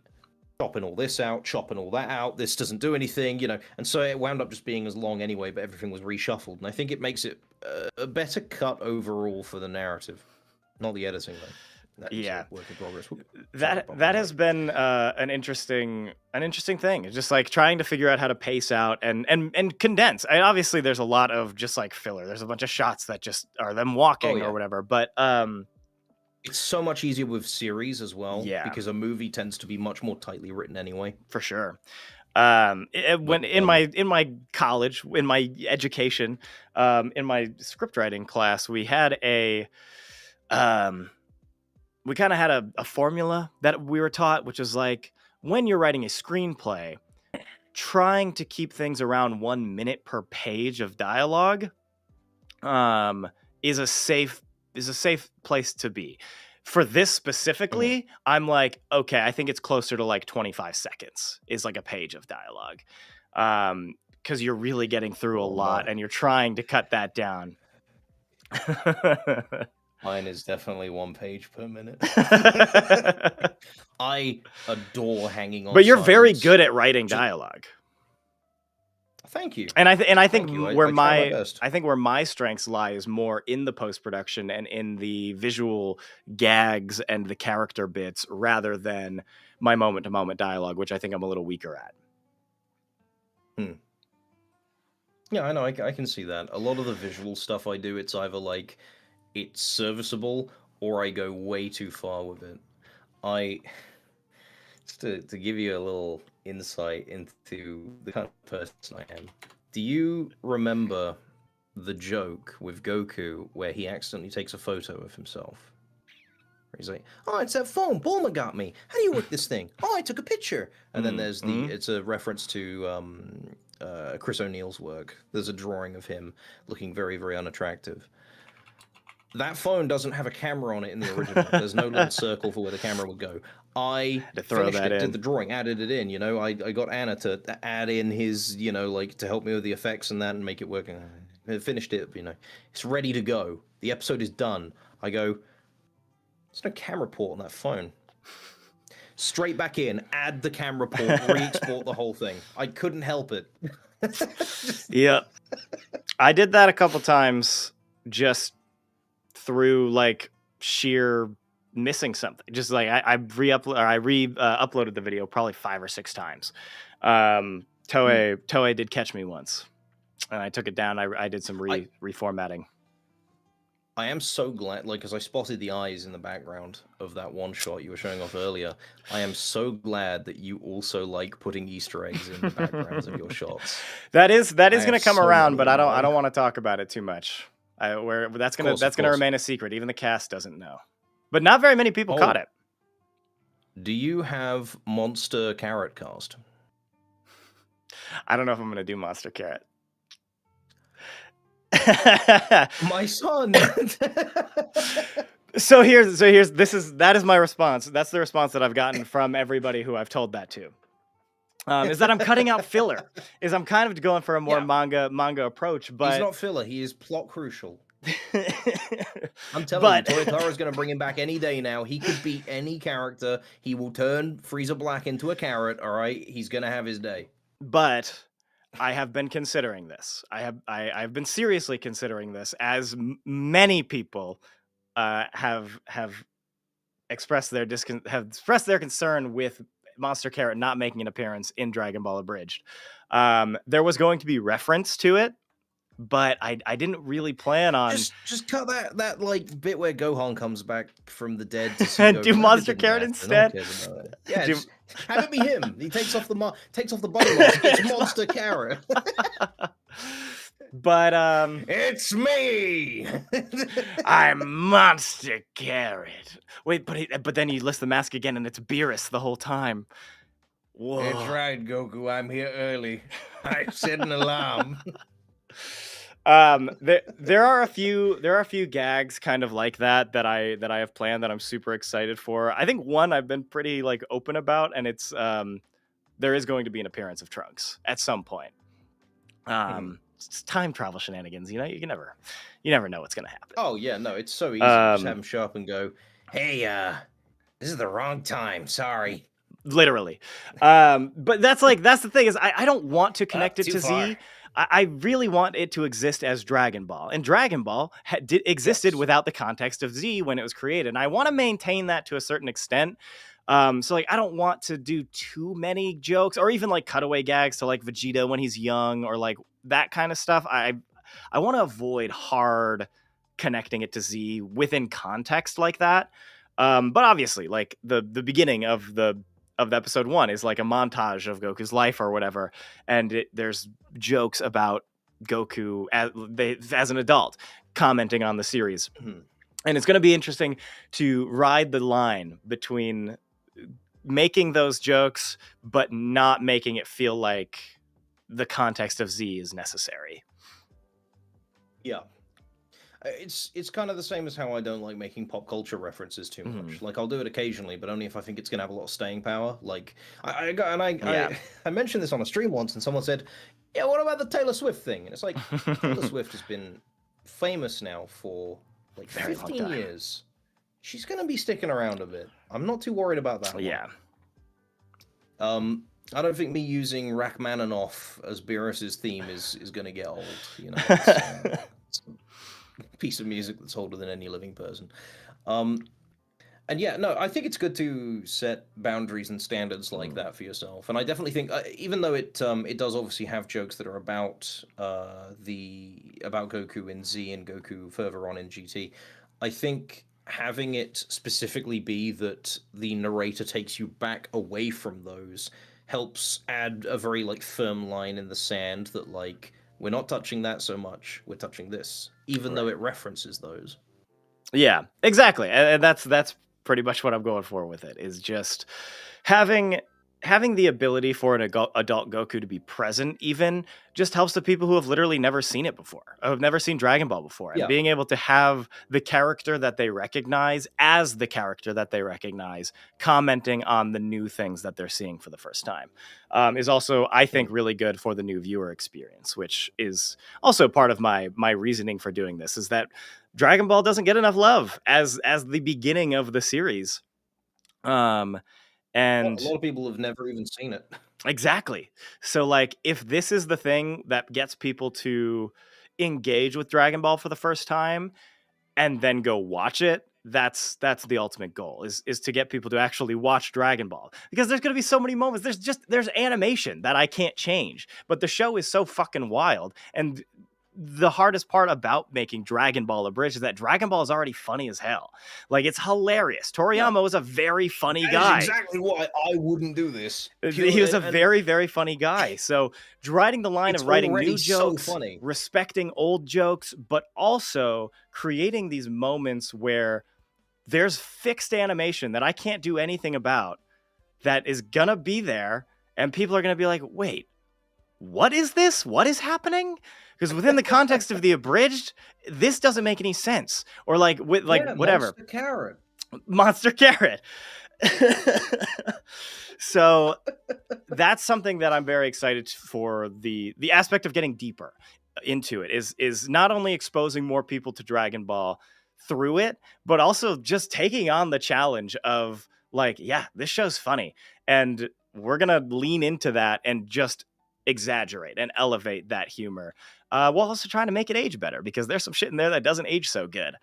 chopping all this out, chopping all that out, this doesn't do anything, and so it wound up just being as long anyway, but everything was reshuffled, and I think it makes it a better cut overall for the narrative, not the editing though. Yeah, work in progress. That has been an interesting thing. It's just like trying to figure out how to pace out and condense. Obviously, there's a lot of just like filler. There's a bunch of shots that just are them walking or whatever, but it's so much easier with series as well, because a movie tends to be much more tightly written anyway. For sure. In my college, in my education, in my script writing class, we had we kind of had a formula that we were taught, which is like, when you're writing a screenplay, trying to keep things around 1 minute per page of dialogue is a safe place to be. For this specifically, I'm like, okay, I think it's closer to like 25 seconds is like a page of dialogue. Because you're really getting through a lot and you're trying to cut that down. Mine is definitely 1 page per minute. I adore hanging on. But you're very good at writing dialogue. Thank you. And I think where I think where my strengths lie is more in the post-production and in the visual gags and the character bits rather than my moment-to-moment dialogue, which I think I'm a little weaker at. Yeah, I know. I can see that. A lot of the visual stuff I do, it's either like it's serviceable or I go way too far with it. Just to give you a little insight into the kind of person I am. Do you remember the joke with Goku where he accidentally takes a photo of himself? He's like, "Oh, it's that phone. Bulma got me. How do you work this thing? Oh, I took a picture." And then there's it's a reference to Chris O'Neill's work. There's a drawing of him looking very, very unattractive. That phone doesn't have a camera on it in the original. There's no little circle for where the camera would go. I finished it, did the drawing, added it in, I got Anna to add in his, like to help me with the effects and that and make it work. I finished it, it's ready to go. The episode is done. I go, there's no camera port on that phone. Straight back in, add the camera port, re-export the whole thing. I couldn't help it. Yeah. I did that a couple times just through like sheer missing something. Just like I uploaded the video probably 5 or 6 times. Toei did catch me once. and I took it down. I did some reformatting. I am so glad, like, because I spotted the eyes in the background of that one shot you were showing off earlier. I am so glad that you also like putting Easter eggs in the backgrounds of your shots. That is going to have come so around, many but of I them. don't want to talk about it too much. That's gonna Of course. remain a secret. Even the cast doesn't know. But not very many people caught it. Do you have Monster Carrot cast? I don't know if I'm gonna do Monster Carrot. My son. That is my response. That's the response that I've gotten from everybody who I've told that to. Is that I'm cutting out filler. Is I'm kind of going for a more manga approach, but he's not filler. He is plot crucial. I'm telling you, Toyotara's going to bring him back any day now. He could be any character. He will turn Frieza Black into a carrot. All right, he's going to have his day. But I have been considering this. I've been seriously considering this, as many people have expressed their concern with Monster Carrot not making an appearance in Dragonball Abridged. There was going to be reference to it, but I didn't really plan on just cut that like bit where Gohan comes back from the dead to see do Monster Carrot instead. Yeah, have it be him. He takes off the body mask. It's Monster Carrot. But it's me. I'm Monster Carrot. Wait, but then you list the mask again, and it's Beerus the whole time. Whoa. It's right, Goku. I'm here early. I set an alarm. There are a few gags kind of like that I have planned that I'm super excited for. I think one I've been pretty like open about, and it's there is going to be an appearance of Trunks at some point. It's time travel shenanigans, you know. You never know what's gonna happen. Oh yeah, no, it's so easy. Just have him show up and go, "Hey, this is the wrong time. Sorry." Literally. But that's the thing is I don't want to connect it to far. Z. I really want it to exist as Dragon Ball, and Dragon Ball existed without the context of Z when it was created, and I want to maintain that to a certain extent. So like I don't want to do too many jokes or even like cutaway gags to like Vegeta when he's young or like that kind of stuff. I want to avoid hard connecting it to Z within context like that. But obviously, like the beginning of the episode 1 is like a montage of Goku's life or whatever, and there's jokes about Goku as an adult commenting on the series. And it's going to be interesting to ride the line between making those jokes but not making it feel like the context of Z is necessary. Yeah. It's kind of the same as how I don't like making pop culture references too much. Like I'll do it occasionally, but only if I think it's gonna have a lot of staying power. Like I mentioned this on a stream once, and someone said, "Yeah, what about the Taylor Swift thing?" And it's like Taylor Swift has been famous now for like 15 years. She's gonna be sticking around a bit. I'm not too worried about that. Yeah. I don't think me using Rachmaninoff as Beerus's theme is gonna get old. You know. It's a piece of music that's older than any living person. And yeah, no, I think it's good to set boundaries and standards like that for yourself. And I definitely think, even though it does obviously have jokes that are about Goku in Z and Goku further on in GT, I think having it specifically be that the narrator takes you back away from those helps add a very like firm line in the sand that like we're not touching that so much, we're touching this, even though it references those. Yeah, exactly. And that's pretty much what I'm going for with it, is just having the ability for an adult Goku to be present even just helps the people who have literally never seen it before, have never seen Dragon Ball before. And being able to have the character that they recognize as the character that they recognize, commenting on the new things that they're seeing for the first time, is also, I think, really good for the new viewer experience, which is also part of my reasoning for doing this, is that Dragon Ball doesn't get enough love as the beginning of the series. And a lot of people have never even seen it. Exactly. So like if this is the thing that gets people to engage with Dragon Ball for the first time and then go watch it that's the ultimate goal is to get people to actually watch Dragon Ball, because there's going to be so many moments. There's animation that I can't change, but the show is so fucking wild. And the hardest part about making Dragon Ball Abridged is that Dragon Ball is already funny as hell. Like, it's hilarious. Toriyama was a very funny guy. That's exactly why I wouldn't do this. He was a very, very funny guy. So riding the line of writing new jokes, so funny. respecting old jokes, but also creating these moments where there's fixed animation that I can't do anything about, that is gonna be there, and people are gonna be like, wait, what is this? What is happening? Because within the context of the Abridged, this doesn't make any sense. Or like with whatever. Monster Carrot. So that's something that I'm very excited for. The aspect of getting deeper into it is not only exposing more people to Dragon Ball through it, but also just taking on the challenge of like, yeah, this show's funny, and we're gonna lean into that and just exaggerate and elevate that humor, while also trying to make it age better, because there's some shit in there that doesn't age so good.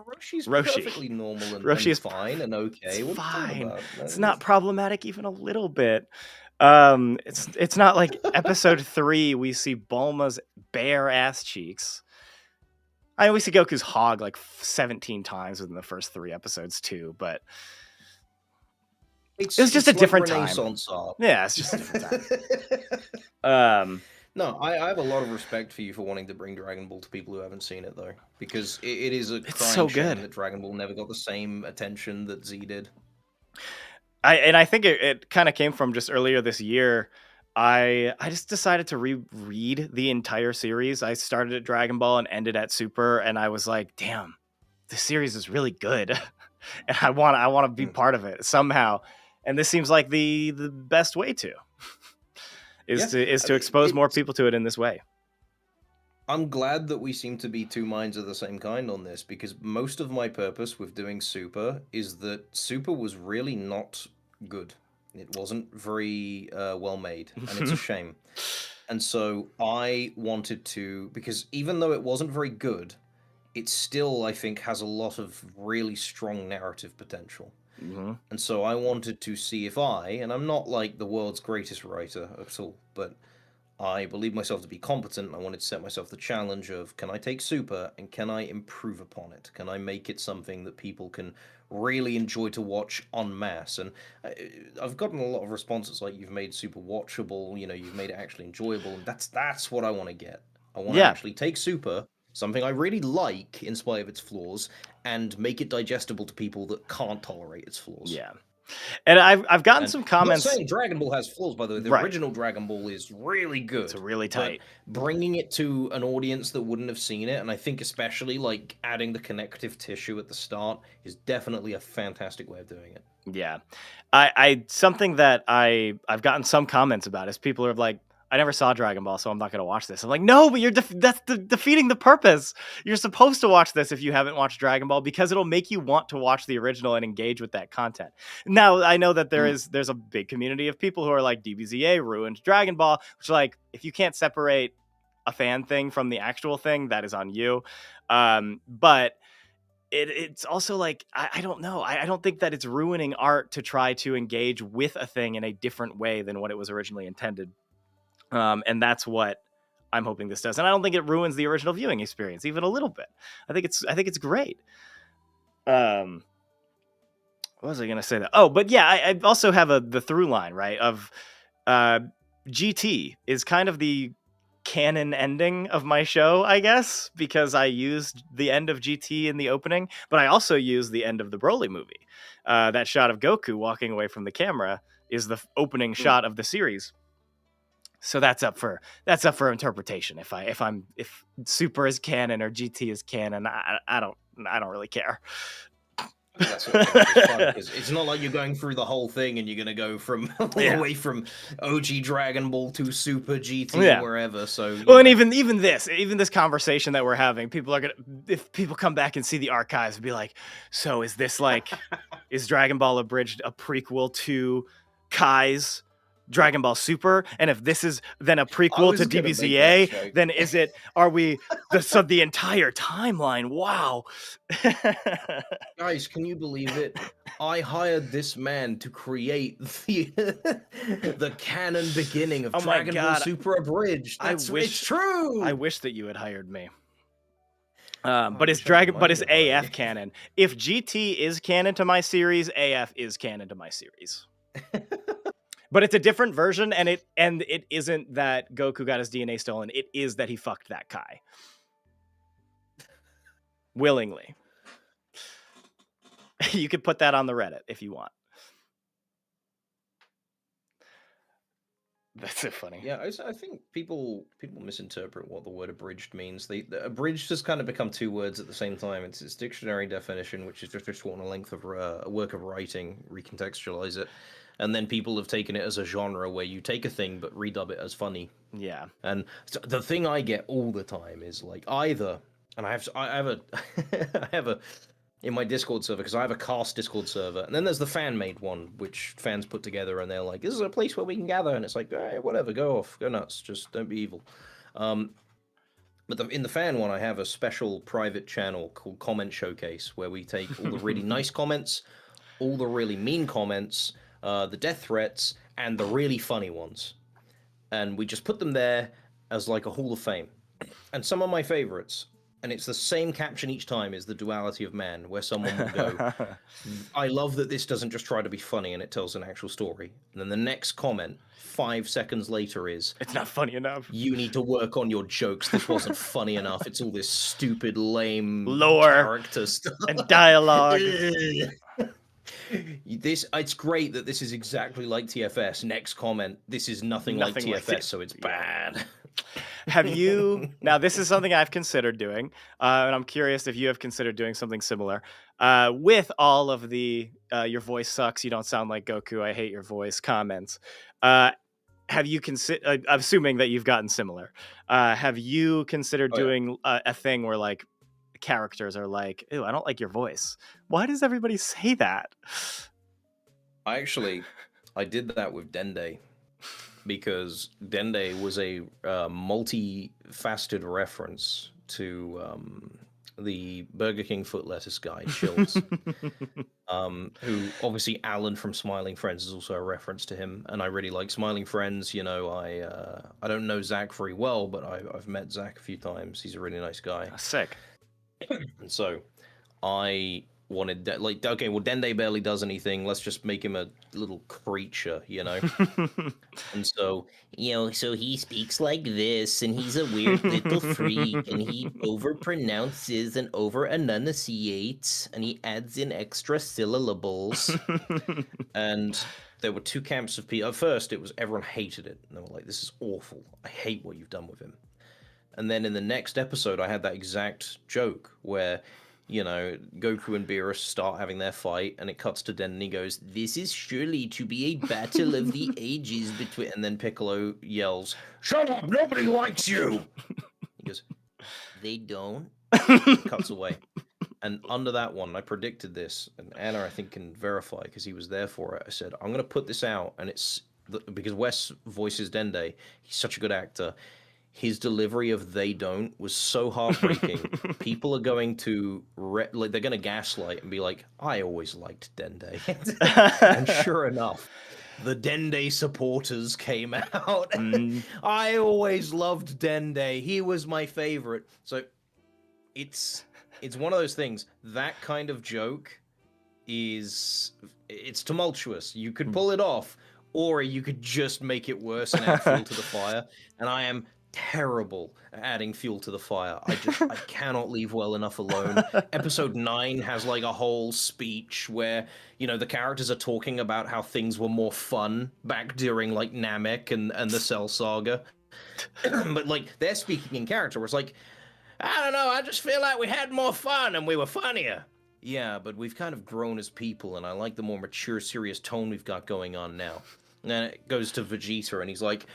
Roshi's perfectly normal and is fine and okay. It's what fine. No, it's not problematic even a little bit. It's not like episode 3 we see Bulma's bare ass cheeks. I mean, we see Goku's hog like 17 times within the first 3 episodes too, but it was just a different time. Art. Yeah, it's just a different time. No, I have a lot of respect for you for wanting to bring Dragon Ball to people who haven't seen it, though, because it is a crying shame that Dragon Ball never got the same attention that Z did. I think it kind of came from just earlier this year. I just decided to reread the entire series. I started at Dragon Ball and ended at Super, and I was like, damn, this series is really good. And I want to be part of it somehow. And this seems like the best way to to expose more people to it in this way. I'm glad that we seem to be two minds of the same kind on this, because most of my purpose with doing Super is that Super was really not good. It wasn't very well made, and it's a shame. And so I wanted to, because even though it wasn't very good, it still, I think, has a lot of really strong narrative potential. Mm-hmm. And so I wanted to see if and I'm not like the world's greatest writer at all, but I believe myself to be competent. I wanted to set myself the challenge of, can I take Super and can I improve upon it? Can I make it something that people can really enjoy to watch en masse? And I've gotten a lot of responses like, you've made Super watchable, you've made it actually enjoyable, and that's what I want to get. I want to actually take Super, something I really like in spite of its flaws, and make it digestible to people that can't tolerate its flaws. Yeah. And I've gotten some comments. I'm not saying Dragon Ball has flaws, by the way. The original Dragon Ball is really good. It's really tight. But bringing it to an audience that wouldn't have seen it, and I think especially like adding the connective tissue at the start, is definitely a fantastic way of doing it. Yeah. I something that I've gotten some comments about is people are like, I never saw Dragon Ball, so I'm not going to watch this. I'm like, no, but that's defeating the purpose. You're supposed to watch this if you haven't watched Dragon Ball, because it'll make you want to watch the original and engage with that content. Now, I know that there's a big community of people who are like, DBZA ruined Dragon Ball, which, like, if you can't separate a fan thing from the actual thing, that is on you. But it's also like, I don't know. I don't think that it's ruining art to try to engage with a thing in a different way than what it was originally intended. And that's what I'm hoping this does. And I don't think it ruins the original viewing experience even a little bit. I think it's great. What was I going to say that? Oh, but yeah, I also have the through line, right? Of GT is kind of the canon ending of my show, I guess, because I used the end of GT in the opening, but I also used the end of the Broly movie. That shot of Goku walking away from the camera is the opening shot of the series. So that's up for interpretation. If Super is canon or GT is canon, I don't really care. That's what makes it fun, because it's not like you're going through the whole thing and you're going to go from all the way from OG Dragon Ball to Super GT wherever. So and even this conversation that we're having, if people come back and see the archives and be like, so is this like is Dragon Ball Abridged a prequel to Kai's Dragon Ball Super, and if this is then a I prequel was to gonna make that DBZA, joke. then are we the entire timeline? Wow. Guys, can you believe it? I hired this man to create the canon beginning of Oh my Dragon Ball God. Super Abridged. It's true. I wish that you had hired me. I But it's wish I had but money it's to hire AF you. canon. If GT is canon to my series, AF is canon to my series. But it's a different version, and it isn't that Goku got his DNA stolen. It is that he fucked that Kai willingly. You could put that on the Reddit if you want. That's so funny. Yeah, I think people misinterpret what the word abridged means. The abridged has kind of become two words at the same time. It's its dictionary definition, which is just a shorten a length of a work of writing, recontextualize it, and then people have taken it as a genre where you take a thing but redub it as funny. Yeah. And so the thing I get all the time is like either, and I have a I have a in my Discord server, because I have a cast Discord server, and then there's the fan-made one, which fans put together, and they're like, "This is a place where we can gather," and it's like, "Hey, whatever, go off, go nuts, just don't be evil." But in the fan one, I have a special private channel called Comment Showcase, where we take all the really nice comments, all the really mean comments, the death threats, and the really funny ones, and we just put them there as like a Hall of Fame. And some of my favorites, and it's the same caption each time, is the duality of man, where someone will go, "I love that this doesn't just try to be funny and it tells an actual story." And then the next comment, 5 seconds later, is, It's not funny enough. "You need to work on your jokes. This wasn't funny enough. It's all this stupid, lame Lore character stuff and dialogue." It's great that this is exactly like TFS. Next comment, "This is nothing like Nothing like TFS, T- so it's yeah. bad." Have you now? This is something I've considered doing, and I'm curious if you have considered doing something similar. With all of the "your voice sucks, you don't sound like Goku, I hate your voice" comments, have you considered? Assuming that you've gotten similar, have you considered Oh, yeah. doing a thing where like characters are like, "Ew, I don't like your voice. Why does everybody say that?" I did that with Dende, because Dende was a multi-faceted reference to the Burger King foot lettuce guy, Chills, who obviously Alan from Smiling Friends is also a reference to him, and I really like Smiling Friends. You know, I don't know Zach very well, but I've met Zach a few times. He's a really nice guy. Sick. And so I wanted like, okay, well, Dende barely does anything. Let's just make him a little creature, you know? And so, so he speaks like this, and he's a weird little freak, and he overpronounces and over-enunciates, and he adds in extra syllables. And there were two camps of people. At first, it was everyone hated it. And they were like, "This is awful. I hate what you've done with him." And then in the next episode, I had that exact joke where, Goku and Beerus start having their fight, and it cuts to Den, and he goes, "This is surely to be a battle of the ages between..." And then Piccolo yells, "Shut up! Nobody likes you!" He goes, "They don't." Cuts away. And under that one, I predicted this, and Anna, I think, can verify because he was there for it. I said, "I'm going to put this out," and it's because Wes voices Dende. He's such a good actor. His delivery of "they don't" was so heartbreaking. People are going to they're going to gaslight and be like, "I always liked Dende." And sure enough, the Dende supporters came out. "I always loved Dende. He was my favorite." So it's one of those things. That kind of joke it's tumultuous. You could pull it off, or you could just make it worse and add fuel to the fire. And I am terrible at adding fuel to the fire. I cannot leave well enough alone. Episode 9 has like a whole speech where, the characters are talking about how things were more fun back during like Namek and the Cell Saga. But like they're speaking in character where it's like, "I don't know, I just feel like we had more fun and we were funnier." Yeah, but we've kind of grown as people, and I like the more mature, serious tone we've got going on now. And then it goes to Vegeta, and he's like,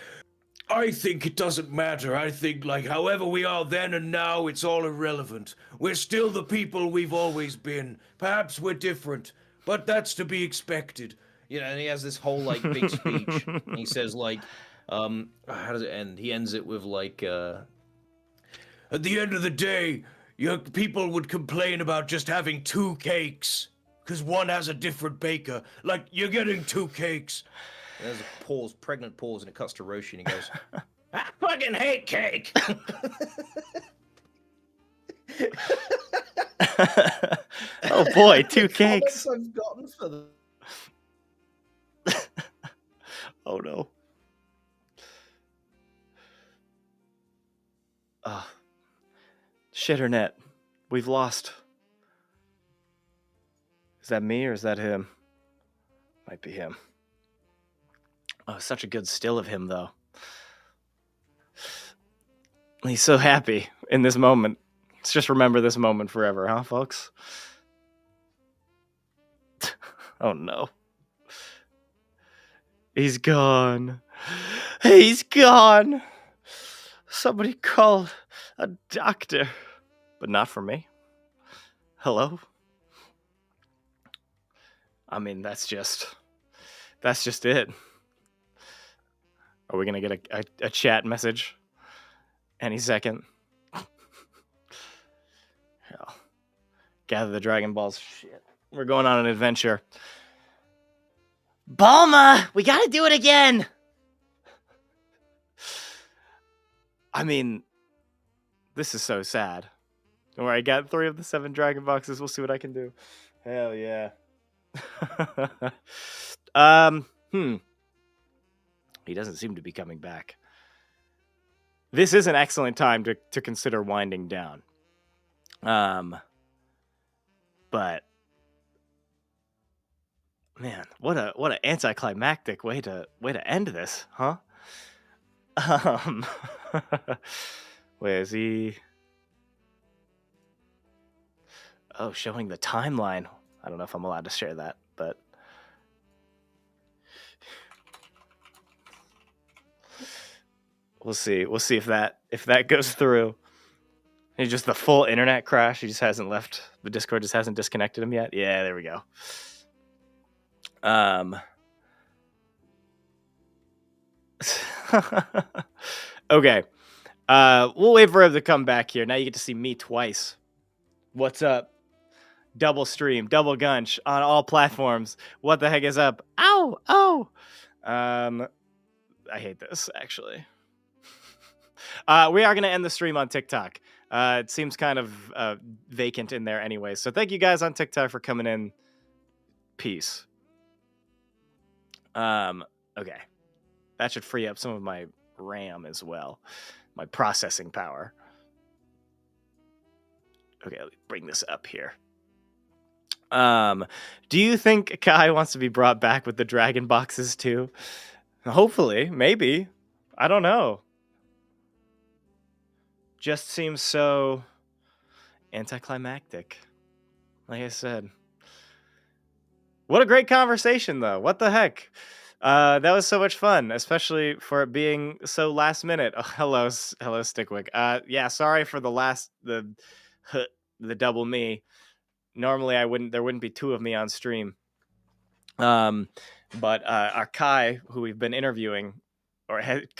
"I think it doesn't matter. I think, like, however we are then and now, it's all irrelevant. We're still the people we've always been. Perhaps we're different, but that's to be expected. and he has this whole like big speech. And he says like, how does it end? He ends it with like, at the end of the day, your people would complain about just having 2 cakes because one has a different baker. Like, you're getting 2 cakes. And there's a pause, pregnant pause, and it cuts to Roshi, and he goes, "I fucking hate cake." Oh boy, 2 cakes. I've gotten for them. Oh no. Shitternet. We've lost. Is that me or is that him? Might be him. Oh, such a good still of him, though. He's so happy in this moment. Let's just remember this moment forever, huh, folks? Oh, no. He's gone. He's gone. Somebody call a doctor. But not for me. Hello? I mean, that's just it. Are we gonna get a chat message any second? Hell. Gather the Dragon Balls. Shit. We're going on an adventure. Bulma, we gotta do it again. I mean, this is so sad. Don't worry, I got 3 of the 7 Dragon Boxes. We'll see what I can do. Hell yeah. He doesn't seem to be coming back. This is an excellent time to consider winding down. But man, what an anticlimactic way to end this, huh? Where is he? Oh, showing the timeline. I don't know if I'm allowed to share that, but we'll see. We'll see if that goes through. It's just the full internet crash. He just hasn't left. The Discord just hasn't disconnected him yet. Yeah, there we go. Okay. We'll wait for him to come back here. Now you get to see me twice. What's up? Double stream, double gunch on all platforms. What the heck is up? Ow! Oh! I hate this, actually. We are going to end the stream on TikTok. It seems kind of vacant in there anyway. So thank you guys on TikTok for coming in. Peace. Okay. That should free up some of my RAM as well. My processing power. Okay, let me bring this up here. Do you think Kai wants to be brought back with the Dragon Boxes too? Hopefully, maybe. I don't know. Just seems so anticlimactic. Like I said. What a great conversation, though. What the heck? That was so much fun, especially for it being so last minute. Oh, hello, Stickwick. Yeah, sorry for the double me. Normally, there wouldn't be 2 of me on stream. But our Kai, who we've been interviewing,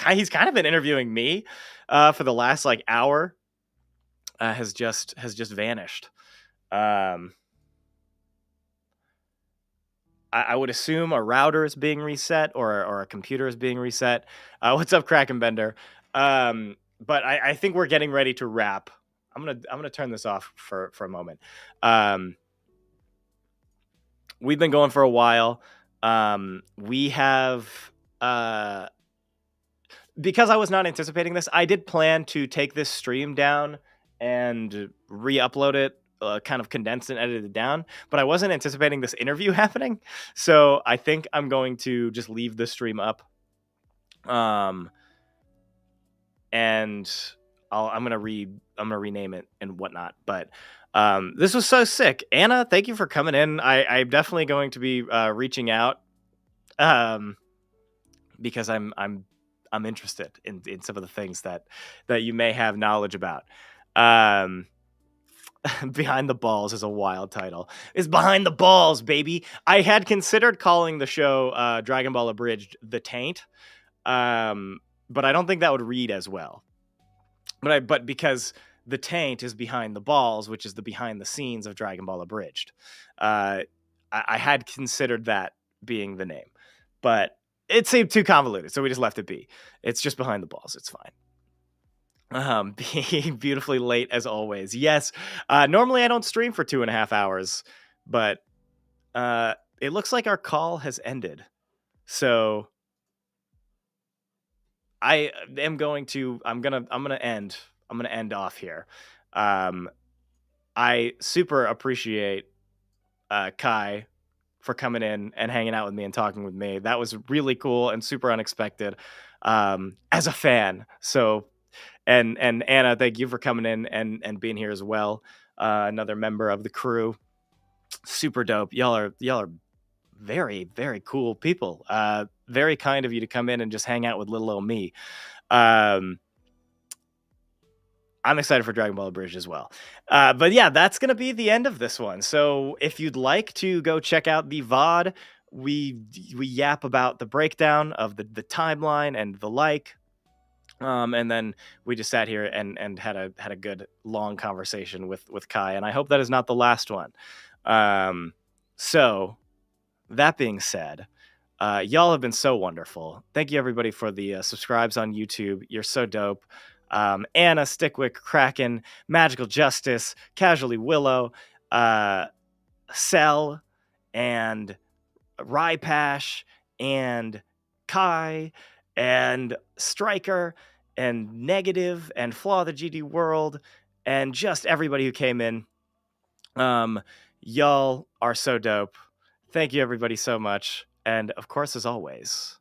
he's kind of been interviewing me for the last like hour, has just vanished. I would assume a router is being reset or a computer is being reset. What's up, Krakenbender? But I think we're getting ready to wrap. I'm gonna turn this off for a moment. We've been going for a while. We have because I was not anticipating this, I did plan to take this stream down and re-upload it, kind of condensed and edited it down, but I wasn't anticipating this interview happening. So I think I'm going to just leave the stream up. And I'm gonna rename it and whatnot. But this was so sick. Anna, thank you for coming in. I'm definitely going to be reaching out because I'm interested in some of the things that you may have knowledge about. Behind the Balls is a wild title. It's Behind the Balls, baby. I had considered calling the show Dragonball Abridged The Taint, but I don't think that would read as well. But because The Taint is Behind the Balls, which is the behind the scenes of Dragonball Abridged, I had considered that being the name, but it seemed too convoluted, so we just left it be. It's just Behind the Balls. It's fine. Being beautifully late as always. Yes. Normally I don't stream for 2.5 hours, but it looks like our call has ended. So I'm gonna end off here. I super appreciate Kai for coming in and hanging out with me and talking with me. That was really cool and super unexpected as a fan. So and Anna, thank you for coming in and being here as well. Another member of the crew. Super dope. Y'all are very, very cool people. Very kind of you to come in and just hang out with little old me. I'm excited for Dragon Ball Abridged as well. But yeah, that's going to be the end of this one. So if you'd like to go check out the VOD, we yap about the breakdown of the timeline and the like. And then we just sat here and had a good long conversation with Kai, and I hope that is not the last one. So that being said, y'all have been so wonderful. Thank you everybody for the subscribes on YouTube. You're so dope. Anna, Stickwick, Kraken, Magical Justice, Casually Willow, Cell, and Rypash, and Kai, and Striker, and Negative, and Flaw the GD World, and just everybody who came in. Y'all are so dope. Thank you everybody so much. And of course, as always,